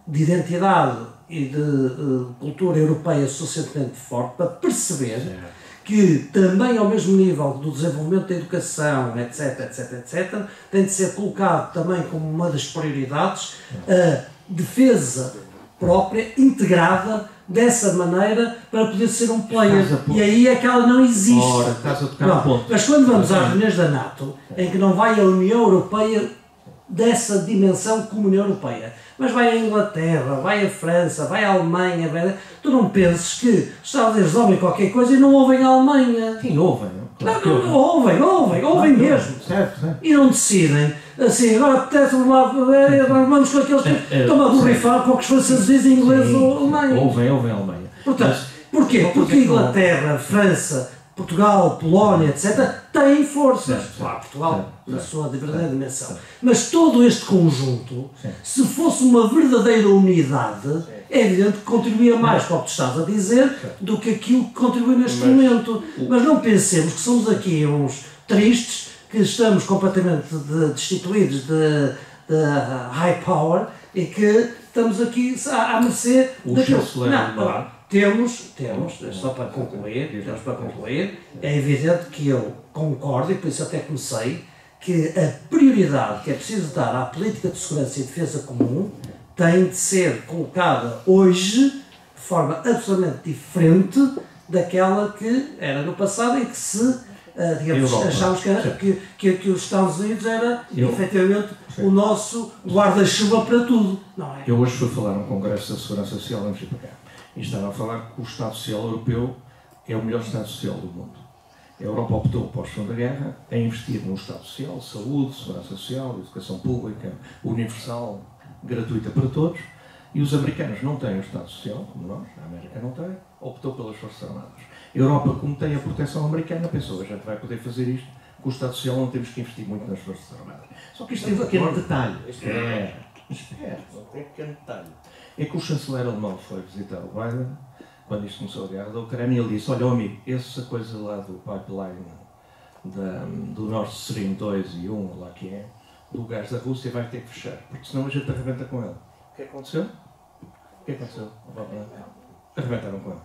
S7: de identidade e de cultura europeia suficientemente forte para perceber que também ao mesmo nível do desenvolvimento da educação, etc., tem de ser colocado também como uma das prioridades a defesa própria, integrada, dessa maneira, para poder ser um player. E aí é que ela não existe.
S18: Ora, estás a tocar no ponto.
S7: Mas quando vamos às reuniões da NATO, em que não vai a União Europeia dessa dimensão como a União Europeia, mas vai a Inglaterra, vai a França, vai a Alemanha, tu não penses que os Estados Unidos ouvem qualquer coisa e não ouvem a Alemanha.
S18: Sim, ouvem.
S7: Claro, ouvem mesmo.
S18: Certo.
S7: E não decidem, assim, agora apetece-nos lá, vamos com aqueles que estão a borrifar com o que os franceses dizem, inglês ou Alemanha.
S18: Ouvem a Alemanha.
S7: Portanto, porquê? Porque a Inglaterra, França, Portugal, Polónia, etc., têm forças. Claro, Portugal, na sua verdadeira dimensão. Mas todo este conjunto, se fosse uma verdadeira unidade, é evidente que contribuía mais para o que tu estás a dizer do que aquilo que contribui neste momento. Mas não pensemos que somos aqui uns tristes, que estamos completamente destituídos de high power e que estamos aqui à mercê daquilo. Temos, só para concluir, é evidente que eu concordo, e por isso até comecei, que a prioridade que é preciso dar à política de segurança e defesa comum tem de ser colocada hoje de forma absolutamente diferente daquela que era no passado e que se, digamos, achámos que os Estados Unidos era efetivamente o nosso guarda-chuva para tudo. Não é?
S18: Eu hoje fui falar num congresso da Segurança Social em Chipacá. E estava a falar que o Estado Social Europeu é o melhor Estado Social do mundo. A Europa optou, pós-Segunda Guerra, a investir no Estado Social, saúde, segurança social, educação pública, universal, gratuita para todos, e os americanos não têm o Estado Social, como nós, a América não tem, optou pelas Forças Armadas. A Europa, como tem a proteção americana, pensou, a gente vai poder fazer isto, com o Estado Social não temos que investir muito nas Forças Armadas. Só que isto tem um pequeno detalhe. Espera, não tem um pequeno detalhe. É que o chanceler alemão foi visitar o Biden, quando isto começou a guerra da Ucrânia, e ele disse, olha, amigo, essa coisa lá do pipeline do Nord Stream 2 e 1, lá que é, do gás da Rússia vai ter que fechar, porque senão a gente arrebenta com ele. O que aconteceu? Arrebentaram com ele.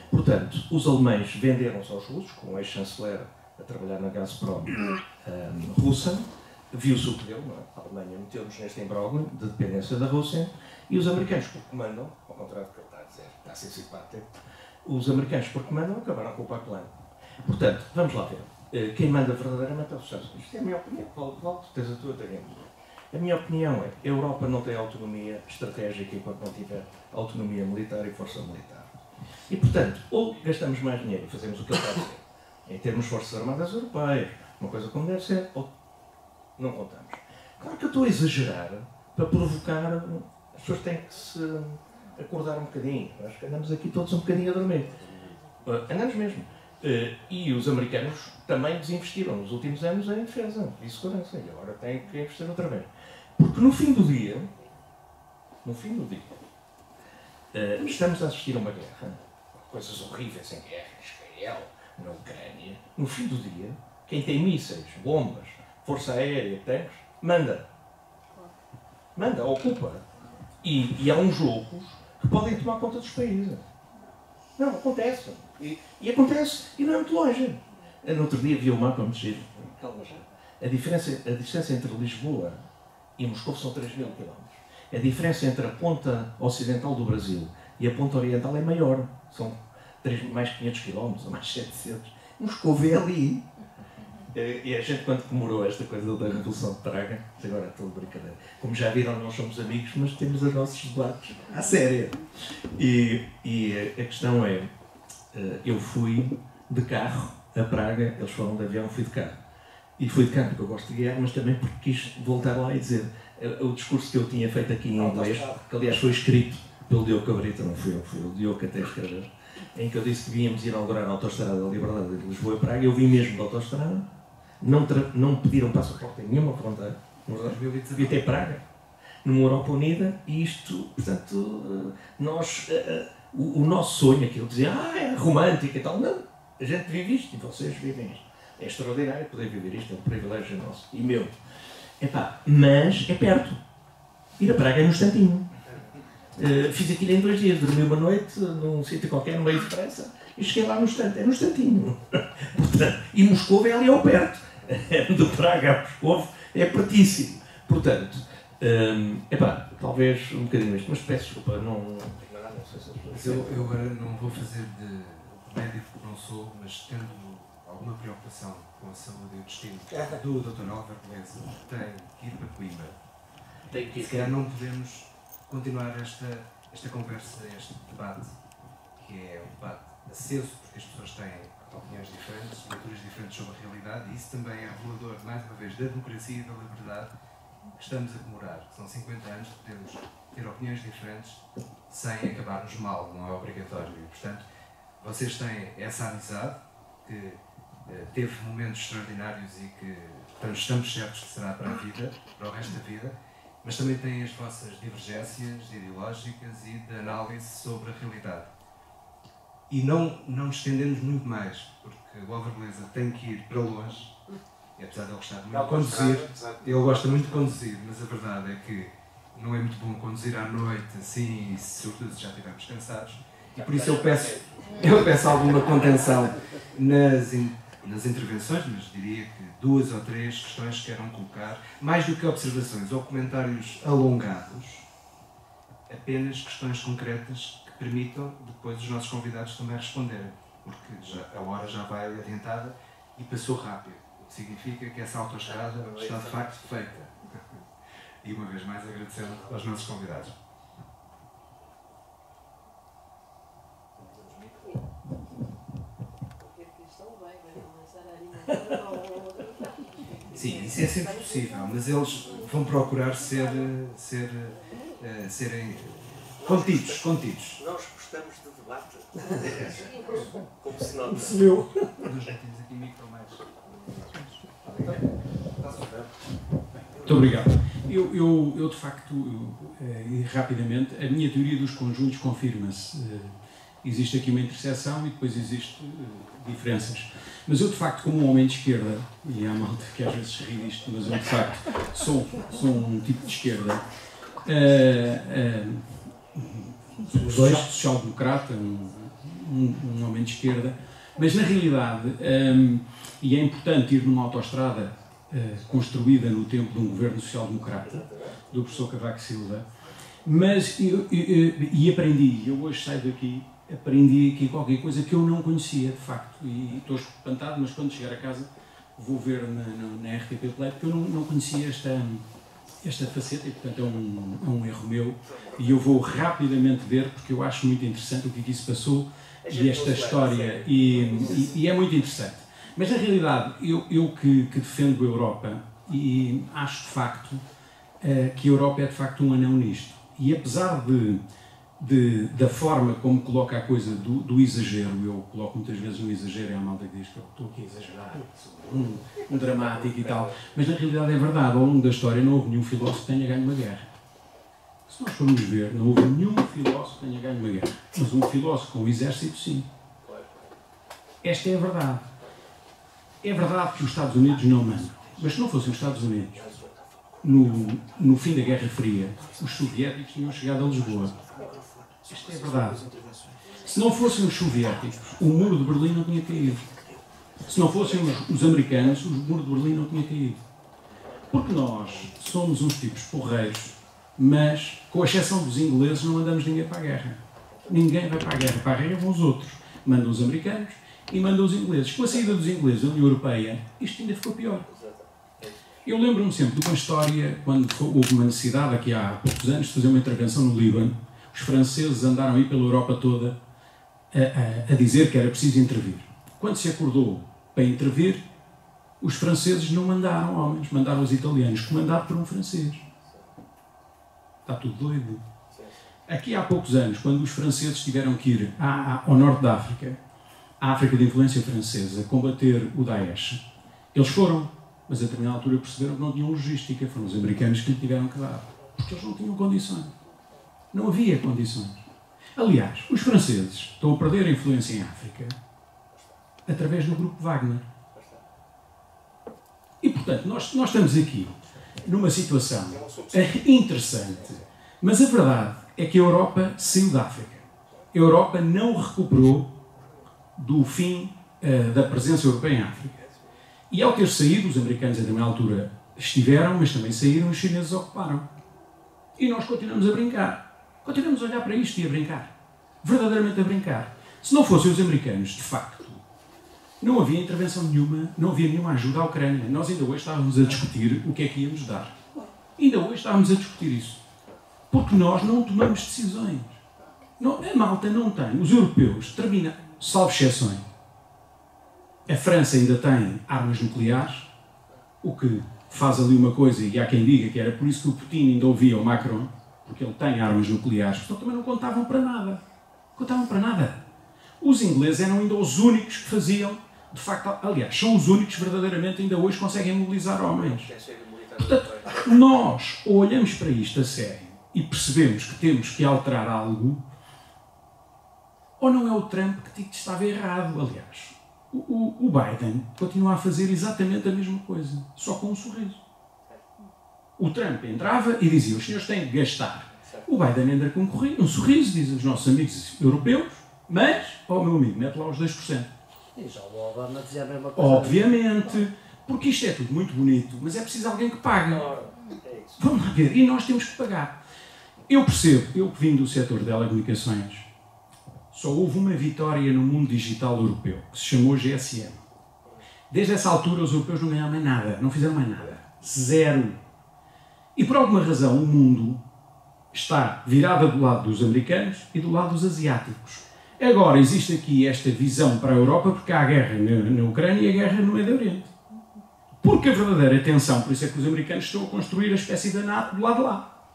S18: Portanto, os alemães venderam-se aos russos, com o ex-chanceler a trabalhar na Gazprom russa, viu-se o que deu, a Alemanha meteu-nos neste imbróglio de dependência da Rússia, e os americanos, porque mandam, ao contrário do que ele está a dizer, está a ser simpático, os americanos, porque mandam, acabaram com o pipeline. Portanto, vamos lá ver. Quem manda verdadeiramente é os Estados Unidos. Isto é a minha opinião. Volto, tens a tua, tenho a minha opinião é que a Europa não tem autonomia estratégica enquanto não tiver autonomia militar e força militar. E, portanto, ou gastamos mais dinheiro e fazemos o que ele está a dizer, em termos de Forças Armadas Europeias, uma coisa como deve ser, ou não contamos. Claro que eu estou a exagerar para provocar, as pessoas têm que se acordar um bocadinho. Acho que andamos aqui todos um bocadinho a dormir. Andamos mesmo. E os americanos também desinvestiram nos últimos anos em defesa e segurança. E agora têm que investir outra vez. Porque no fim do dia, estamos a assistir a uma guerra, coisas horríveis em guerra, em Israel, na Ucrânia. No fim do dia, quem tem mísseis, bombas, força aérea, tanques, manda, ocupa. E há uns loucos que podem tomar conta dos países. Não, acontece. E acontece, e não é muito longe. No outro dia vi o mapa muito giro. A distância entre Lisboa e Moscou são 3.000 km. A diferença entre a ponta ocidental do Brasil e a ponta oriental é maior. São mais 500 km, ou mais 700. Moscou é ali. E a gente, quando comemorou esta coisa da Revolução de Praga, agora é tudo brincadeira. Como já viram, nós somos amigos, mas temos os nossos debates à séria. E a questão é, eu fui de carro a Praga, eles foram de avião, fui de carro. E fui de carro porque eu gosto de guerra, mas também porque quis voltar lá e dizer o discurso que eu tinha feito aqui em inglês, que aliás foi escrito pelo Diogo Cabrita, não fui eu, foi o Diogo que até escreveu, em que eu disse que víamos inaugurar a Autostrada da Liberdade de Lisboa e Praga. Eu vim mesmo da Autostrada, não pediram passaporte em nenhuma fronteira, devia ter Praga, numa Europa Unida, e isto, portanto, o nosso sonho, aquilo que dizia, é romântico e tal, não, a gente vive isto e vocês vivem isto. É extraordinário poder viver isto, é um privilégio nosso e meu. Mas é perto. Ir a Praga é num instantinho. Fiz aquilo em 2 dias, dormi uma noite num sítio qualquer, no meio de França, e cheguei lá no instante, é num instantinho. Portanto, e Moscou é ali ao perto. De Praga a Moscou é pertíssimo. Portanto, talvez um bocadinho isto, mas peço desculpa, não sei se
S1: mas eu agora não vou fazer de médico que não sou, mas tendo alguma preocupação com a saúde e o destino do Dr. Álvaro Beleza, que tem que ir para Coimbra. Se calhar não podemos continuar esta conversa, este debate, que é um debate aceso, porque as pessoas têm opiniões diferentes, leituras diferentes sobre a realidade, e isso também é revelador, mais uma vez, da democracia e da liberdade que estamos a comemorar. São 50 anos que podemos ter opiniões diferentes sem acabarmos mal, não é obrigatório. E, portanto, vocês têm essa amizade que teve momentos extraordinários e que, portanto, estamos certos que será para a vida, para o resto da vida, mas também têm as vossas divergências ideológicas e de análise sobre a realidade. E não nos estendemos muito mais, porque o Álvaro Beleza tem que ir para longe, e apesar de ele gostar muito de conduzir, ele gosta muito de conduzir, mas a verdade é que não é muito bom conduzir à noite, assim, sobretudo se já estivermos cansados, e por isso eu peço alguma contenção nas intervenções, mas diria que 2 ou 3 questões que queiram colocar, mais do que observações ou comentários alongados, apenas questões concretas que permitam depois os nossos convidados também responderem, porque a hora já vai adiantada e passou rápido, o que significa que essa autoestrada está de facto feita. E uma vez mais agradecendo aos nossos convidados. Sim, isso é sempre possível, mas eles vão procurar serem contidos.
S13: Nós gostamos de debate. Como se nota.
S1: Nós não temos aqui micro mais.
S19: Muito obrigado. Eu de facto, rapidamente, a minha teoria dos conjuntos confirma-se. Existe aqui uma interseção e depois existem diferenças. Mas eu, de facto, como um homem de esquerda, e há malta que às vezes ri disto, mas eu, de facto, sou um tipo de esquerda, social-democrata, um homem de esquerda, mas na realidade, e é importante ir numa autoestrada construída no tempo de um governo social-democrata, do professor Cavaco Silva, mas eu hoje saio daqui, aprendi aqui qualquer coisa que eu não conhecia, de facto, e estou espantado, mas quando chegar a casa vou ver na RTP Play, porque eu não conhecia esta faceta e, portanto, é um erro meu e eu vou rapidamente ver porque eu acho muito interessante o que aqui se passou e esta história e é muito interessante. Mas, na realidade, eu que defendo a Europa e acho, de facto, que a Europa é, de facto, um anão nisto. E, apesar da forma como coloca a coisa do exagero, eu coloco muitas vezes no exagero, é a malta que diz que eu estou aqui a exagerar, sou um dramático e tal, mas na realidade é verdade, ao longo da história não houve nenhum filósofo que tenha ganho uma guerra. Se nós formos ver, não houve nenhum filósofo que tenha ganho uma guerra, mas um filósofo com o exército, sim. Esta é a verdade. É verdade que os Estados Unidos não mandam, mas se não fossem os Estados Unidos, no fim da Guerra Fria, os soviéticos tinham chegado a Lisboa. Isto é verdade. Se não fossem os soviéticos, o muro de Berlim não tinha caído. Se não fossem os americanos, o muro de Berlim não tinha caído. Porque nós somos uns tipos porreiros, mas, com exceção dos ingleses, não mandamos ninguém para a guerra. Ninguém vai para a guerra. Para a guerra vão os outros. Mandam os americanos e mandam os ingleses. Com a saída dos ingleses da União Europeia, isto ainda ficou pior. Eu lembro-me sempre de uma história, quando houve uma necessidade, aqui há poucos anos, de fazer uma intervenção no Líbano. Os franceses andaram aí pela Europa toda a dizer que era preciso intervir. Quando se acordou para intervir, os franceses não mandaram homens, mandaram os italianos, comandado por um francês. Está tudo doido. Aqui há poucos anos, quando os franceses tiveram que ir ao norte da África, a África de influência francesa, combater o Daesh, eles foram, mas a determinada altura perceberam que não tinham logística. Foram os americanos que lhe tiveram que dar, porque eles não tinham condições. Não havia condições. Aliás, os franceses estão a perder a influência em África através do grupo Wagner. E, portanto, nós estamos aqui numa situação interessante, mas a verdade é que a Europa saiu da África. A Europa não recuperou do fim da presença europeia em África. E ao ter saído, os americanos a determinada altura estiveram, mas também saíram, os chineses ocuparam. E nós continuamos a brincar. Continuamos a olhar para isto e a brincar. Verdadeiramente a brincar. Se não fossem os americanos, de facto, não havia intervenção nenhuma, não havia nenhuma ajuda à Ucrânia. Nós ainda hoje estávamos a discutir o que é que íamos dar. Ainda hoje estávamos a discutir isso. Porque nós não tomamos decisões. Não, a malta não tem. Os europeus terminam, salvo exceções. A França ainda tem armas nucleares, o que faz ali uma coisa, e há quem diga que era por isso que o Putin ainda ouvia o Macron, porque ele tem armas nucleares, portanto também não contavam para nada. Contavam para nada. Os ingleses eram ainda os únicos que faziam, de facto, aliás, são os únicos que verdadeiramente ainda hoje conseguem mobilizar homens. Portanto, nós olhamos para isto a sério e percebemos que temos que alterar algo, ou não é o Trump que estava errado, aliás. O Biden continua a fazer exatamente a mesma coisa, só com um sorriso. O Trump entrava e dizia, os senhores têm que gastar. O Biden entra com um sorriso, diz aos nossos amigos europeus, mas, meu amigo, mete lá os 2%.
S7: E já o Obama dizia a mesma coisa.
S19: Obviamente, porque isto é tudo muito bonito, mas é preciso alguém que pague. Vamos lá ver, e nós temos que pagar. Eu percebo, eu que vim do setor de telecomunicações, só houve uma vitória no mundo digital europeu, que se chamou GSM. Desde essa altura, os europeus não ganharam mais nada, não fizeram mais nada. Zero. E por alguma razão, o mundo está virado do lado dos americanos e do lado dos asiáticos. Agora, existe aqui esta visão para a Europa, porque há a guerra na Ucrânia e a guerra no Médio Oriente. Porque a verdadeira tensão, por isso é que os americanos estão a construir a espécie da NATO do lado de lá.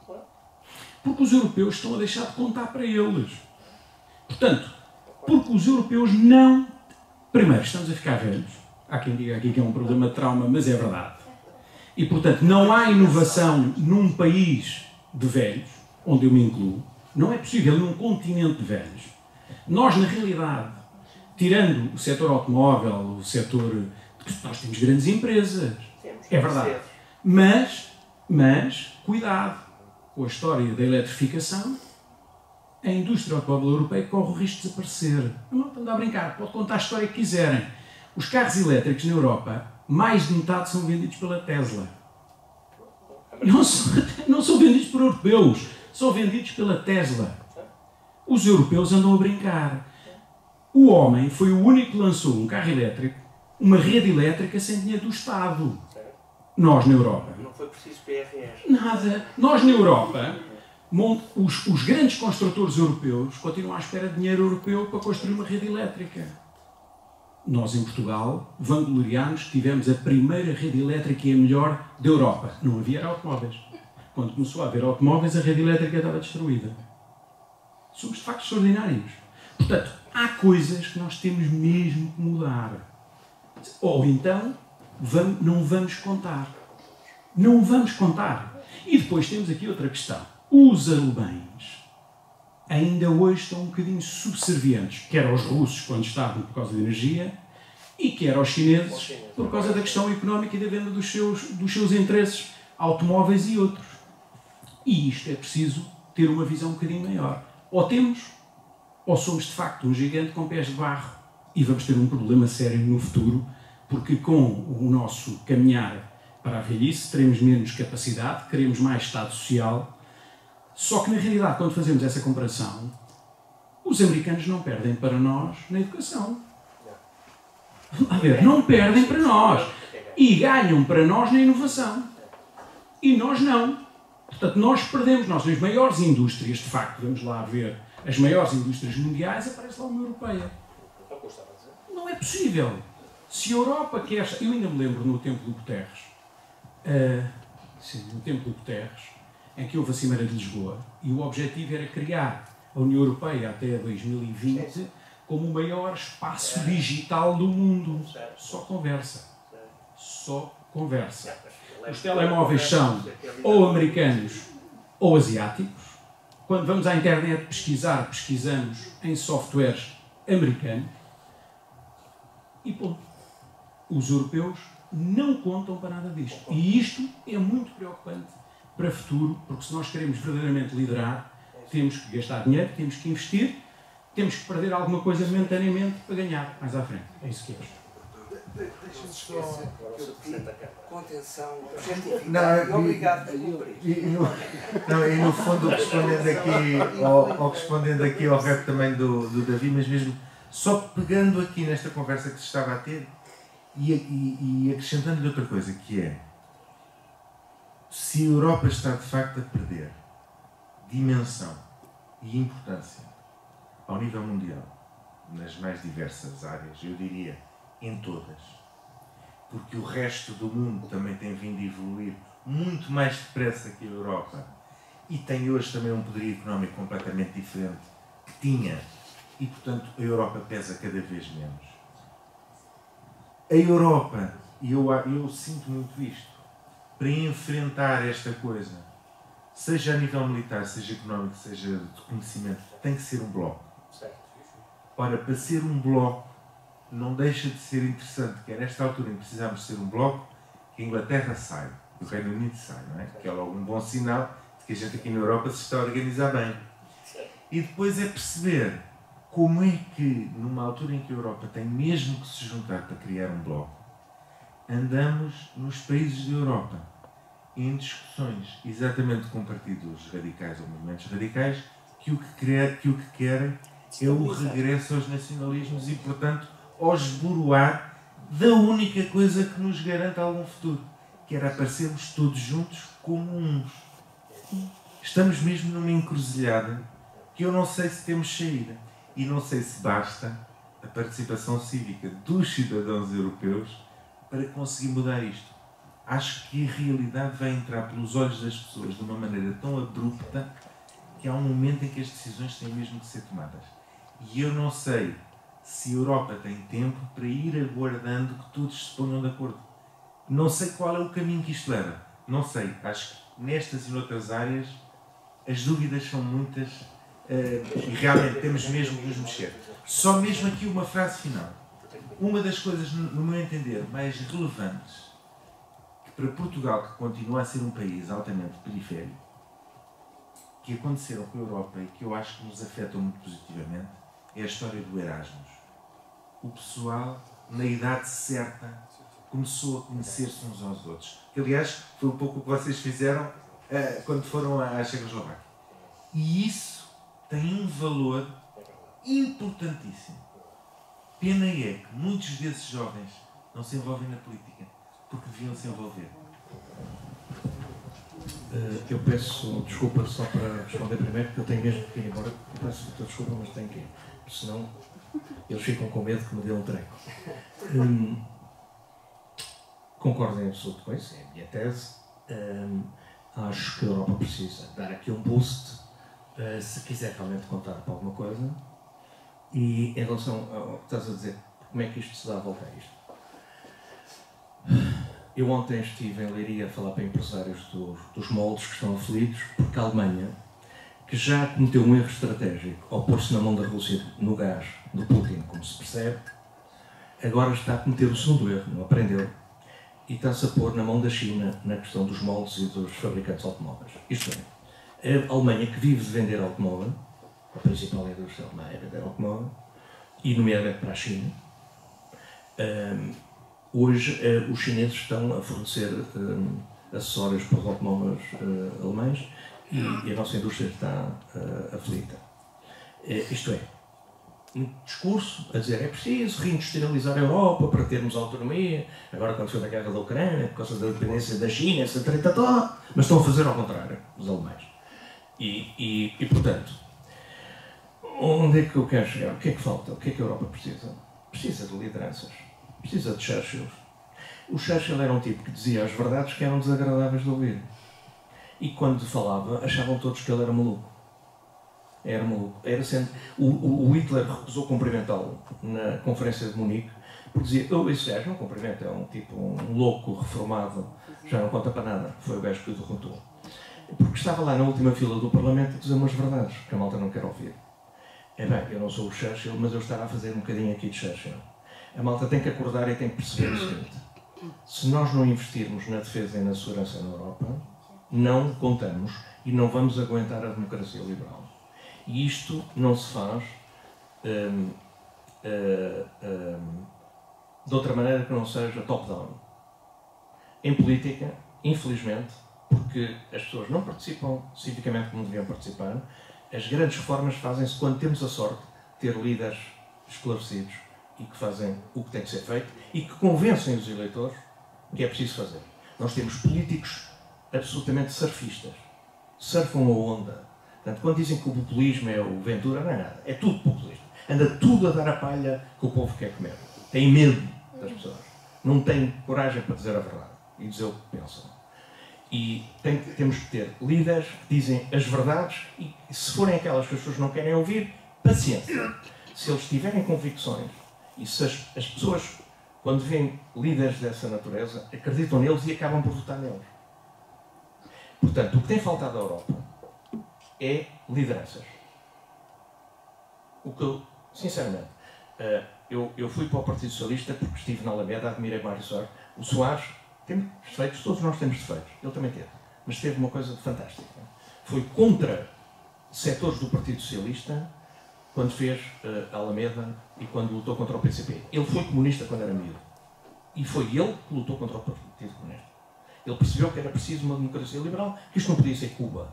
S19: Porque os europeus estão a deixar de contar para eles. Portanto, porque os europeus não... Primeiro, estamos a ficar velhos. Há quem diga aqui que é um problema de trauma, mas é verdade. E, portanto, não há inovação num país de velhos, onde eu me incluo. Não é possível num continente de velhos. Nós, na realidade, tirando o setor automóvel, o setor... Nós temos grandes empresas. É verdade. Mas, cuidado com a história da eletrificação. A indústria automóvel europeia corre o risco de desaparecer. Não estão a brincar, pode contar a história que quiserem. Os carros elétricos na Europa, mais de metade são vendidos pela Tesla. Não são vendidos por europeus, são vendidos pela Tesla. Os europeus andam a brincar. O homem foi o único que lançou um carro elétrico, uma rede elétrica sem dinheiro do Estado. Nós, na Europa.
S13: Não foi preciso PRR.
S19: Nada. Nós, na Europa, os grandes construtores europeus continuam à espera de dinheiro europeu para construir uma rede elétrica. Nós, em Portugal, vangloriámos que tivemos a primeira rede elétrica e a melhor da Europa. Não havia automóveis. Quando começou a haver automóveis, a rede elétrica estava destruída. Somos, de facto, extraordinários. Portanto, há coisas que nós temos mesmo que mudar. Ou então, não vamos contar. Não vamos contar. E depois temos aqui outra questão. Os alemães ainda hoje estão um bocadinho subservientes, quer aos russos, quando estavam por causa da energia, e quer aos chineses, por causa da questão económica e da venda dos seus interesses, automóveis e outros. E isto é preciso ter uma visão um bocadinho maior. Ou temos, ou somos de facto um gigante com pés de barro e vamos ter um problema sério no futuro, porque com o nosso caminhar para a velhice teremos menos capacidade, queremos mais Estado social. Só que na realidade, quando fazemos essa comparação, os americanos não perdem para nós na educação. A ver, não perdem para nós. E ganham para nós na inovação. E nós não. Portanto, nós perdemos. Nós, nas maiores indústrias, de facto, vamos lá ver, as maiores indústrias mundiais, aparece lá uma europeia. Não é possível. Se a Europa quer... Eu ainda me lembro no tempo do Guterres, em que houve a Cimeira de Lisboa, e o objetivo era criar a União Europeia até 2020 como o maior espaço digital do mundo. Só conversa. Só conversa. Os telemóveis são ou americanos ou asiáticos. Quando vamos à internet pesquisar, pesquisamos em softwares americanos. E ponto. Os europeus não contam para nada disto. E isto é muito preocupante para o futuro, porque se nós queremos verdadeiramente liderar, temos que gastar dinheiro, temos que investir, temos que perder alguma coisa momentaneamente para ganhar mais à frente. É isso que é.
S20: Deixa-me só contenção, objetividade, obrigado por cumprir.
S21: E no fundo, respondendo aqui ao rap também do Davi, mas mesmo só pegando aqui nesta conversa que se estava a ter e acrescentando-lhe outra coisa, que é: se a Europa está de facto a perder dimensão e importância ao nível mundial, nas mais diversas áreas, eu diria em todas, porque o resto do mundo também tem vindo a evoluir muito mais depressa que a Europa e tem hoje também um poderio económico completamente diferente que tinha, e portanto a Europa pesa cada vez menos. A Europa, e eu sinto muito isto, para enfrentar esta coisa, seja a nível militar, seja económico, seja de conhecimento, tem que ser um bloco. Ora, para ser um bloco, não deixa de ser interessante que é nesta altura em que precisamos ser um bloco, que a Inglaterra sai, que o Reino Unido sai, não é? Que é logo um bom sinal de que a gente aqui na Europa se está a organizar bem. E depois é perceber como é que, numa altura em que a Europa tem mesmo que se juntar para criar um bloco, andamos nos países da Europa em discussões exatamente com partidos radicais ou movimentos radicais que o que querem é o regresso aos nacionalismos e, portanto, ao esboroar da única coisa que nos garante algum futuro, que era aparecermos todos juntos como uns. Estamos mesmo numa encruzilhada que eu não sei se temos saída e não sei se basta a participação cívica dos cidadãos europeus para conseguir mudar isto. Acho que a realidade vai entrar pelos olhos das pessoas de uma maneira tão abrupta que há um momento em que as decisões têm mesmo que ser tomadas. E eu não sei se a Europa tem tempo para ir aguardando que todos se ponham de acordo. Não sei qual é o caminho que isto leva. Não sei. Acho que nestas e noutras áreas as dúvidas são muitas e realmente temos mesmo que nos mexer. Só mesmo aqui uma frase final. Uma das coisas, no meu entender, mais relevantes que para Portugal, que continua a ser um país altamente periférico, que aconteceram com a Europa e que eu acho que nos afetam muito positivamente, é a história do Erasmus. O pessoal, na idade certa, começou a conhecer-se uns aos outros. Que, aliás, foi um pouco o que vocês fizeram quando foram à Checoslováquia. E isso tem um valor importantíssimo. Pena é que muitos desses jovens não se envolvem na política, porque deviam se envolver.
S18: Eu peço desculpa só para responder primeiro, porque eu tenho mesmo que ir embora. Eu peço muita desculpa, mas tenho que ir. Senão eles ficam com medo que me dê um treco. Concordo em absoluto com isso, é a minha tese. Acho que a Europa precisa dar aqui um boost se quiser realmente contar para alguma coisa. E em relação ao que estás a dizer, como é que isto se dá a volta a isto? Eu ontem estive em Leiria a falar para empresários dos moldes que estão aflitos, porque a Alemanha, que já cometeu um erro estratégico ao pôr-se na mão da Rússia no gás do Putin, como se percebe, agora está a cometer o segundo erro, não aprendeu, e está-se a pôr na mão da China na questão dos moldes e dos fabricantes automóveis. Isto é, a Alemanha, que vive de vender automóvel, a principal indústria alemã é vender automóvel, e nomeadamente para a China, hoje os chineses estão a fornecer acessórios para os automóveis alemães e a nossa indústria está aflita. Isto é, um discurso a dizer é preciso reindustrializar a Europa para termos autonomia, agora quando foi a guerra da Ucrânia, por causa da dependência da China, essa treta toda, mas estão a fazer ao contrário, os alemães. E portanto, onde é que eu quero chegar? O que é que falta? O que é que a Europa precisa? Precisa de lideranças. Precisa de Churchill. O Churchill era um tipo que dizia as verdades que eram desagradáveis de ouvir. E quando falava, achavam todos que ele era maluco. Era maluco. Era sempre... o Hitler recusou cumprimentá-lo na Conferência de Munique, porque dizia, esse gajo não cumprimenta, é um tipo, um louco reformado, já não conta para nada. Foi o gajo que o derrotou. Porque estava lá na última fila do Parlamento a dizer umas verdades que a malta não quer ouvir. É bem, eu não sou o Churchill, mas eu estava a fazer um bocadinho aqui de Churchill. A malta tem que acordar e tem que perceber o seguinte: se nós não investirmos na defesa e na segurança na Europa, não contamos e não vamos aguentar a democracia liberal. E isto não se faz de outra maneira que não seja top-down. Em política, infelizmente, porque as pessoas não participam civicamente como deviam participar, as grandes reformas fazem-se quando temos a sorte de ter líderes esclarecidos e que fazem o que tem que ser feito e que convencem os eleitores que é preciso fazer. Nós temos políticos absolutamente surfistas. Surfam a onda. Portanto, quando dizem que o populismo é o Ventura, não é nada. É tudo populismo. Anda tudo a dar a palha que o povo quer comer. Tem medo das pessoas. Não tem coragem para dizer a verdade e dizer o que pensam. E temos que ter líderes que dizem as verdades e, se forem aquelas que as pessoas não querem ouvir, paciência. Se eles tiverem convicções e se as pessoas, quando veem líderes dessa natureza, acreditam neles e acabam por votar neles. Portanto, o que tem faltado à Europa é lideranças. O que eu, sinceramente, eu fui para o Partido Socialista porque estive na Alameda, admirei Mário Soares. O Soares tem defeitos, todos nós temos defeitos, ele também teve, mas teve uma coisa fantástica. Foi contra setores do Partido Socialista quando fez a Alameda e quando lutou contra o PCP. Ele foi comunista quando era miúdo. E foi ele que lutou contra o Partido Comunista. Ele percebeu que era preciso uma democracia liberal, que isto não podia ser Cuba.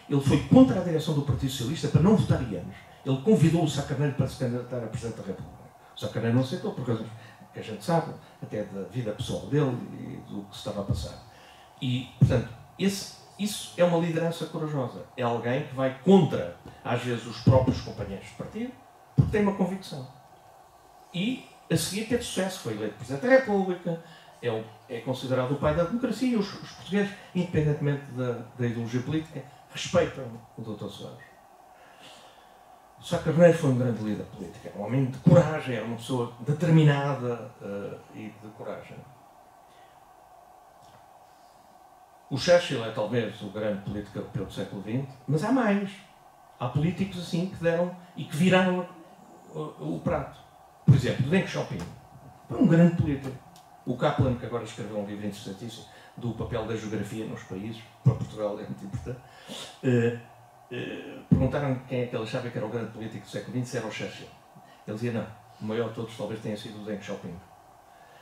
S18: Ele foi contra a direção do Partido Socialista para não votar ianos. Ele convidou o Sá Carneiro para se candidatar a Presidente da República. O Sá Carneiro não aceitou, por razões que a gente sabe, até da vida pessoal dele e do que se estava a passar. E, portanto, isso é uma liderança corajosa. É alguém que vai contra, às vezes, os próprios companheiros de partido, porque tem uma convicção. E, a seguir, teve sucesso. Foi eleito Presidente da República, é considerado o pai da democracia. Os portugueses, independentemente da ideologia política, respeitam o Dr. Soares. O Sá Carneiro foi um grande líder político. Era um homem de coragem, era uma pessoa determinada e de coragem. O Churchill é talvez o grande político europeu do século XX, mas há mais. Há políticos assim que deram e que viraram o prato. Por exemplo, Deng Xiaoping foi um grande político. O Kaplan, que agora escreveu um livro interessantíssimo do papel da geografia nos países, para Portugal é muito importante, perguntaram quem é que ele achava que era o grande político do século XX, se era o Churchill. Ele dizia, não, o maior de todos talvez tenha sido o Deng Xiaoping.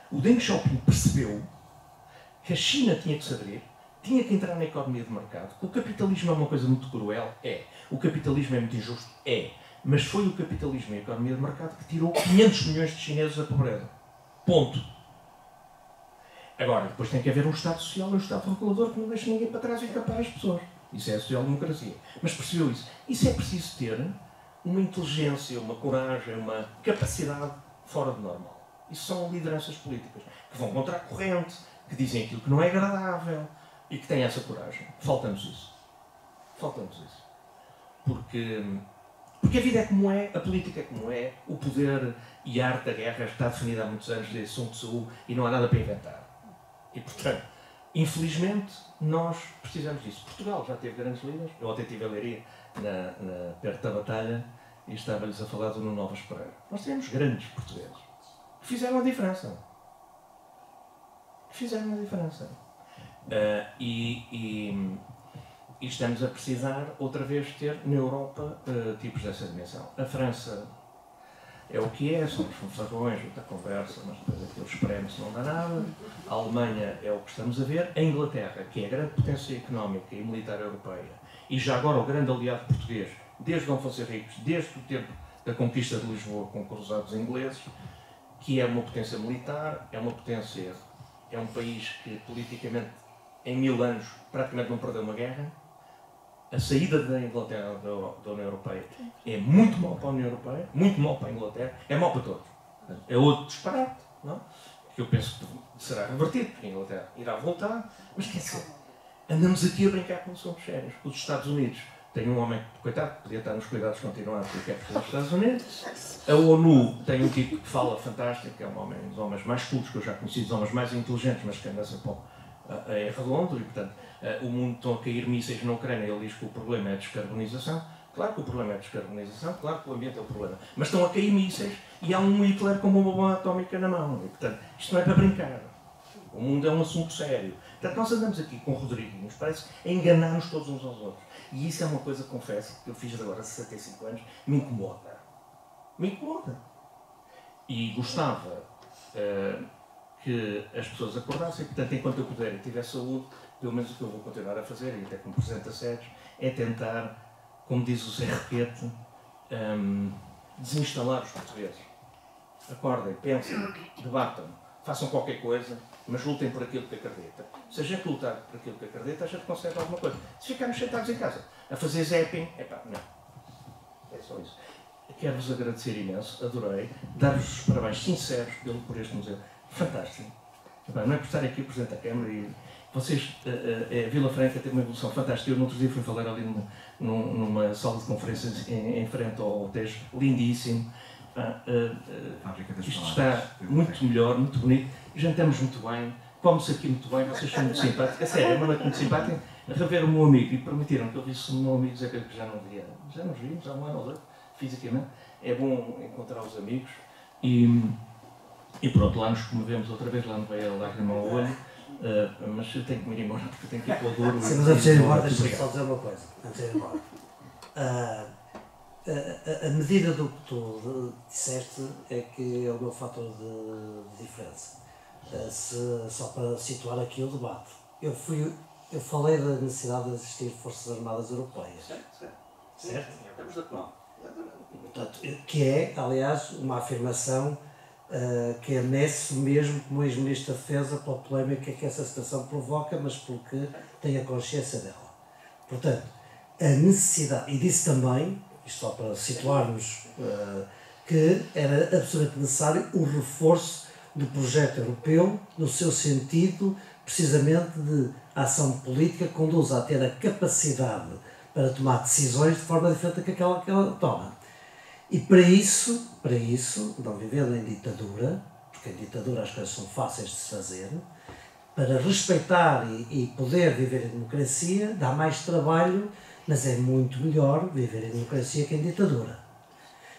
S18: O Deng Xiaoping percebeu que a China tinha que se abrir, tinha que entrar na economia de mercado. O capitalismo é uma coisa muito cruel? É. O capitalismo é muito injusto? É. Mas foi o capitalismo e a economia de mercado que tirou 500 milhões de chineses da pobreza. Ponto.
S4: Agora, depois tem que haver um Estado social e um Estado regulador que não deixa ninguém para trás e capar as pessoas. Isso é a social-democracia. Mas percebeu isso. Isso é preciso ter uma inteligência, uma coragem, uma capacidade fora do normal. Isso são lideranças políticas que vão contra a corrente, que dizem aquilo que não é agradável e que têm essa coragem. Falta-nos isso. Falta-nos isso. Porque a vida é como é, a política é como é, o poder e a arte da guerra está definida há muitos anos desde Sun Tzu e não há nada para inventar. E, portanto, infelizmente, nós precisamos disso. Portugal já teve grandes líderes. Eu ontem estive a Leiria, perto da Batalha, e estava-lhes a falar do Nuno Novas Pereira. Nós tivemos grandes portugueses que fizeram a diferença. Fizeram a diferença. E estamos a precisar, outra vez, ter na Europa tipos dessa dimensão. A França é o que é, são os fanfarrões, muita conversa, mas depois aquilo espreme-se, não dá nada. A Alemanha é o que estamos a ver. A Inglaterra, que é a grande potência económica e militar europeia, e já agora o grande aliado português, desde Dom Afonso Henriques, desde o tempo da conquista de Lisboa com cruzados ingleses, que é uma potência militar, é uma potência, é um país que politicamente em 1000 anos praticamente não perdeu uma guerra. A saída da Inglaterra da União Europeia é muito mal para a União Europeia, muito mal para a Inglaterra, é mal para todos. É outro disparate, não? Que eu penso que será revertido, porque a Inglaterra irá voltar, mas quer dizer, andamos aqui a brincar com assuntos sérios. Os Estados Unidos têm um homem, coitado, podia estar nos cuidados continuados porque é dos Estados Unidos. A ONU tem um tipo que fala fantástico, que é um dos homens mais cultos que eu já conheci, dos homens mais inteligentes, mas que anda sempre é redondo, e portanto o mundo estão a cair mísseis na Ucrânia. Ele diz que o problema é a descarbonização. Claro que o problema é a descarbonização, claro que o ambiente é o problema, mas estão a cair mísseis e há um Hitler com uma bomba atómica na mão, e portanto isto não é para brincar. O mundo é um assunto sério. Portanto, nós andamos aqui com Rodriguinhos, parece enganar-nos todos uns aos outros. E isso é uma coisa, confesso, que eu fiz agora há 65 anos, me incomoda. Me incomoda. E gostava que as pessoas acordassem, portanto, enquanto eu puder e tiver saúde, pelo menos o que eu vou continuar a fazer, e até como Presidente da SEDES, é tentar, como diz o Zé Requete, desinstalar os portugueses. Acordem, pensem, debatam, façam qualquer coisa, mas lutem por aquilo que acreditam. Se a gente lutar por aquilo que acredita, a gente consegue alguma coisa. Se ficarmos sentados em casa a fazer zapping, não. É só isso. Quero-vos agradecer imenso, adorei, dar-vos os parabéns sinceros por este museu. Fantástico. Não é por estar aqui o Presidente da Câmara e vocês, a Vila Franca tem uma evolução fantástica. Eu no outro dia fui falar ali numa sala de conferências em frente ao Tejo, lindíssimo. Isto está muito melhor, muito bonito, jantamos muito bem, come-se aqui muito bem, vocês são muito simpáticos. A sério, é uma noite muito simpática. Rever o meu amigo, e permitiram que eu visse o meu amigo dizer que já não via. Já nos vimos há um ano ou dois, fisicamente. É bom encontrar os amigos e pronto, lá nos comovemos outra vez, lá não veio a lágrima ao olho, mas eu tenho que me ir embora porque eu tenho que ir para o Douro.
S7: Sim, mas antes de ir embora, deixa-me só dizer uma coisa. Antes de ir embora. A medida do que tu disseste é que é o meu fator de diferença. Só para situar aqui o debate. Eu falei da necessidade de existir Forças Armadas Europeias. Certo?
S15: Estamos de acordo.
S7: Portanto, que é, aliás, uma afirmação que enece mesmo como ex-ministro da Defesa pela polémica que essa situação provoca, mas porque tem a consciência dela. Portanto, a necessidade, e disse também, isto só para situarmos, que era absolutamente necessário o reforço do projeto europeu no seu sentido, precisamente, de ação política que conduza a ter a capacidade para tomar decisões de forma diferente daquela que ela toma. E para isso, não vivendo em ditadura, porque em ditadura as coisas são fáceis de se fazer, para respeitar e poder viver em democracia, dá mais trabalho, mas é muito melhor viver em democracia que em ditadura.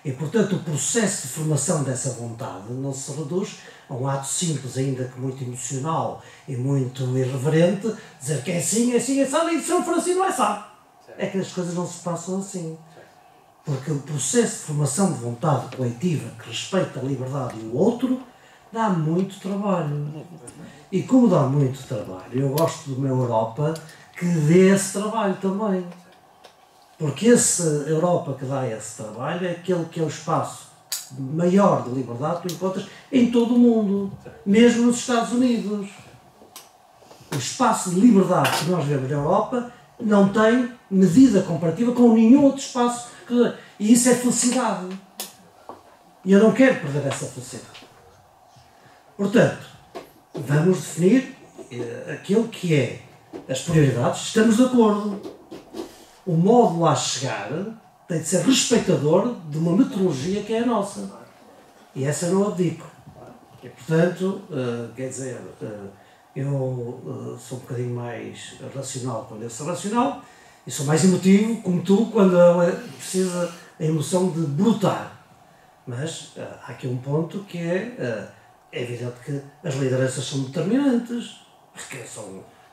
S7: E, portanto, o processo de formação dessa vontade não se reduz a um ato simples, ainda que muito emocional e muito irreverente, dizer que é assim, e se não for assim, não é assim. É que as coisas não se passam assim. Porque o processo de formação de vontade coletiva que respeita a liberdade e o outro dá muito trabalho. E como dá muito trabalho, eu gosto de uma Europa que dê esse trabalho também. Porque essa Europa que dá esse trabalho é aquele que é o espaço maior de liberdade que tu encontras em todo o mundo, mesmo nos Estados Unidos.
S3: espaço de liberdade que nós vemos na Europa não tem medida comparativa com nenhum outro espaço. E isso é felicidade. E eu não quero perder essa felicidade. Portanto, vamos definir aquilo que é as prioridades. Estamos de acordo. O modo de lá chegar tem de ser respeitador de uma metodologia que é a nossa. E essa eu não abdico. E, portanto, quer dizer, eu sou um bocadinho mais racional quando eu sou racional e sou mais emotivo, como tu, quando precisa a emoção de brotar. Mas há aqui um ponto que é evidente que as lideranças são determinantes.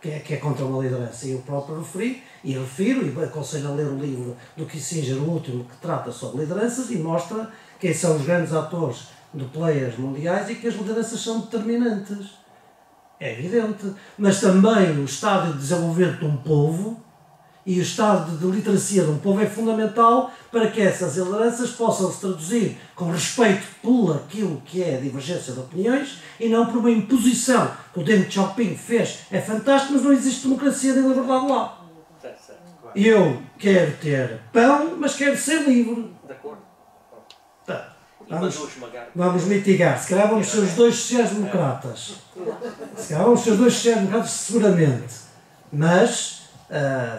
S3: Quem é que é contra uma liderança? Eu próprio referi, e refiro, e aconselho a ler o livro do Kissinger, o último, que trata sobre lideranças e mostra quem são os grandes atores de players mundiais e que as lideranças são determinantes. É evidente. Mas também o estado de desenvolvimento de um povo e o estado de literacia de um povo é fundamental para que essas lideranças possam se traduzir com respeito por aquilo que é a divergência de opiniões e não por uma imposição que o Deng Xiaoping fez. É fantástico, mas não existe democracia nem liberdade lá. Eu quero ter pão, mas quero ser livre.
S13: De acordo.
S3: Vamos mitigar. Se calhar vamos ser os dois sociais-democratas. Se calhar vamos ser os dois sociais-democratas, seguramente. Mas,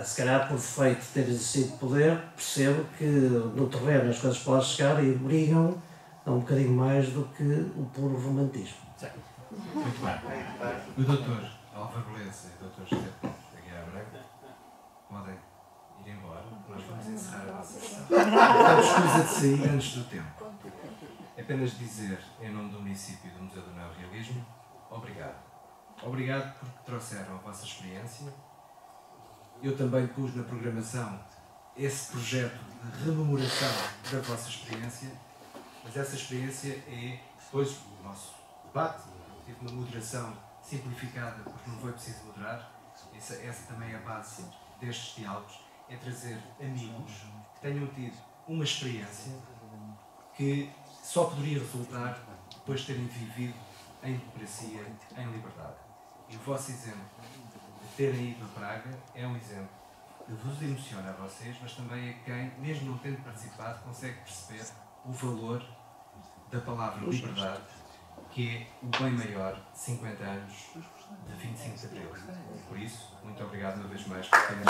S3: se calhar por defeito de ter exercido poder, percebo que no terreno as coisas podem chegar e brigam a um bocadinho mais do que o puro romantismo.
S1: Muito bem. O doutor Álvaro Beleza e o doutor José Aguiar Braga podem ir embora. Nós vamos encerrar a nossa sessão. Estamos escusa de sair antes do tempo. É apenas dizer, em nome do município e do Museu do Neorrealismo, obrigado. Obrigado porque trouxeram a vossa experiência. Eu também pus na programação esse projeto de rememoração da vossa experiência, mas essa experiência é depois do nosso debate. Tive uma moderação simplificada porque não foi preciso moderar. Essa também é a base destes diálogos, é trazer amigos que tenham tido uma experiência que só poderia resultar depois de terem vivido em democracia, em liberdade. E o vosso exemplo de terem ido a Praga é um exemplo que vos emociona a vocês, mas também a quem, mesmo não tendo participado, consegue perceber o valor da palavra liberdade, que é o bem maior de 50 anos de 25 de Abril. Por isso, muito obrigado uma vez mais por terem